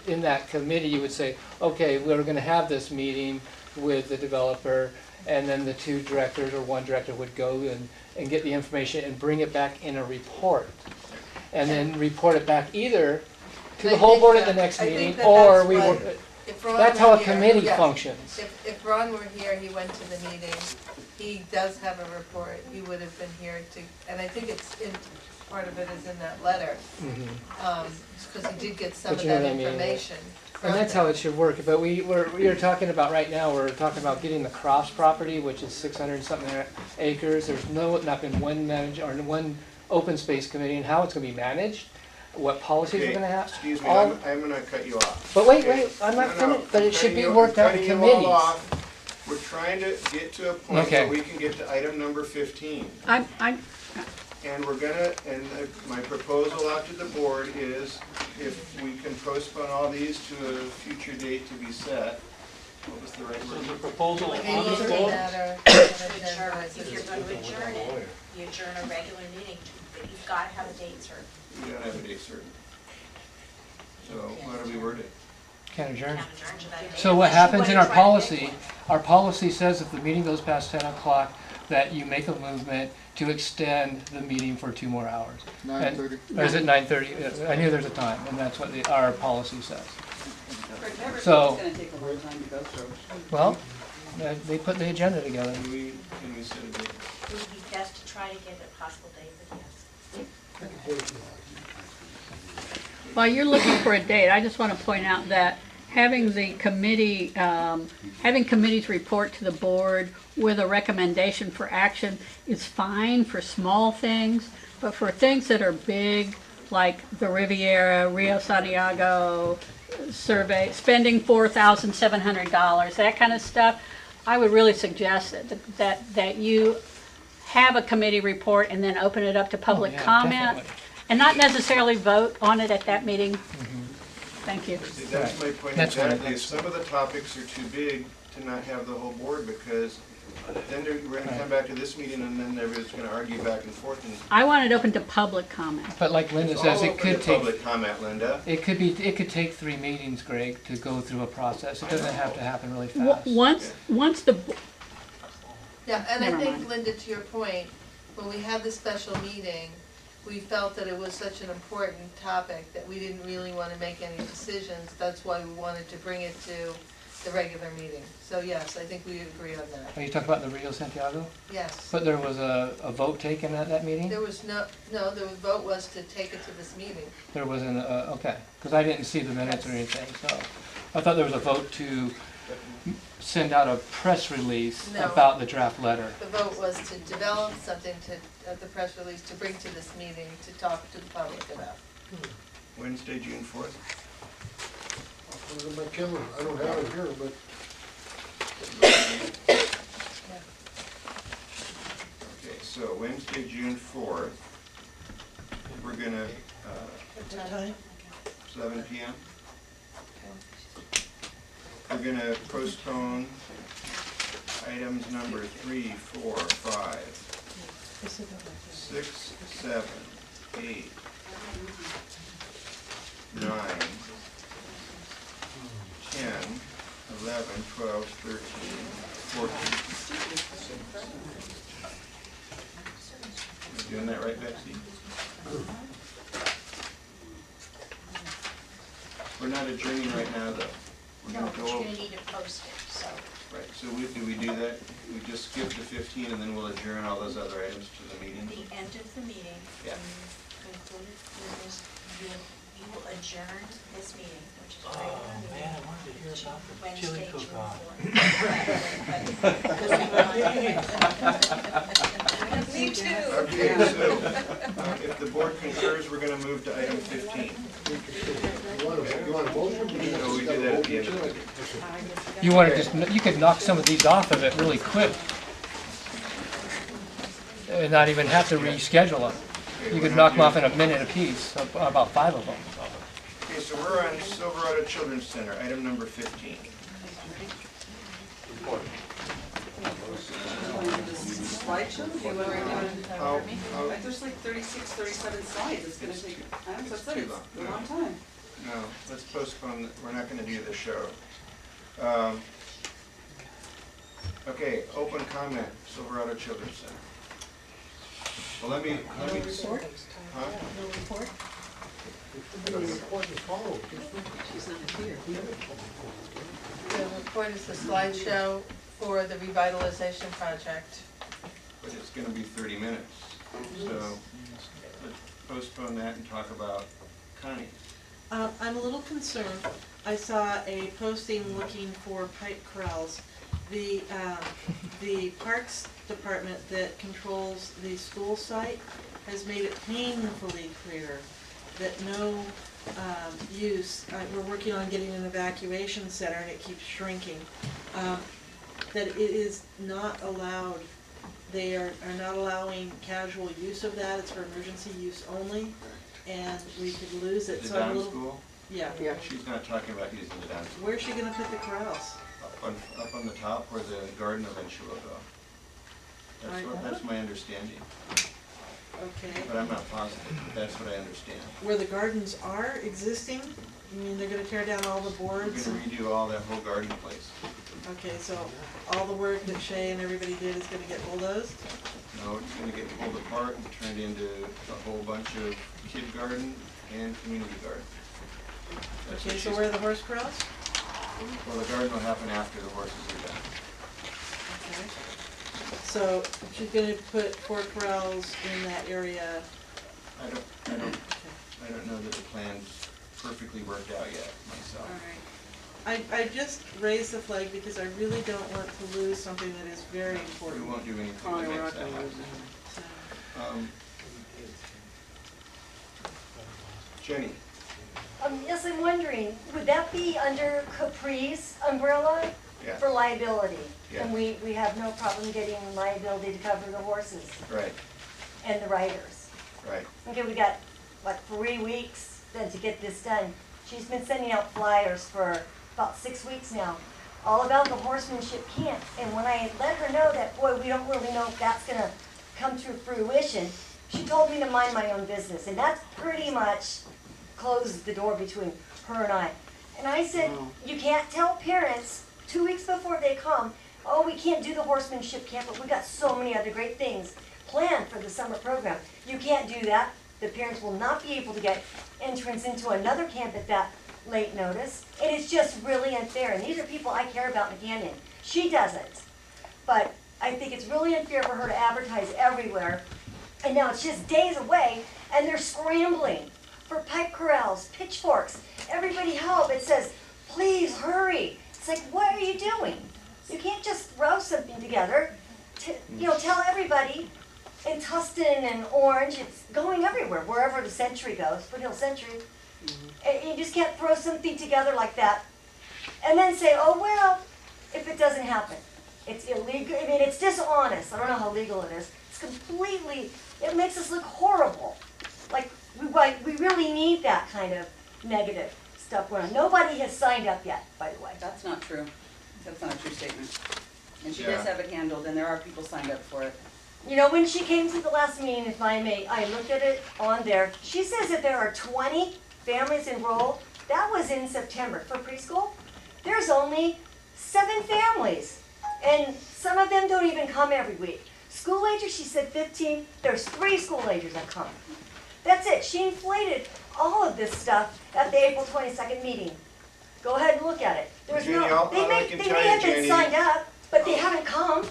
S12: in that committee you would say, okay, we're going to have this meeting with the developer, and then the two directors or one director would go and get the information and bring it back in a report. And then report it back either to the whole board at the next meeting, or we would, that's how a committee functions.
S9: If Ron were here, he went to the meeting, he does have a report, he would have been here to, and I think it's in, part of it is in that letter. Because he did get some of that information.
S12: And that's how it should work, but we're talking about right now, we're talking about getting the Crofts property, which is 600 something acres. There's not been one one open space committee, and how it's gonna be managed, what policies we're gonna have.
S1: Excuse me, I'm gonna cut you off.
S12: But wait, I'm not finished, but it should be worked out in committees.
S1: We're trying to get to a point where we can get to item number 15. And we're gonna, and my proposal out to the board is, if we can postpone all these to a future date to be set. What was the right word?
S13: So the proposal on the
S14: floor? If you're going to adjourn it, you adjourn a regular meeting, you've got to have a date certain.
S1: We gotta have a date certain. So how do we word it?
S12: Can't adjourn. So what happens in our policy says if the meeting goes past 10 o'clock, that you make a movement to extend the meeting for 2 more hours.
S4: 9:30.
S12: Or is it 9:30? I knew there's a time, and that's what our policy says.
S11: So it's going to take a long time to go through.
S12: Well, they put the agenda together.
S1: Can we set a date?
S14: It would be best to try to get a possible date, but yes.
S18: While you're looking for a date, I just want to point out that having the committee, having committees report to the board with a recommendation for action is fine for small things, but for things that are big, like the Riviera, Rio Santiago survey, spending $4,700, that kind of stuff, I would really suggest that you have a committee report and then open it up to public comment. Definitely. And not necessarily vote on it at that meeting. Thank you.
S1: That's my point exactly. Some of the topics are too big to not have the whole board, because then we're going to come back to this meeting and then everybody's going to argue back and forth. And
S18: I want it open to public comment.
S12: But like Linda says, it could take
S1: public comment, Linda.
S12: It could take 3 meetings, Greg, to go through a process. It doesn't have to happen really fast.
S18: Once the
S9: yeah, and I think, Linda, to your point, when we had the special meeting, we felt that it was such an important topic that we didn't really want to make any decisions. That's why we wanted to bring it to the regular meeting. So yes, I think we agree on that.
S12: Are you talking about the Rio Santiago?
S9: Yes.
S12: But there was a vote taken at that meeting?
S9: There was no, the vote was to take it to this meeting.
S12: There wasn't, okay, because I didn't see the minutes or anything, so I thought there was a vote to send out a press release about the draft letter.
S9: The vote was to develop something the press release to bring to this meeting to talk to the public about.
S1: Wednesday, June 4th.
S15: Look at my camera. I don't have it here, but.
S1: Okay, so Wednesday, June 4th, we're gonna, 7 p.m. We're gonna postpone items number 3, 4, 5, 6, 7, 8, 9, 10, 11, 12, 13, 14. You doing that right, Betsy? We're not adjourning right now, though.
S14: No, but you're going to need to post it, so.
S1: Right, so do we do that? We just skip to 15 and then we'll adjourn all those other items to the meeting?
S14: The end of the meeting,
S1: Yeah.
S14: concluded business, you will adjourn this meeting, which is a regular meeting.
S13: Man, I wanted to hear about the
S14: Wednesday,
S13: chili
S14: June
S13: cook-off.
S14: 4th. Me too.
S1: Okay, so if the board concurs, we're going to move to item 15.
S15: You want a motion?
S1: No, we do that at the end of the meeting.
S12: You want to just, you could knock some of these off of it really quick. And not even have to reschedule them. You could knock them off in a minute apiece, about 5 of them.
S1: Okay, so we're on Silverado Children's Center, item number 15.
S11: Slideshow? Do you want to do there's like 36, 37 slides. It's going to take time. So it's a long time.
S1: No, let's postpone, we're not going to do the show. Okay, open comment, Silverado Children's Center. Well, let me.
S5: No report?
S1: Huh?
S5: No report?
S6: She's not here.
S9: The report is the slideshow for the revitalization project.
S1: But it's gonna be 30 minutes, so let's postpone that and talk about Connie.
S5: I'm a little concerned. I saw a posting looking for pipe corrals. The Parks Department that controls the school site has made it painfully clear that no use, we're working on getting an evacuation center and it keeps shrinking, that it is not allowed. They are not allowing casual use of that. It's for emergency use only, and we could lose it.
S1: The
S5: So I'm a
S1: down
S5: little-
S1: school?
S5: Yeah.
S1: She's not talking about using the down school.
S5: Where's she gonna put the corrals?
S1: Up on the top where the garden eventually will go. That's my understanding,
S5: Okay.
S1: but I'm not positive, but that's what I understand.
S5: Where the gardens are existing? You mean they're gonna tear down all the
S1: We're
S5: boards?
S1: gonna redo all that whole garden place.
S5: Okay, so all the work that Shay and everybody did is gonna get bulldozed?
S1: No, it's gonna get pulled apart and turned into a whole bunch of kid garden and community garden. That's what
S5: Okay, so
S1: she's-
S5: where are the horse corrals?
S1: Well, the garden will happen after the horses are done.
S5: Okay. So she's gonna put 4 corrals in that area.
S1: I don't know that the plan's perfectly worked out yet myself.
S5: I just raised the flag because I really don't want to lose something that is very
S1: We
S5: important.
S1: won't do anything
S19: Oh,
S1: that
S19: we're
S1: makes
S19: not
S1: that
S19: gonna lose
S1: happen. Jenny,
S20: Yes, I'm wondering, would that be under Capri's umbrella
S1: Yeah.
S20: for liability?
S1: Yeah.
S20: And we have no problem getting liability to cover the horses
S1: right,
S20: and the riders?
S1: right.
S20: Okay, we got like 3 weeks then to get this done. She's been sending out flyers for about 6 weeks now, all about the horsemanship camp. And when I let her know that, boy, we don't really know if that's gonna come to fruition, she told me to mind my own business. And that's pretty much closes the door between her and I. And I said, you can't tell parents 2 weeks before they come, oh, we can't do the horsemanship camp, but we got so many other great things planned for the summer program. You can't do that. The parents will not be able to get entrance into another camp at that late notice. And it's just really unfair. And these are people I care about in the canyon. She doesn't. But I think it's really unfair for her to advertise everywhere. And now it's just days away, and they're scrambling for pipe corrals, pitchforks. Everybody help. It says, please hurry. It's like, what are you doing? You can't just throw something together. Tell everybody in Tustin and Orange, it's going everywhere, wherever the Century goes, Foothill Century. And you just can't throw something together like that and then say, oh, well, if it doesn't happen. It's illegal. I mean, it's dishonest. I don't know how legal it is. It's completely, it makes us look horrible. Like, we really need that kind of negative stuff going on. Nobody has signed up yet, by the way.
S11: That's not true. That's not a true statement. And she
S1: Yeah.
S11: does have it handled, and there are people signed up for it.
S20: You know, when she came to the last meeting, if I may, I looked at it on there. She says that there are 20 families enrolled. That was in September. For preschool, there's only 7 families. And some of them don't even come every week. School agers, she said 15. There's 3 school agers that come. That's it. She inflated all of this stuff at the April 22nd meeting. Go ahead and look at it. There's
S1: Jenny,
S20: they may have been signed up, but they haven't come.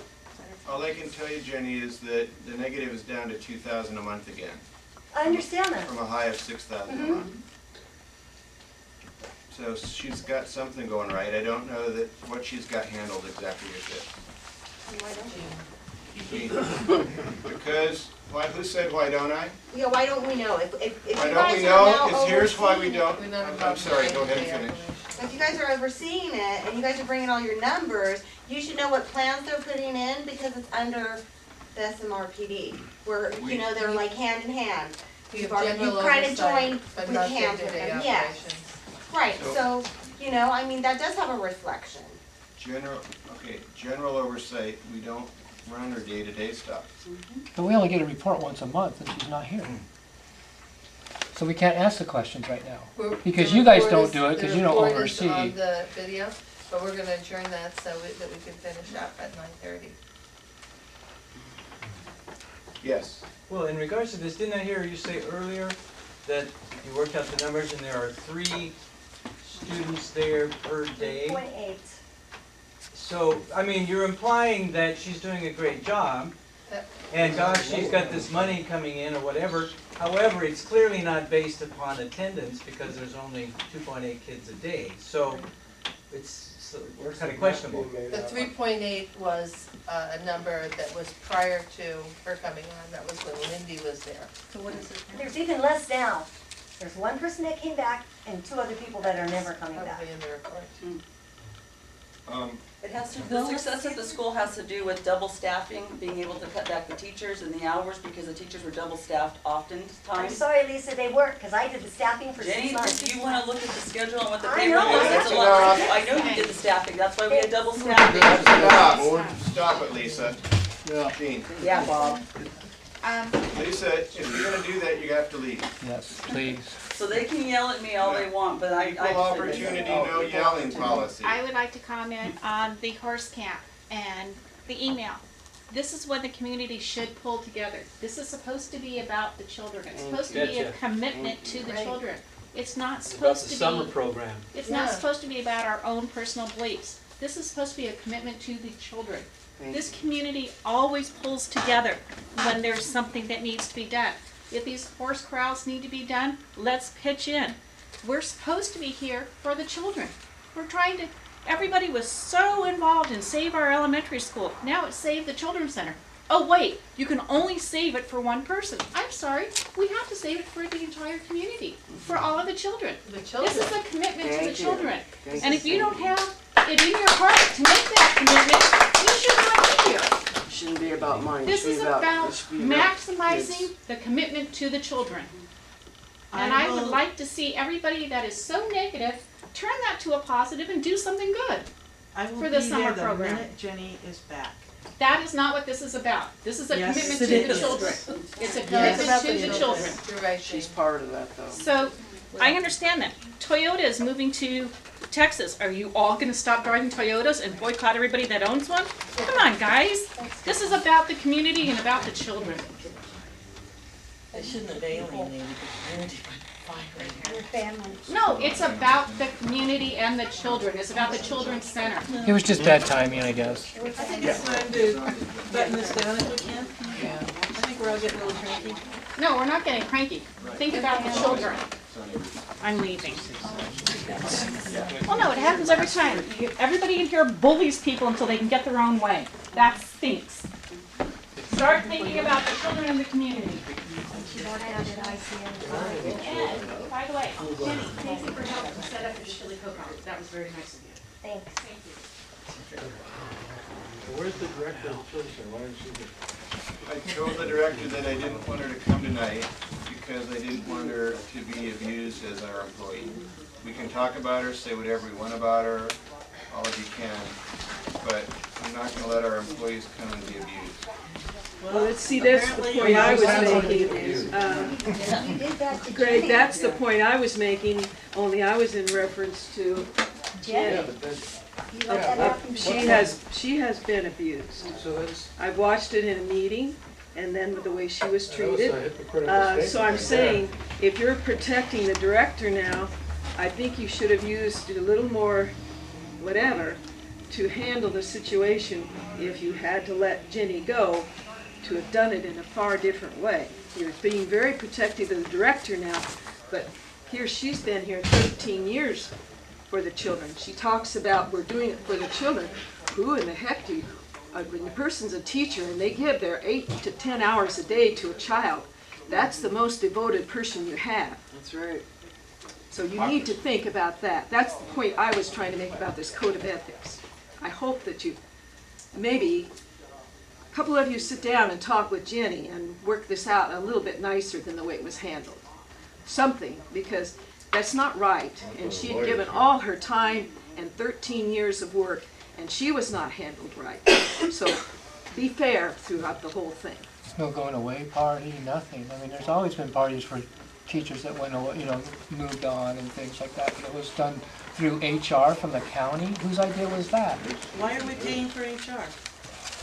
S1: All I can tell you, Jenny, is that the negative is down to 2,000 a month again.
S20: I understand that.
S1: From a high of 6,000 a month. So she's got something going right. I don't know that what she's got handled exactly is it.
S20: Why don't you?
S1: Because, who said why don't I?
S22: Yeah, why don't we know? If
S1: Why
S22: you
S1: don't
S22: guys
S1: we
S22: are
S1: know?
S22: now
S1: Is here's why we
S22: overseeing
S1: don't. I'm sorry, go ahead and finish.
S22: If you guys are overseeing it and you guys are bringing all your numbers, you should know what plans they're putting in because it's under the SMRPD, where, you know, they're like hand in hand. You've kind of joined
S9: but
S22: with
S9: not
S22: hands with
S9: day-to-day
S22: them, yes.
S9: operations.
S22: Right, so, you know, I mean, that does have a reflection.
S1: General oversight, we don't run her day-to-day stuff.
S12: But we only get a report once a month and she's not here. So we can't ask the questions right now. Because you guys don't do it, because you don't oversee.
S9: The report is on the video? but we're gonna adjourn that so that we can finish up at 9:30.
S1: Yes.
S17: Well, in regards to this, didn't I hear you say earlier that you worked out the numbers and there are 3 students there per day?
S20: 3.8.
S17: So, I mean, you're implying that she's doing a great job, and gosh, she's got this money coming in or whatever. However, it's clearly not based upon attendance because there's only 2.8 kids a day. So, it's kind of questionable.
S9: The 3.8 was a number that was prior to her coming on, that was when Lindy was there.
S20: So what is it? There's even less now. There's 1 person that came back and 2 other people that are never coming back.
S9: Probably in the report.
S11: It has to, the success of the school has to do with double staffing, being able to cut back the teachers and the hours because the teachers were double staffed oftentimes.
S20: I'm sorry, Lisa, they weren't, because I did the staffing for 6
S11: Jenny,
S20: months.
S11: if you want to look at the schedule and what the
S20: I
S11: payroll
S20: know,
S11: is, it's a lot. I know you did the staffing, that's why we had double staffing.
S1: Stop it, Lisa. Jean.
S11: Yeah, Bob.
S1: Lisa, if you're gonna do that, you have to leave.
S12: Yes, please.
S11: So they can yell at me all they want, but I
S1: Equal opportunity, no yelling policy.
S14: I would like to comment on the horse camp and the email. This is what the community should pull together. This is supposed to be about the children. It's supposed to be a commitment to the children. It's not supposed to be.
S12: About the summer program.
S14: It's not supposed to be about our own personal beliefs. This is supposed to be a commitment to the children. This community always pulls together when there's something that needs to be done. If these horse corrals need to be done, let's pitch in. We're supposed to be here for the children. We're trying to, everybody was so involved in Save Our Elementary School. Now it's Save the Children's Center. Oh wait, you can only save it for one person. I'm sorry, we have to save it for the entire community, for all of the children. This is a commitment to the children. And if you don't have it in your heart to make that commitment, you should not be here.
S19: Shouldn't be about money.
S14: This is about maximizing the commitment to the children. And I would like to see everybody that is so negative, turn that to a positive and do something good for the summer program.
S5: Jenny is back.
S14: That is not what this is about. This is a
S5: Yes,
S14: commitment
S5: it
S14: to the
S5: is.
S14: children. It's a
S19: Yes.
S14: commitment to the children.
S9: You're right.
S19: She's part of that, though.
S14: So, I understand that. Toyota is moving to Texas. Are you all gonna stop driving Toyotas and boycott everybody that owns one? Come on, guys. This is about the community and about the children.
S5: I shouldn't have alienated the community by firing her.
S20: Family.
S14: No, it's about the community and the children. It's about the children's center.
S12: It was just bad timing, I guess.
S5: I think it's time to button this down if we can. Yeah. I think we're all getting a little cranky.
S14: No, we're not getting cranky. Think about the children. I'm leaving. Well, no, it happens every time. Everybody in here bullies people until they can get their own way. That stinks. Start thinking about the children in the community. And, by the way, Jenny, thank you for helping set up this chili cook-off. That was very nice of you.
S20: Thanks.
S14: Thank you.
S3: Where's the director of the children's center? Why didn't she get?
S1: I told the director that I didn't want her to come tonight because I didn't want her to be abused as our employee. We can talk about her, say whatever we want about her, all of you can, but I'm not going to let our employees come and be abused.
S6: Well, let's see, that's the point I was making. Greg, that's the point I was making, only I was in reference to Jenny. She has been abused. I've watched it in a meeting, and then the way she was treated. So I'm saying, if you're protecting the director now, I think you should have used a little more, whatever, to handle the situation if you had to let Jenny go, to have done it in a far different way. You're being very protective of the director now, but here she's been here 13 years for the children. She talks about we're doing it for the children. Who in the heck do you, when the person's a teacher and they give their 8 to 10 hours a day to a child, that's the most devoted person you have.
S19: That's right.
S6: So you need to think about that. That's the point I was trying to make about this code of ethics. I hope that you, maybe, a couple of you sit down and talk with Jenny and work this out a little bit nicer than the way it was handled. Something, because that's not right. And she had given all her time and 13 years of work, and she was not handled right. So be fair throughout the whole thing.
S12: No going away party, nothing. I mean, there's always been parties for teachers that went, moved on and things like that. It was done through HR from the county. Whose idea was that?
S5: Why are we paying for HR?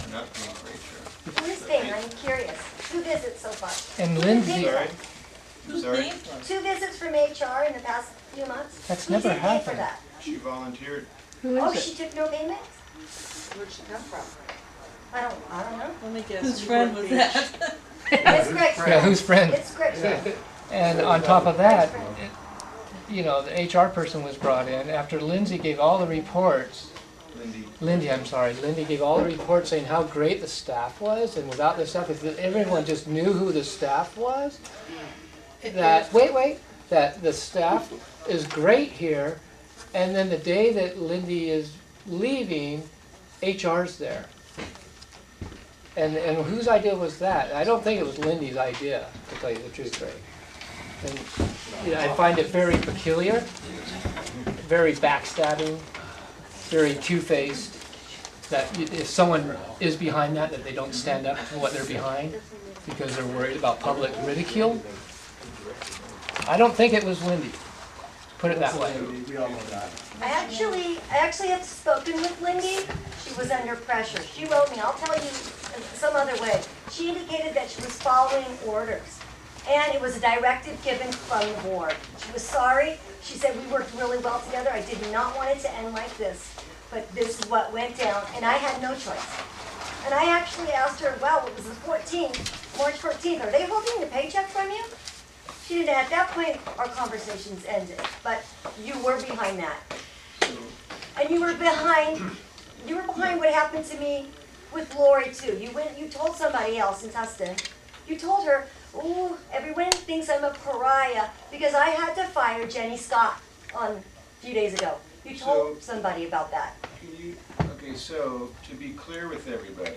S1: We're not paying for HR.
S20: Who's paying? I'm curious. 2 visits so far.
S12: And
S20: Who
S12: Lindsay-
S20: paid for
S1: Sorry?
S20: that?
S5: Who's
S1: Sorry?
S5: paying for it?
S20: 2 visits from HR in the past few months.
S12: That's
S20: Who's
S12: never
S20: in pay for
S12: happened.
S20: that?
S1: She volunteered.
S18: Who
S20: Oh,
S18: is it?
S20: she took no payment?
S22: Where'd she come from?
S20: I don't know.
S5: Let me guess.
S9: Whose friend was that?
S20: It's Greg's
S12: Yeah,
S20: friend.
S12: whose friend?
S20: It's Greg's friend.
S12: And on top of that, the HR person was brought in after Lindsay gave all the reports. Lindy gave all the reports saying how great the staff was, and without the staff, if everyone just knew who the staff was, that the staff is great here, and then the day that Lindy is leaving, HR's there. And whose idea was that? I don't think it was Lindy's idea, to tell you the truth, Ray. And I find it very peculiar, very backstabbing, very two-faced, that if someone is behind that they don't stand up to what they're behind because they're worried about public ridicule. I don't think it was Lindy. Put it that way.
S20: I actually have spoken with Lindy. She was under pressure. She wrote me, I'll tell you some other way. She indicated that she was following orders. And it was a directive given from the board. She was sorry. She said we worked really well together. I did not want it to end like this, but this is what went down, and I had no choice. And I actually asked her, well, it was the 14th, March 14th, are they holding a paycheck from you? She didn't. At that point, our conversations ended, but you were behind that. And you were behind what happened to me with Lori too. You told somebody else in Tustin, you told her, ooh, everyone thinks I'm a pariah because I had to fire Jenny Scott a few days ago. You told somebody about that.
S1: Okay, so to be clear with everybody,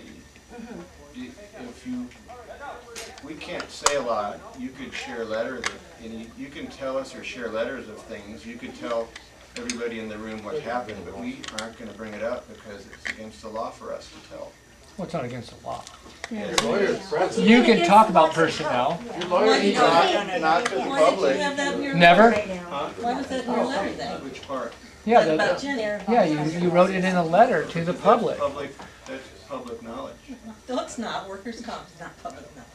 S1: we can't say a lot. You could share letters, and you can tell us or share letters of things. You could tell everybody in the room what happened, but we aren't going to bring it up because it's against the law for us to tell.
S12: Well, it's not against the law.
S1: Yeah.
S3: Your lawyer's present.
S12: You can talk about personnel.
S3: Your lawyer's not to the
S5: Why did
S3: public.
S5: you have that in your
S12: Never?
S5: letter? Why was that in your letter then?
S1: Which part?
S12: Yeah,
S5: About Jenny.
S12: you wrote it in a letter to the public.
S1: That's public knowledge.
S5: No, it's not. Workers' comp is not public knowledge.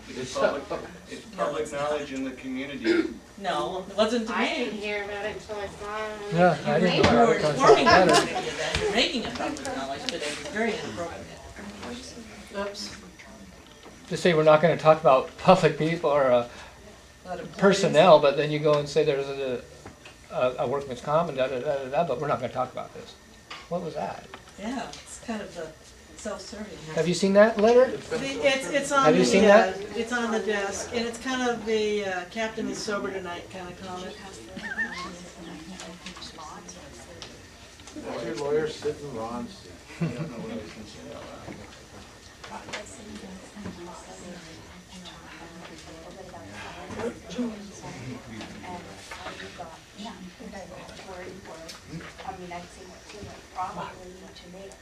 S1: It's public knowledge in the community.
S5: No, it wasn't to me.
S22: I didn't hear about it until I saw it.
S12: Yeah, I didn't know
S5: You
S12: about
S5: were
S12: it until I saw
S5: informing
S12: the letter.
S5: everybody of that. You're making it public knowledge, but it was very inappropriate. Oops.
S12: Just say we're not going to talk about public people or personnel, but then you go and say there's a workman's comp and da-da-da-da-da, but we're not going to talk about this. What was that?
S5: Yeah, it's kind of self-serving.
S12: Have you seen that letter?
S5: It's on
S12: Have you seen that?
S5: It's on the desk, and it's kind of the captain is sober tonight kind of comment.
S3: Your lawyer sitting in Ron's seat.
S1: I don't know what I can say out loud.
S14: Probably to make,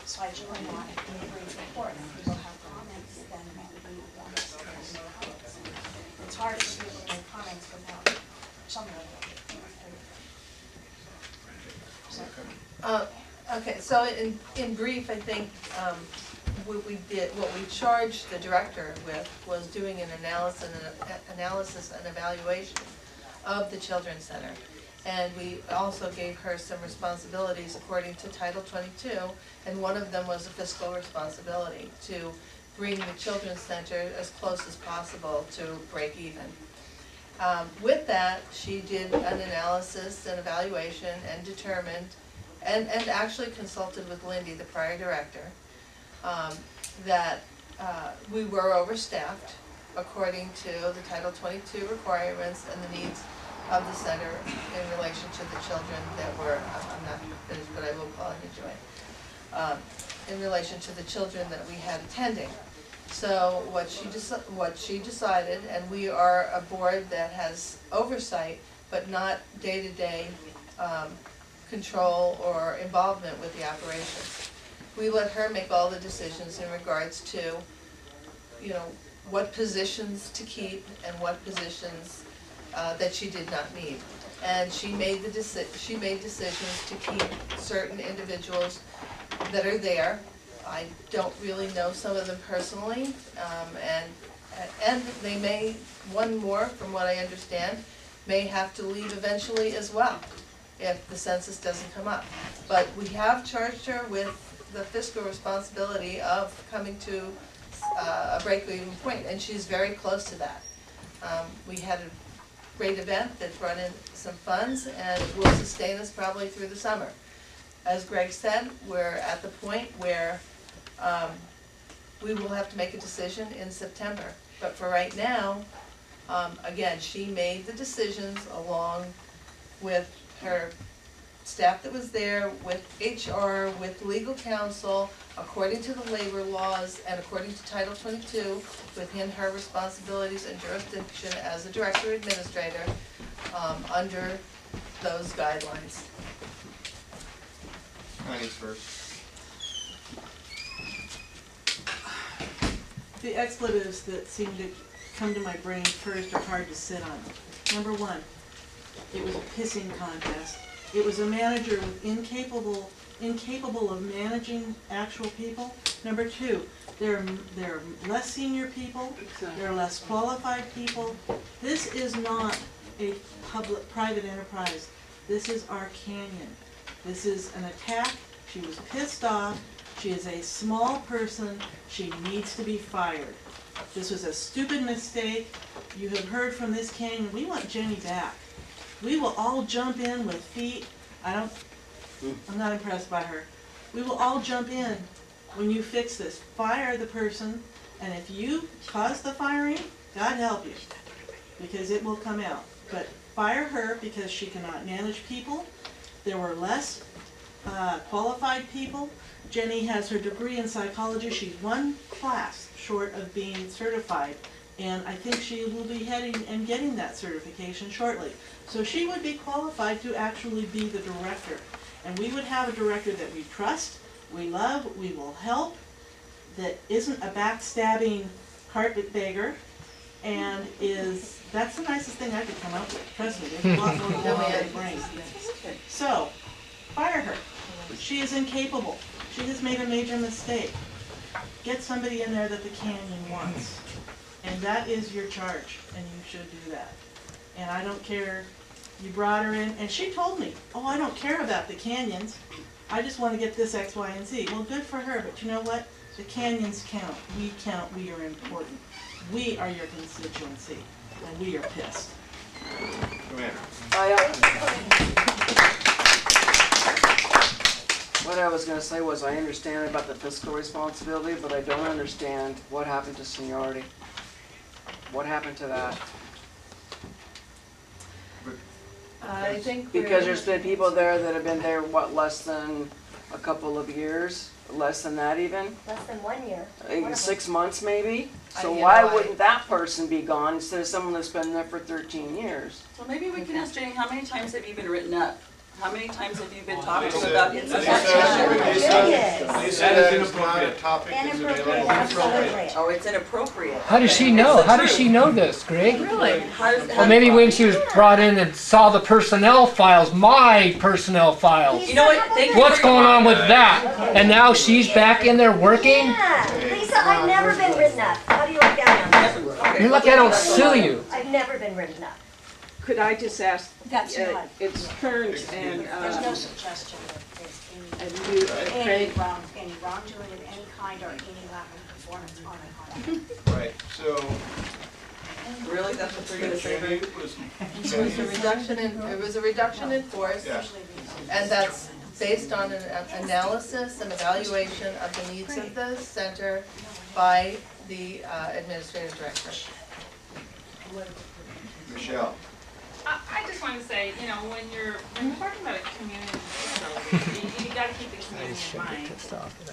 S14: so I join on it in the report, and people have comments, then maybe we want to see those comments. It's hard to do the comments without some of
S9: Okay, so in brief, I think what we charged the director with was doing an analysis and evaluation of the Children's Center. And we also gave her some responsibilities according to Title 22, and one of them was a fiscal responsibility to bring the Children's Center as close as possible to break even. With that, she did an analysis and evaluation and determined, and actually consulted with Lindy, the prior director, that we were overstaffed according to the Title 22 requirements and the needs of the center in relation to the children that were, I'm not finished, but I will call it in relation to the children that we had attending. So what she decided, and we are a board that has oversight, but not day-to-day control or involvement with the operations. We let her make all the decisions in regards to, what positions to keep and what positions that she did not need. And she made decisions to keep certain individuals that are there. I don't really know some of them personally, and they may, one more from what I understand, may have to leave eventually as well if the census doesn't come up. But we have charged her with the fiscal responsibility of coming to a break-even point, and she's very close to that. We had a great event that brought in some funds, and it will sustain us probably through the summer. As Greg said, we're at the point where we will have to make a decision in September. But for right now, again, she made the decisions along with her staff that was there, with HR, with legal counsel, according to the labor laws and according to Title 22, within her responsibilities and jurisdiction as a director administrator, under those guidelines.
S1: Connie's first.
S5: The expletives that seem to come to my brain first are hard to sit on. Number one, it was a pissing contest. It was a manager with incapable of managing actual people. Number two, there are less senior people, there are less qualified people. This is not a private enterprise. This is our canyon. This is an attack. She was pissed off. She is a small person. She needs to be fired. This was a stupid mistake. You have heard from this canyon. We want Jenny back. We will all jump in with feet. I'm not impressed by her. We will all jump in when you fix this. Fire the person, and if you cause the firing, God help you, because it will come out. But fire her because she cannot manage people. There were less qualified people. Jenny has her degree in psychology. She's one class short of being certified, and I think she will be heading and getting that certification shortly. So she would be qualified to actually be the director. And we would have a director that we trust, we love, we will help, that isn't a backstabbing carpetbagger, and that's the nicest thing I could come up with. Trust me, there's a lot more going on in my brain. So, fire her. She is incapable. She has made a major mistake. Get somebody in there that the canyon wants. And that is your charge, and you should do that. And I don't care, you brought her in, and she told me, oh, I don't care about the canyons. I just want to get this X, Y, and Z. Well, good for her, but you know what? The canyons count. We count. We are important. We are your constituency, and we are pissed.
S19: What I was going to say was I understand about the fiscal responsibility, but I don't understand what happened to seniority. What happened to that?
S9: I think
S19: Because there's been people there that have been there, what, less than a couple of years? Less than that even?
S20: Less than 1 year.
S19: 6 months maybe? So
S9: you
S19: why
S9: know,
S19: wouldn't that person be gone instead of someone that's been there for 13 years?
S11: So maybe we can ask Jenny, how many times have you been written up? How many times have you been talked to about insufficient?
S1: That is not a topic that's available.
S11: Oh, it's inappropriate.
S12: How does she know? How does she know this, Greg?
S11: Really?
S12: Well, maybe when she was brought in and saw the personnel files, my personnel files.
S11: You know what? Thank you.
S12: What's going on with that? And now she's back in there working?
S20: Yeah, Lisa, I've never been written up. How do you look down on that?
S12: You're lucky I don't sue you.
S20: I've never been written up.
S6: Could I just ask,
S14: That's not.
S6: it's current and,
S14: There's no suggestion that there's
S6: and you,
S14: any
S6: Craig?
S14: any wrongdoing of any kind or any lack of performance on a contract.
S1: Right, so.
S11: Really, that's what they're gonna say?
S1: Jenny
S9: it was a reduction in force,
S1: Yeah.
S9: and that's based on an analysis and evaluation of the needs of the center by the administrative director.
S1: Michelle.
S16: I just want to say, you know, when you're talking about a community facility, you got to keep the community in mind.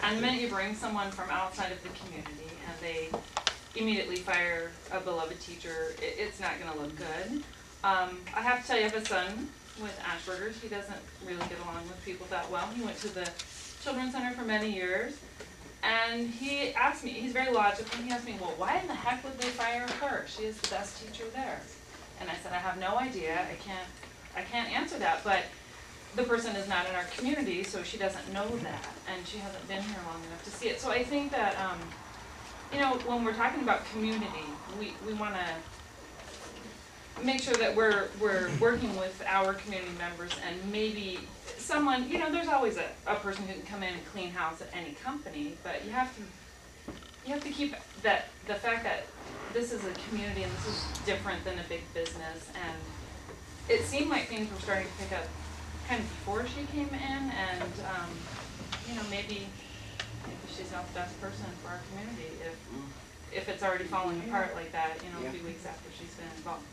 S16: And the minute you bring someone from outside of the community and they immediately fire a beloved teacher, it's not going to look good. I have to tell you, I have a son with Asperger's. He doesn't really get along with people that well. He went to the Children's Center for many years. And he asked me, he's very logical, he asked me, well, why in the heck would they fire her? She is the best teacher there. And I said, I have no idea, I can't answer that, but the person is not in our community, so she doesn't know that, and she hasn't been here long enough to see it. So I think that, you know, when we're talking about community, we wanna make sure that we're working with our community members, and maybe someone, you know, there's always a person who can come in and clean house at any company, but you have to keep the fact that this is a community and this is different than a big business, and it seemed like things were starting to pick up kind of before she came in, and you know, maybe she's not the best person for our community if it's already falling apart like that, you know, a few weeks after she's been involved.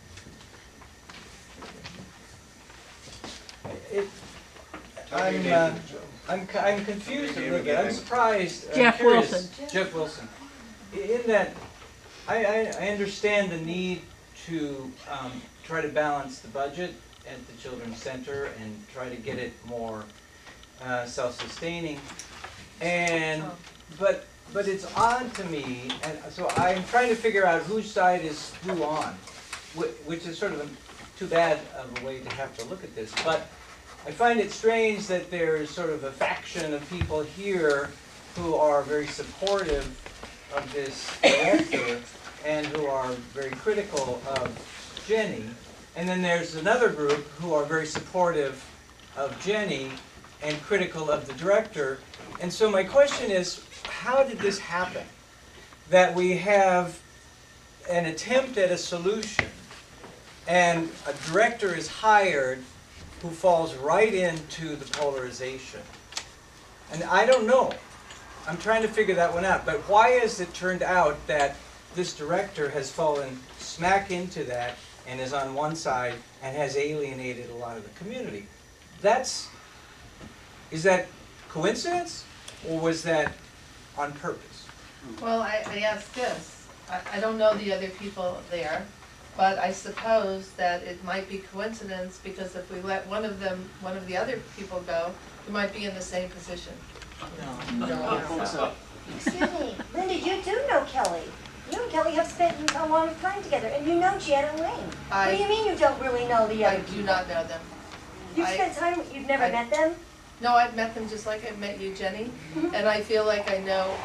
S17: I'm confused a little bit. I'm surprised.
S18: Jeff Wilson.
S17: Jeff Wilson. In that, I understand the need to try to balance the budget at the Children's Center and try to get it more self-sustaining. And but it's odd to me, and so I'm trying to figure out whose side is who on, which is sort of too bad of a way to have to look at this. But I find it strange that there's sort of a faction of people here who are very supportive of this director and who are very critical of Jenny. And then there's another group who are very supportive of Jenny and critical of the director. And so my question is, how did this happen? That we have an attempt at a solution and a director is hired who falls right into the polarization. And I don't know. I'm trying to figure that one out. But why has it turned out that this director has fallen smack into that and is on one side and has alienated a lot of the community? Is that coincidence, or was that on purpose?
S9: Well, I asked this. I don't know the other people there, but I suppose that it might be coincidence, because if we let one of the other people go, we might be in the same position.
S20: No. Excuse me, Linda, you do know Kelly. You and Kelly have spent a long time together, and you know Jan and Wayne. What do you mean you don't really know the other people?
S9: I do not know them.
S20: You've spent time, you've never met them?
S9: No, I've met them just like I've met you, Jenny, and I feel like I know,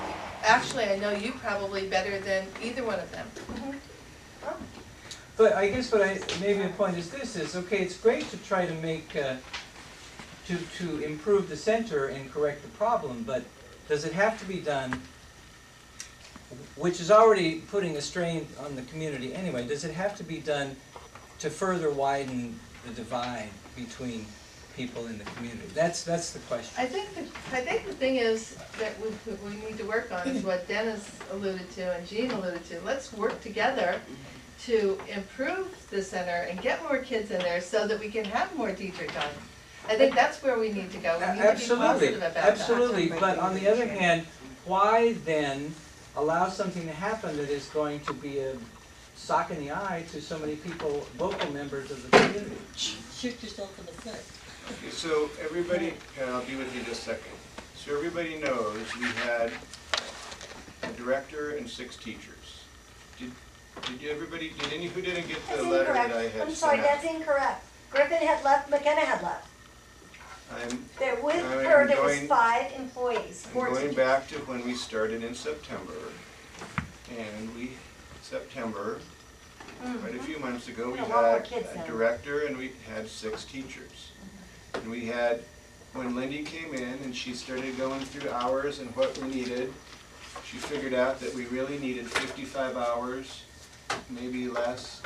S9: actually I know you probably better than either one of them.
S17: But I guess maybe the point is this, is, okay, it's great to try to make, to improve the center and correct the problem, but does it have to be done, which is already putting a strain on the community anyway, does it have to be done to further widen the divide between people in the community? That's the question.
S9: I think the thing is that we need to work on is what Dennis alluded to and Jean alluded to. Let's work together to improve the center and get more kids in there so that we can have more teacher time. I think that's where we need to go. We need to be positive about that.
S17: Absolutely. But on the other hand, why then allow something to happen that is going to be a sock in the eye to so many people, local members of the community?
S2: Shoot yourself in the foot.
S1: Okay, so everybody, and I'll be with you just a second. So everybody knows we had a director and 6 teachers. Did any who didn't get the letter that I had
S20: I'm sorry,
S1: sent out?
S20: that's incorrect. Griffin had left, McKenna had left. With her, there was 5 employees, 4
S1: I'm going
S20: teachers.
S1: back to when we started in September, and quite a few months ago, we had a director and we had 6 teachers. And we had, when Lindy came in and she started going through hours and what we needed, she figured out that we really needed 55 hours, maybe less.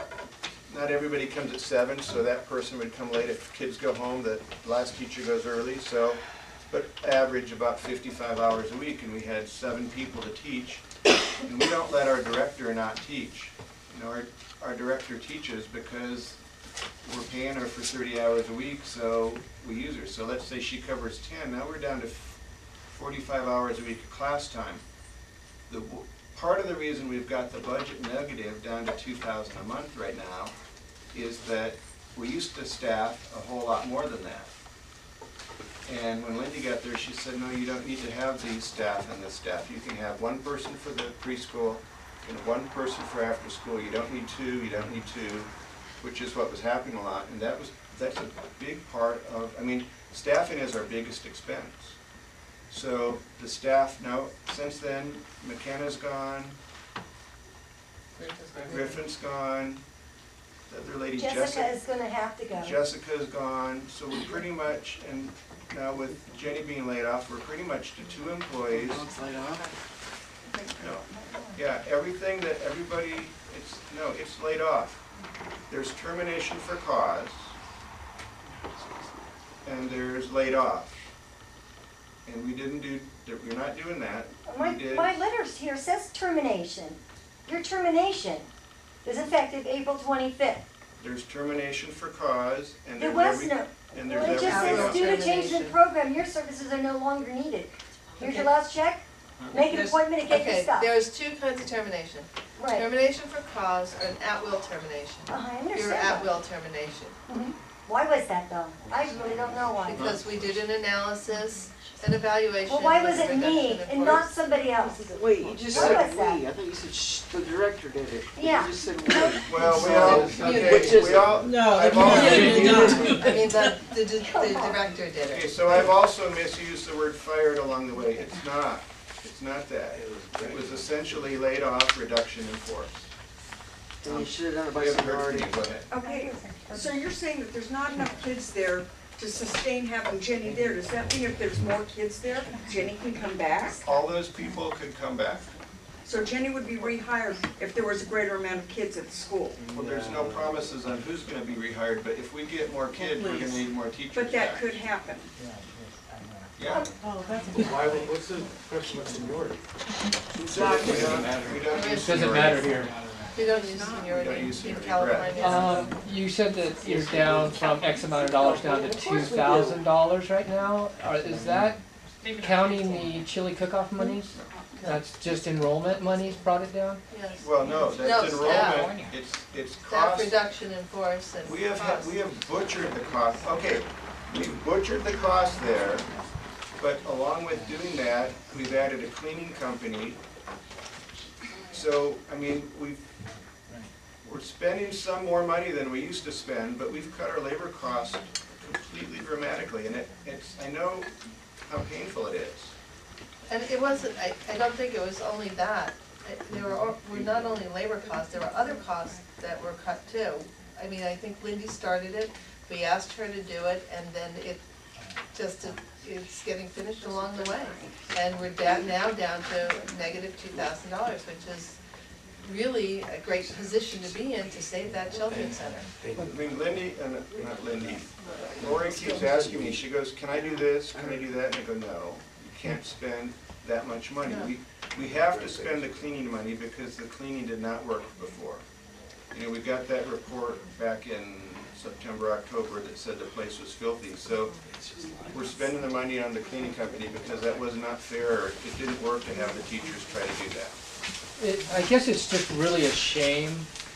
S1: Not everybody comes at 7, so that person would come late if kids go home, the last teacher goes early, so, but average about 55 hours a week, and we had 7 people to teach. And we don't let our director not teach. You know, our director teaches because we're paying her for 30 hours a week, so we use her. So let's say she covers 10, now we're down to 45 hours a week of class time. Part of the reason we've got the budget negative down to $2,000 a month right now is that we used to staff a whole lot more than that. And when Lindy got there, she said, no, you don't need to have these staff and this staff. You can have one person for the preschool and one person for after school. You don't need two, which is what was happening a lot. And that's a big part of, I mean, staffing is our biggest expense. So the staff, now, since then, McKenna's gone, Griffin's gone, the other lady,
S20: Jessica is gonna have to go.
S1: Jessica's gone, so we're pretty much, and now with Jenny being laid off, we're pretty much to 2 employees. No, yeah, everything that everybody, it's laid off. There's termination for cause, and there's laid off. And we're not doing that.
S20: My letters here says termination. Your termination is effective April 25th.
S1: There's termination for cause, and
S20: There
S1: there's
S20: was no,
S1: and there's
S20: well, it just
S1: everything
S20: says
S1: else.
S20: due to change in the program, your services are no longer needed. Here's your last check, make an appointment and get your stuff.
S9: There's 2 kinds of termination.
S20: Right.
S9: Termination for cause or an at-will termination.
S20: I understand
S9: Your
S20: that.
S9: at-will termination.
S20: Why was that though? I really don't know why.
S9: Because we did an analysis, an evaluation.
S20: Well, why was
S9: of
S20: it me
S9: reduction in
S20: and not
S9: force.
S20: somebody else?
S19: Wait, you just
S20: Why
S19: said
S20: was that?
S19: we. I thought you said the director did it.
S20: Yeah.
S19: You just said we.
S1: Well, we all, okay, we all, I've also,
S9: I mean, the director did
S1: okay,
S9: it.
S1: so I've also misused the word fired along the way. It's not that. It was essentially laid off, reduction in force.
S19: And you should have done it by
S1: We haven't heard from
S19: seniority.
S1: you, go ahead.
S7: Okay, so you're saying that there's not enough kids there to sustain having Jenny there. Does that mean if there's more kids there, Jenny can come back?
S1: All those people could come back.
S7: So Jenny would be rehired if there was a greater amount of kids at the school?
S1: Well, there's no promises on who's gonna be rehired, but if we get more kids, we're gonna need more teachers
S7: But that
S1: back.
S7: could happen.
S1: Yeah.
S3: Why, what's the question with seniority?
S1: We don't use
S12: Doesn't
S1: seniority.
S12: matter here.
S9: We don't use seniority
S1: We don't use
S9: in
S1: seniority,
S9: California.
S12: You said that you're down from X amount of dollars down to $2,000 right now. Is that counting the chili cook-off monies? That's just enrollment monies brought it down?
S9: Yes.
S1: Well, no,
S9: No,
S1: that's
S9: staff.
S1: enrollment, it's
S9: Staff
S1: cost.
S9: reduction in force and
S1: We have
S9: cost.
S1: butchered the cost, okay, we've butchered the cost there, but along with doing that, we've added a cleaning company. So, I mean, we're spending some more money than we used to spend, but we've cut our labor costs completely dramatically, and I know how painful it is.
S9: And it wasn't, I don't think it was only that. There were not only labor costs, there were other costs that were cut too. I mean, I think Lindy started it, we asked her to do it, and then it's getting finished along the way. And we're now down to negative $2,000, which is really a great position to be in to save that children's center.
S1: I mean, not Lindy, Lori keeps asking me, she goes, can I do this, can I do that? And I go, no, you can't spend that much money. We have to spend the cleaning money because the cleaning did not work before. You know, we got that report back in September, October that said the place was filthy. So we're spending the money on the cleaning company because that was not fair. It didn't work to have the teachers try to do that.
S12: I guess it's just really a shame,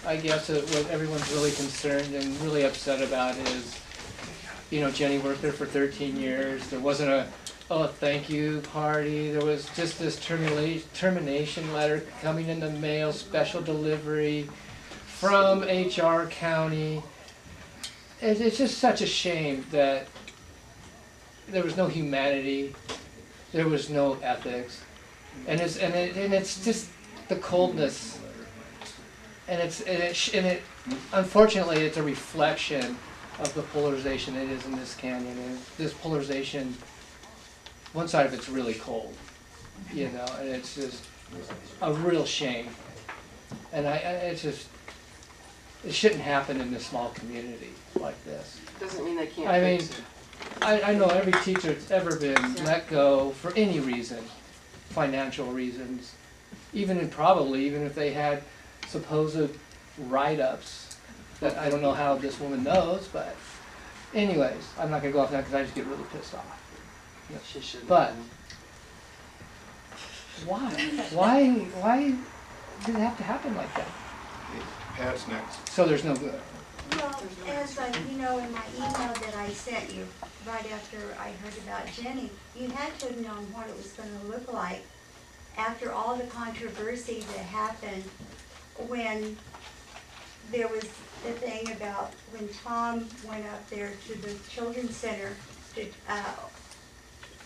S12: I guess, that what everyone's really concerned and really upset about is, you know, Jenny worked there for 13 years. There wasn't a thank you party. There was just this termination letter coming in the mail, special delivery from HR County. It's just such a shame that there was no humanity, there was no ethics, and it's just the coldness, and it unfortunately it's a reflection of the polarization it is in this canyon. And this polarization, one side of it's really cold, you know, and it's just a real shame. And it shouldn't happen in a small community like this.
S19: Doesn't mean they can't
S12: I mean,
S19: fix it.
S12: I know every teacher that's ever been let go for any reason, financial reasons, even if they had supposed write-ups that I don't know how this woman knows, but anyways, I'm not gonna go off that because I just get really pissed off.
S19: She shouldn't.
S12: But why did it have to happen like that?
S1: Pat's next.
S12: So there's no good.
S10: Well, as you know, in my email that I sent you, right after I heard about Jenny, you had to have known what it was gonna look like after all the controversy that happened when there was the thing about when Tom went up there to the Children's Center to,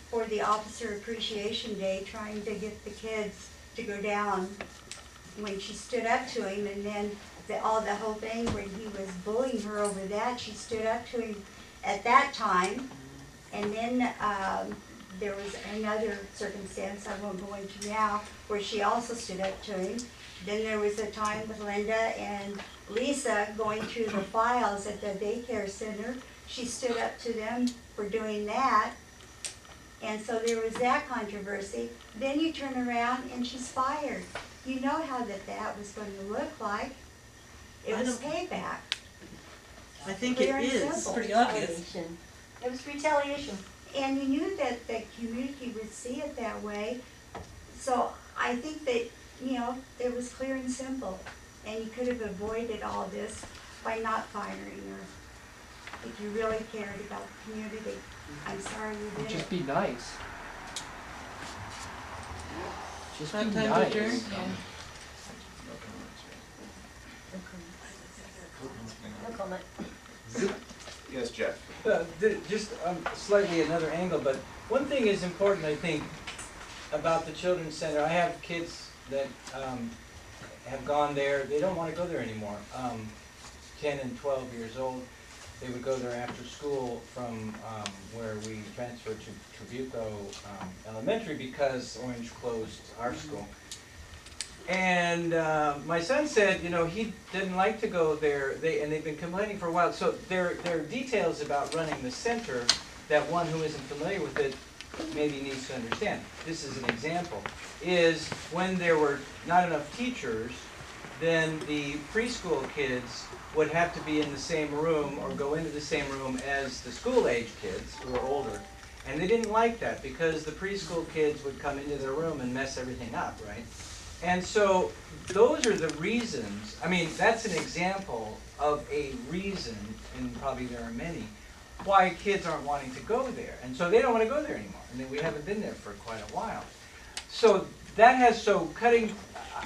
S10: for the Officer Appreciation Day, trying to get the kids to go down when she stood up to him, and then the whole thing when he was bullying her over that, she stood up to him at that time, and then there was another circumstance I won't go into now where she also stood up to him. Then there was a time with Linda and Lisa going through the files at the daycare center. She stood up to them for doing that. And so there was that controversy. Then you turn around and she's fired. You know how that was going to look like. It was payback.
S2: I think
S10: Clear
S2: it
S10: and
S2: is,
S10: simple.
S2: pretty obvious.
S10: It was retaliation. And you knew that the community would see it that way. So I think that, you know, it was clear and simple. And you could have avoided all this by not firing her. If you really cared about the community. I'm sorry you did
S12: Just
S10: it.
S12: be nice. Just be
S2: Time to
S12: nice.
S2: adjourn?
S20: No comment.
S1: Yes, Jeff?
S17: Just slightly another angle, but one thing is important, I think, about the Children's Center. I have kids that have gone there. They don't want to go there anymore. 10 and 12 years old. They would go there after school from where we transferred to Trabuco Elementary because Orange closed our school. And my son said, you know, he didn't like to go there, and they've been complaining for a while. So there are details about running the center that one who isn't familiar with it maybe needs to understand. This is an example, is when there were not enough teachers, then the preschool kids would have to be in the same room or go into the same room as the school-age kids who are older. And they didn't like that because the preschool kids would come into their room and mess everything up, right? And so those are the reasons. I mean, that's an example of a reason, and probably there are many, why kids aren't wanting to go there. And so they don't want to go there anymore. And we haven't been there for quite a while. So that has, so cutting,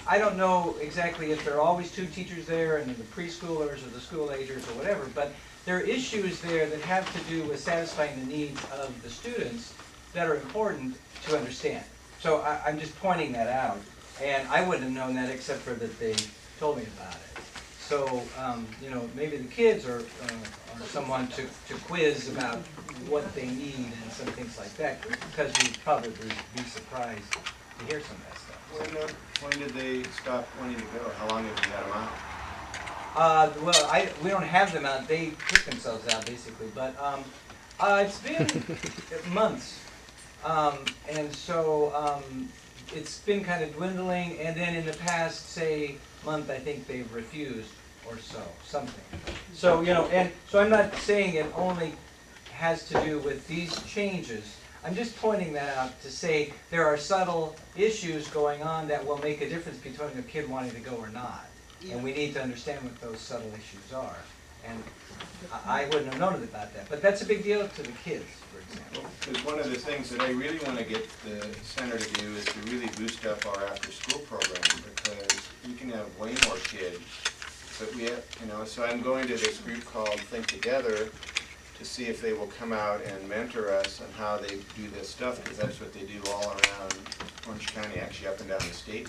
S17: I don't know exactly if there are always two teachers there and then the preschoolers or the school agers or whatever, but there are issues there that have to do with satisfying the needs of the students that are important to understand. So I'm just pointing that out. And I wouldn't have known that except for that they told me about it. So, you know, maybe the kids are someone to quiz about what they need and some things like that, because you'd probably be surprised to hear some of that stuff.
S1: When did they stop wanting to go? How long have you had them out?
S17: Well, we don't have them out. They took themselves out, basically. But it's been months. And so it's been kind of dwindling. And then in the past, say, month, I think they've refused or so, something. So, you know, and so I'm not saying it only has to do with these changes. I'm just pointing that out to say there are subtle issues going on that will make a difference between a kid wanting to go or not. Yeah. And we need to understand what those subtle issues are. And I wouldn't have known about that. But that's a big deal to the kids, for example.
S1: Because one of the things that I really want to get the center to do is to really boost up our after-school program, because we can have way more kids. But we have, you know, so I'm going to this group called Think Together to see if they will come out and mentor us on how they do this stuff, because that's what they do all around Orange County, actually up and down the state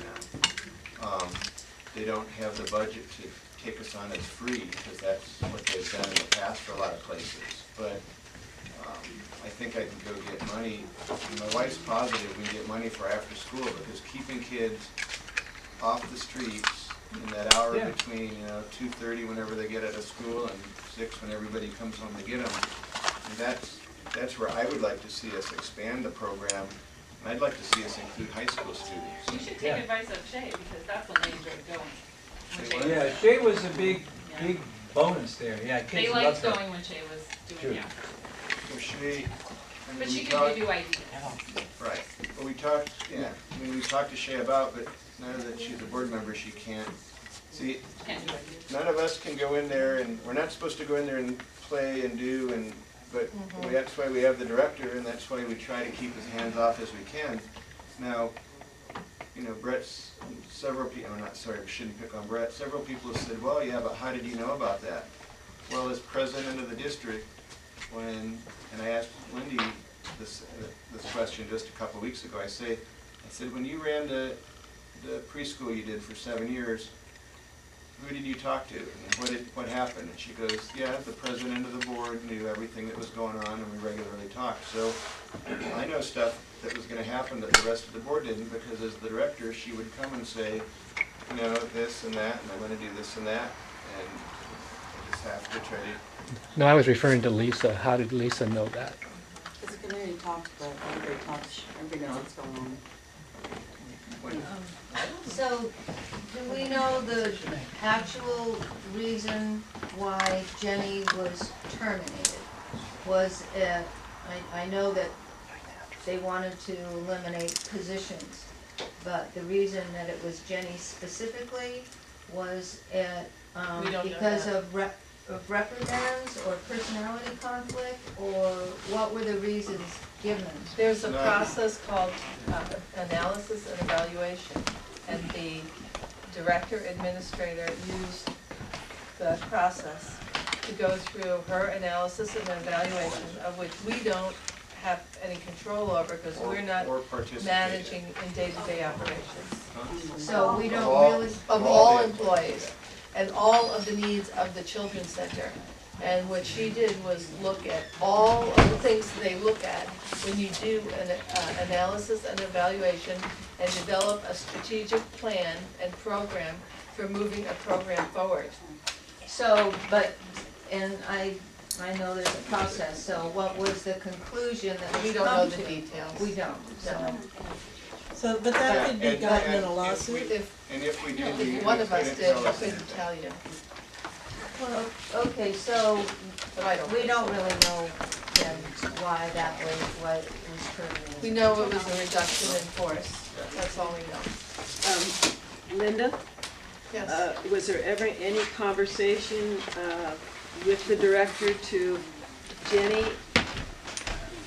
S1: now. They don't have the budget to take us on as free, because that's what they've done in the past for a lot of places. But I think I can go get money. My wife's positive we can get money for after school, because keeping kids off the streets in that hour between, you know, 2:30 whenever they get out of school and 6 when everybody comes home to get them. And that's where I would like to see us expand the program. And I'd like to see us include high school students.
S16: You should take advice of Shay, because that's when they enjoyed going.
S17: Yeah, Shay was a big bonus there. Yeah, kids
S16: They
S17: loved
S16: liked
S17: her.
S16: going when Shay was doing the after.
S1: So Shay,
S16: But she could give you ideas.
S1: Right. But we talked, we talked to Shay about, but now that she's a board member, she can't See,
S16: Can't do it.
S1: none of us can go in there, and we're not supposed to go in there and play and do, but that's why we have the director, and that's why we try to keep his hands off as we can. Now, you know, Brett's, several people, I'm not sorry, we shouldn't pick on Brett, several people have said, well, yeah, but how did you know about that? Well, as president of the district, and I asked Lindy this question just a couple weeks ago, I said, when you ran the preschool you did for 7 years, who did you talk to, and what happened? And she goes, yeah, the president of the board knew everything that was going on, and we regularly talked. So I know stuff that was going to happen that the rest of the board didn't, because as the director, she would come and say, you know, this and that, and I'm going to do this and that, and I just have to try to...
S12: No, I was referring to Lisa. How did Lisa know that?
S11: It's a community talk, but everybody talks, everybody knows what's going on.
S8: So, do we know the actual reason why Jenny was terminated? Was, I know that they wanted to eliminate positions, but the reason that it was Jenny specifically was because of reprimands or personality conflict, or what were the reasons given?
S9: There's a process called analysis and evaluation, and the director administrator used the process to go through her analysis and evaluation, of which we don't have any control over because we're not managing in day-to-day operations.
S8: So we don't really...
S9: Of all employees and all of the needs of the Children's Center. And what she did was look at all of the things they look at when you do an analysis and evaluation and develop a strategic plan and program for moving a program forward.
S8: So, and I know there's a process, so what was the conclusion that was
S9: We don't know
S8: come
S9: the
S8: to?
S9: details.
S8: We don't, so.
S2: So, but that could be gotten in a lawsuit?
S1: And if we did,
S9: If one of us did, I couldn't tell you.
S8: Well, okay, so
S9: But I don't
S8: we
S9: think
S8: don't
S9: so.
S8: really know then why that was, what was terminated.
S9: We know it was a reduction in force. That's all we know.
S6: Linda?
S9: Yes.
S6: Was there ever any conversation with the director to Jenny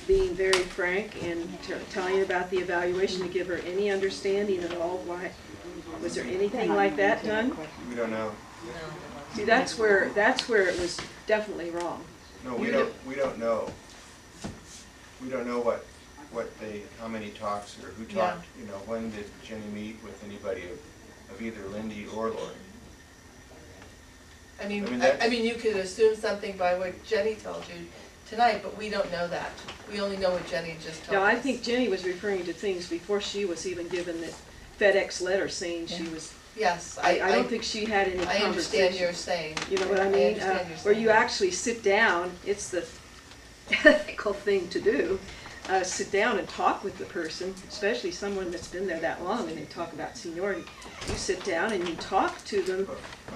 S6: being very frank and telling her about the evaluation to give her any understanding at all? Why? Was there anything like that done?
S1: We don't know.
S6: See, that's where it was definitely wrong.
S1: No, we don't know. We don't know how many talks or who talked, you know, when did Jenny meet with anybody of either Lindy or Lori?
S9: I mean, you could assume something by what Jenny told you tonight, but we don't know that. We only know what Jenny just told us.
S6: No, I think Jenny was referring to things before she was even given the FedEx letter saying she was.
S9: Yes,
S6: I don't think she had any conversation.
S9: I understand you're saying.
S6: You know what I mean?
S9: I understand you're
S6: Where
S9: saying
S6: you actually sit down, it's the ethical thing to do. Sit down and talk with the person, especially someone that's been there that long and they talk about seniority. You sit down and you talk to them.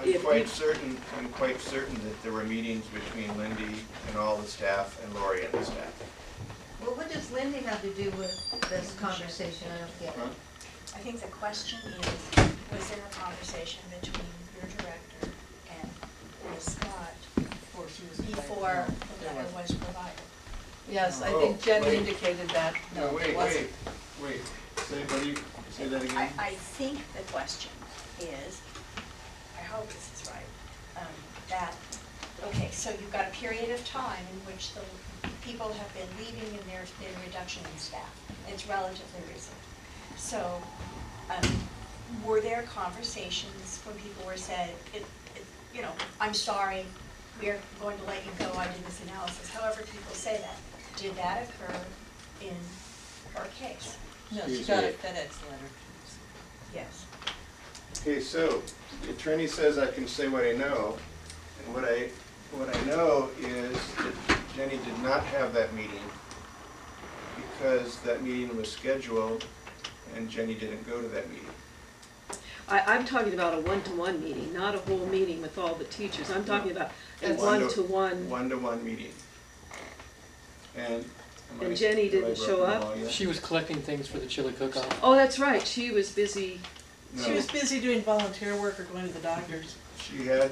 S1: I'm quite certain that there were meetings between Lindy and all the staff and Lori and the staff.
S8: Well, what does Lindy have to do with this conversation? I don't get it.
S14: I think the question is, was there a conversation between your director and Ms. Scott before the letter was provided?
S9: Yes, I think Jenny indicated that.
S1: No, wait. Say that again?
S14: I think the question is, I hope this is right, okay, so you've got a period of time in which the people have been leaving and there's been a reduction in staff. It's relatively recent. So, were there conversations when people were said, you know, I'm sorry, we're going to let you go, I did this analysis, however people say that. Did that occur in her case?
S2: No, she got a FedEx letter.
S14: Yes.
S1: Okay, so the attorney says I can say what I know, and what I know is that Jenny did not have that meeting because that meeting was scheduled and Jenny didn't go to that meeting.
S6: I'm talking about a one-to-one meeting, not a whole meeting with all the teachers. I'm talking about a one-to-one.
S1: One-to-one meeting. And
S6: Jenny didn't show up?
S12: She was collecting things for the chili cook-off.
S6: Oh, that's right. She was busy
S2: She was busy doing volunteer work or going to the doctors.
S1: She had,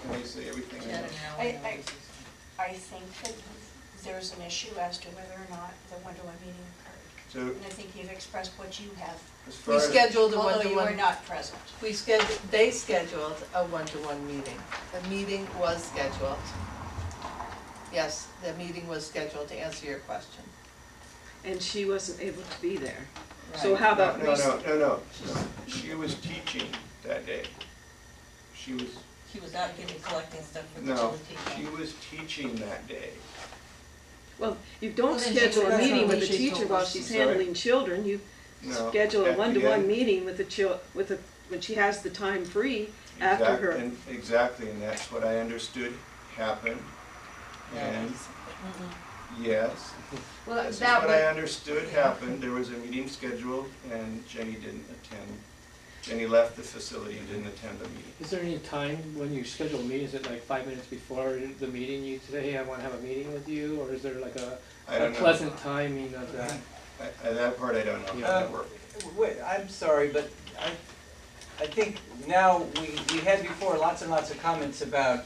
S1: can I say everything?
S14: I think that there's an issue as to whether or not the one-to-one meeting occurred.
S1: So,
S14: And I think you've expressed what you have,
S1: as far
S9: We
S1: as,
S9: scheduled a
S14: although
S9: one-to-one.
S14: you were not present.
S9: They scheduled a one-to-one meeting. The meeting was scheduled. Yes, the meeting was scheduled to answer your question.
S6: And she wasn't able to be there. So
S9: Right.
S6: how about
S1: no. She was teaching that day. She was,
S5: She was out collecting stuff for the
S1: no,
S5: children.
S1: she was teaching that day.
S6: Well, you don't
S5: Well, then she
S6: schedule a
S5: would-
S6: meeting with a
S5: that's what she
S6: teacher
S5: told
S6: while
S5: us.
S6: she's
S1: Sorry?
S6: handling children. You
S1: No.
S6: schedule a
S1: at the
S6: one-to-one
S1: end-
S6: meeting with when she has the time free after her.
S1: Exactly, and that's what I understood happened. And, yes,
S9: Well,
S1: this is
S9: that
S1: what I
S9: would,
S1: understood happened. There was a meeting scheduled and Jenny didn't attend. Jenny left the facility and didn't attend the meeting.
S12: Is there any time when you schedule a meeting, is it like 5 minutes before the meeting, you say, hey, I want to have a meeting with you? Or is there like
S1: I
S12: a
S1: don't know.
S12: pleasant timing of that?
S1: That part I don't know how that worked.
S17: Wait, I'm sorry, but I think now, we had before lots and lots of comments about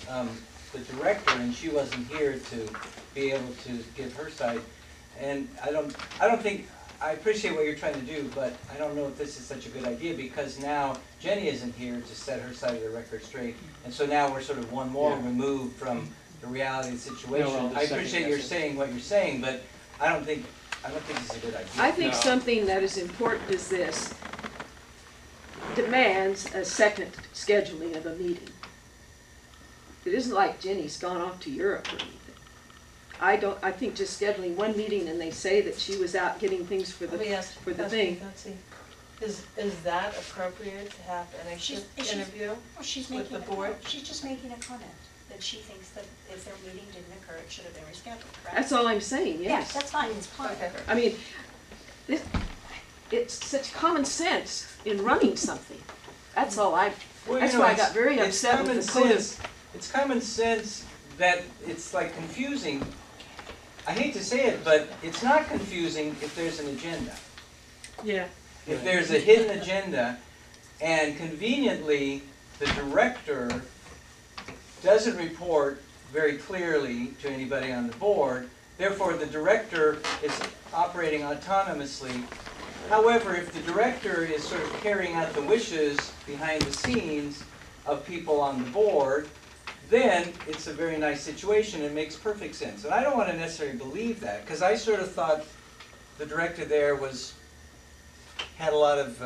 S17: the director, and she wasn't here to be able to give her side. And I don't think, I appreciate what you're trying to do, but I don't know if this is such a good idea, because now Jenny isn't here to set her side of the record straight. And so now we're sort of one more removed from the reality of the situation. I appreciate you're saying what you're saying, but I don't think this is a good idea.
S6: I think something that is important is this, demands a second scheduling of a meeting. It isn't like Jenny's gone off to Europe or anything. I think just scheduling one meeting and they say that she was out getting things for the thing.
S9: is that appropriate to have an exit interview
S14: She's
S9: with
S14: making
S9: the board?
S14: She's just making a comment that she thinks that if their meeting didn't occur, it should have been rescheduled, correct?
S6: That's all I'm saying, yes.
S14: Yes, that's fine, it's fine.
S9: Okay.
S6: I mean, it's such common sense in running something. That's all
S17: Well,
S6: that's
S17: you know,
S6: why I got very
S17: it's
S6: upset
S17: common
S6: with the code.
S17: It's common sense that it's like confusing. I hate to say it, but it's not confusing if there's an agenda.
S2: Yeah.
S17: If there's a hidden agenda, and conveniently, the director doesn't report very clearly to anybody on the board, therefore the director is operating autonomously. However, if the director is sort of carrying out the wishes behind the scenes of people on the board, then it's a very nice situation. It makes perfect sense. And I don't want to necessarily believe that, because I sort of thought the director there had a lot of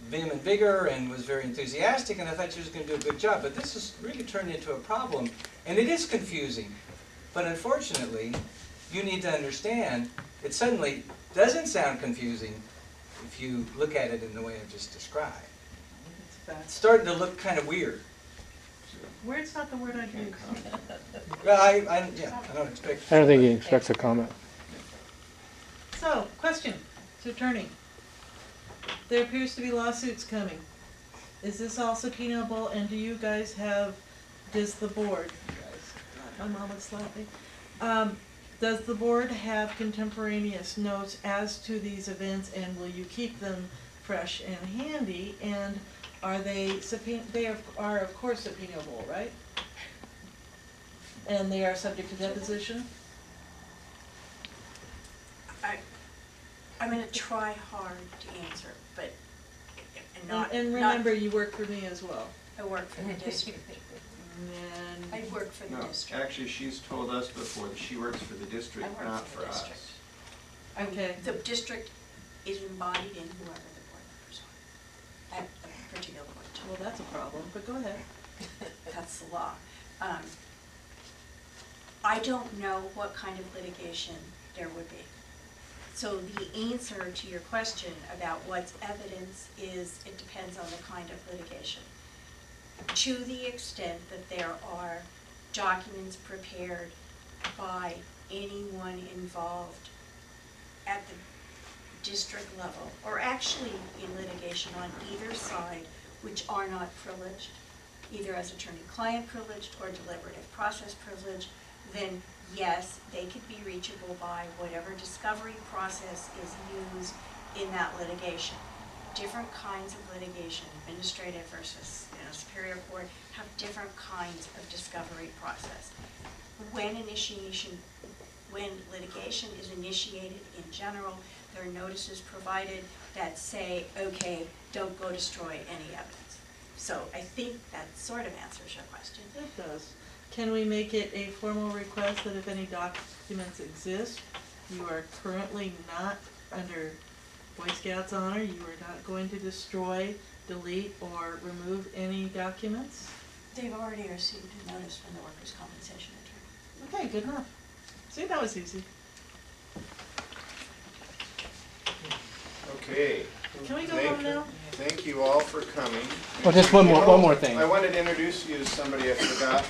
S17: vim and vigor and was very enthusiastic, and I thought she was going to do a good job. But this has really turned into a problem, and it is confusing. But unfortunately, you need to understand, it suddenly doesn't sound confusing if you look at it in the way I've just described. It's starting to look kind of weird.
S2: Weird's not the word I'd use.
S17: Well, I don't expect.
S12: I don't think he expects a comment.
S2: So, question to attorney. There appears to be lawsuits coming. Is this all subpoenable, and do you guys does the board, my mom was slapping, does the board have contemporaneous notes as to these events, and will you keep them fresh and handy, and are they are of course subpoenable, right? And they are subject to deposition?
S14: I'm gonna try hard to answer, but not.
S2: And remember, you work for me as well.
S14: I work for the district.
S2: And
S14: I work for the
S1: No,
S14: district.
S1: actually, she's told us before that she works for the district,
S14: I work
S1: not
S14: for
S1: for
S14: the
S1: us.
S14: district.
S2: Okay.
S14: The district is embodied in whoever the board members are at a particular point.
S2: Well, that's a problem, but go ahead.
S14: That's the law. I don't know what kind of litigation there would be. So the answer to your question about what's evidence is, it depends on the kind of litigation. To the extent that there are documents prepared by anyone involved at the district level, or actually in litigation on either side, which are not privileged, either as attorney-client privileged or deliberative process privileged, then yes, they could be reachable by whatever discovery process is used in that litigation. different kinds of litigation, administrative versus, Superior Court, have different kinds of discovery process. When litigation is initiated in general, there are notices provided that say, okay, don't go destroy any evidence. So I think that sort of answers your question.
S2: It does. Can we make it a formal request that if any documents exist, you are currently not under Boy Scouts honor, you are not going to destroy, delete, or remove any documents?
S14: They've already received a notice from the workers' compensation attorney.
S2: Okay, good enough. See, that was easy.
S1: Okay.
S2: Can we go home now?
S1: Thank you all for coming.
S12: Well, just one more thing.
S1: I wanted to introduce you to somebody I forgot.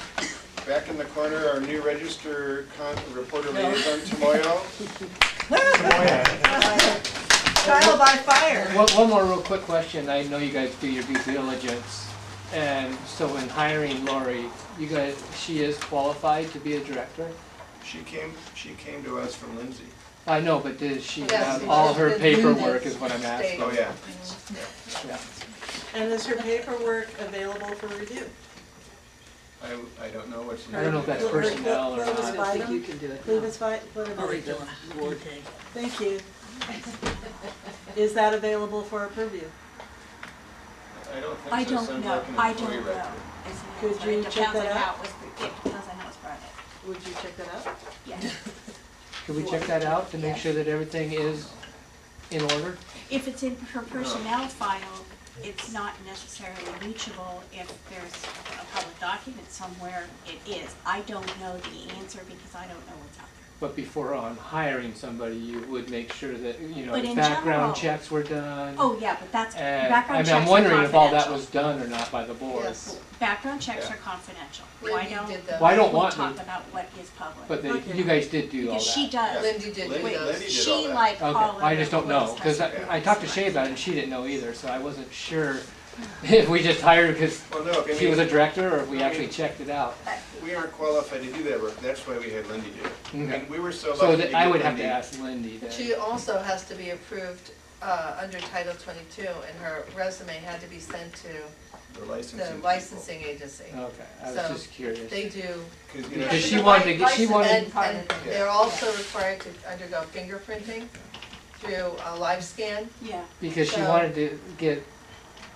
S1: Back in the corner, our new register reporter liaison, Tomoyo.
S2: Trial by fire.
S12: One more real quick question. I know you guys do your due diligence. And so in hiring Lori, she is qualified to be a director?
S1: She came to us from Lindsay.
S12: I know, but does she
S9: Yes,
S12: have
S9: she
S12: all
S9: has
S12: her
S9: been
S12: paperwork
S9: in
S12: is what I'm asking.
S1: Oh, yeah.
S12: Yeah.
S2: And is her paperwork available for review?
S1: I don't know what's in
S12: I don't know if that's personnel or not.
S2: I don't think
S6: you can do it.
S2: Leave us whatever we do. Thank you. Is that available for our purview?
S1: I don't think so.
S14: I don't
S1: Sounds
S14: know,
S1: like an
S14: I
S1: employee
S14: don't
S1: record.
S14: know.
S2: Could you check that out?
S14: It depends on how it's brought in.
S2: Would you check that out?
S14: Yes.
S12: Could we check that out to make
S14: Yeah.
S12: sure that everything is in order?
S14: If it's in her personnel file, it's not necessarily reachable. If there's a public document somewhere, it is. I don't know the answer because I don't know what's out there.
S12: But before on hiring somebody, you would make sure that,
S14: But in
S12: background
S14: general-
S12: checks were done.
S14: Oh, yeah, but that's,
S12: And,
S14: background checks are
S12: I'm wondering if all that
S14: confidential.
S12: was done or not by the board.
S9: Yes.
S14: Background checks
S1: Yeah.
S14: are confidential.
S9: Lindy
S14: Why don't,
S9: did those.
S12: Well, I don't
S14: we'll
S12: want
S14: talk
S12: to,
S14: about what is public.
S12: but
S2: Okay.
S12: you guys did do all that.
S14: Because she does.
S9: Lindy did do
S1: Lindy
S9: those.
S1: did all
S14: She
S1: that.
S14: like all of
S12: Okay, I
S14: the
S12: just don't know,
S14: employees
S12: because
S14: has
S12: I talked to Shay about it and she didn't know either, so I wasn't sure if we just hired her because
S1: Well, no, I
S12: she was
S1: mean,
S12: a director or if we
S1: I
S12: actually
S1: mean-
S12: checked it out.
S1: we aren't qualified to do that work. That's why we had Lindy do it.
S12: Okay.
S1: And we were so
S12: So
S1: lucky to
S12: I
S1: get
S12: would have to
S1: Lindy.
S12: ask Lindy then.
S9: She also has to be approved under Title 22, and her resume had to be sent to
S1: The
S9: the
S1: licensing.
S9: licensing agency.
S12: Okay, I was
S9: So
S12: just curious.
S9: They do.
S1: Because,
S12: Because she wanted to get, she wanted,
S9: And they're also required to undergo fingerprinting through a live scan.
S14: Yeah.
S12: because she
S9: So-
S12: wanted to get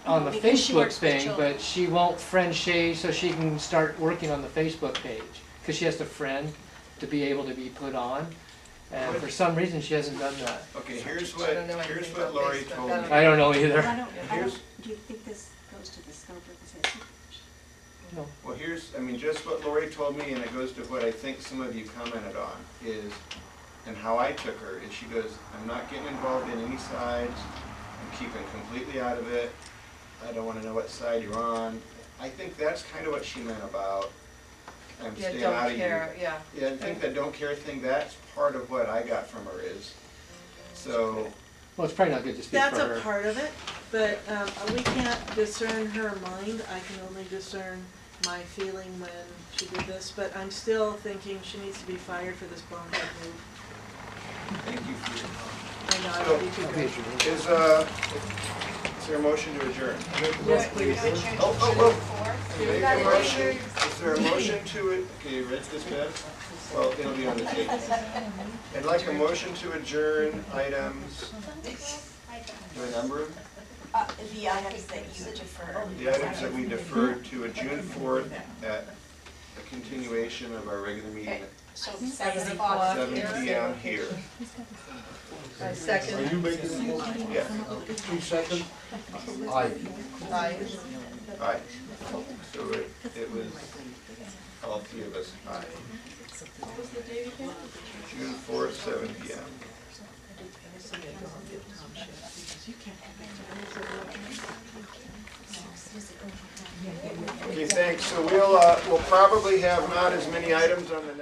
S12: on the
S14: Because she
S12: Facebook
S14: works with
S12: thing,
S14: children.
S12: but she won't friend Shay so she can start working on the Facebook page. Because she has to friend to be able to be put on. And for some reason, she hasn't done that.
S1: okay, here's
S9: I don't know
S1: what
S9: anything
S1: Lori
S9: about Facebook.
S1: told
S9: I
S1: me.
S12: I don't know
S14: I
S12: either.
S1: Here's-
S14: do you think this goes to the scope of the session?
S12: No.
S1: Well, just what Lori told me, and it goes to what I think some of you commented on, is, and how I took her, is she goes, I'm not getting involved in any sides, I'm keeping completely out of it, I don't wanna know what side you're on. I think that's kind of what she meant about, I'm
S9: Yeah,
S1: staying out
S9: don't
S1: of you.
S9: care, yeah.
S1: Yeah, I think that don't care thing, that's part of what I got from her is, so,
S12: Well, it's probably not good to speak for
S2: That's
S12: her.
S2: a part of it, but we can't discern her mind. I can only discern my feeling when she did this, but I'm still thinking she needs to be fired for this bonehead move.
S1: thank you for your comment.
S2: I know, I love you too, Greg.
S1: Is there a motion to adjourn?
S2: Yes, please.
S1: Make a motion, is there a motion to it, can you read this, Beth? Well, it'll be on the tape. I'd like a motion to adjourn items, do I number them?
S14: The items that you defer.
S1: The items that we deferred to a June 4th at a continuation of our regular meeting
S14: So
S1: at
S14: 7 o'clock.
S1: 7 p.m. here.
S9: I second.
S15: Are you making a motion?
S1: Yeah.
S15: She second? Aye.
S9: Aye.
S1: Aye. So it was all three of us, aye.
S9: What was the date again?
S1: June 4th, 7 p.m. Okay, thanks. So we'll probably have not as many items on the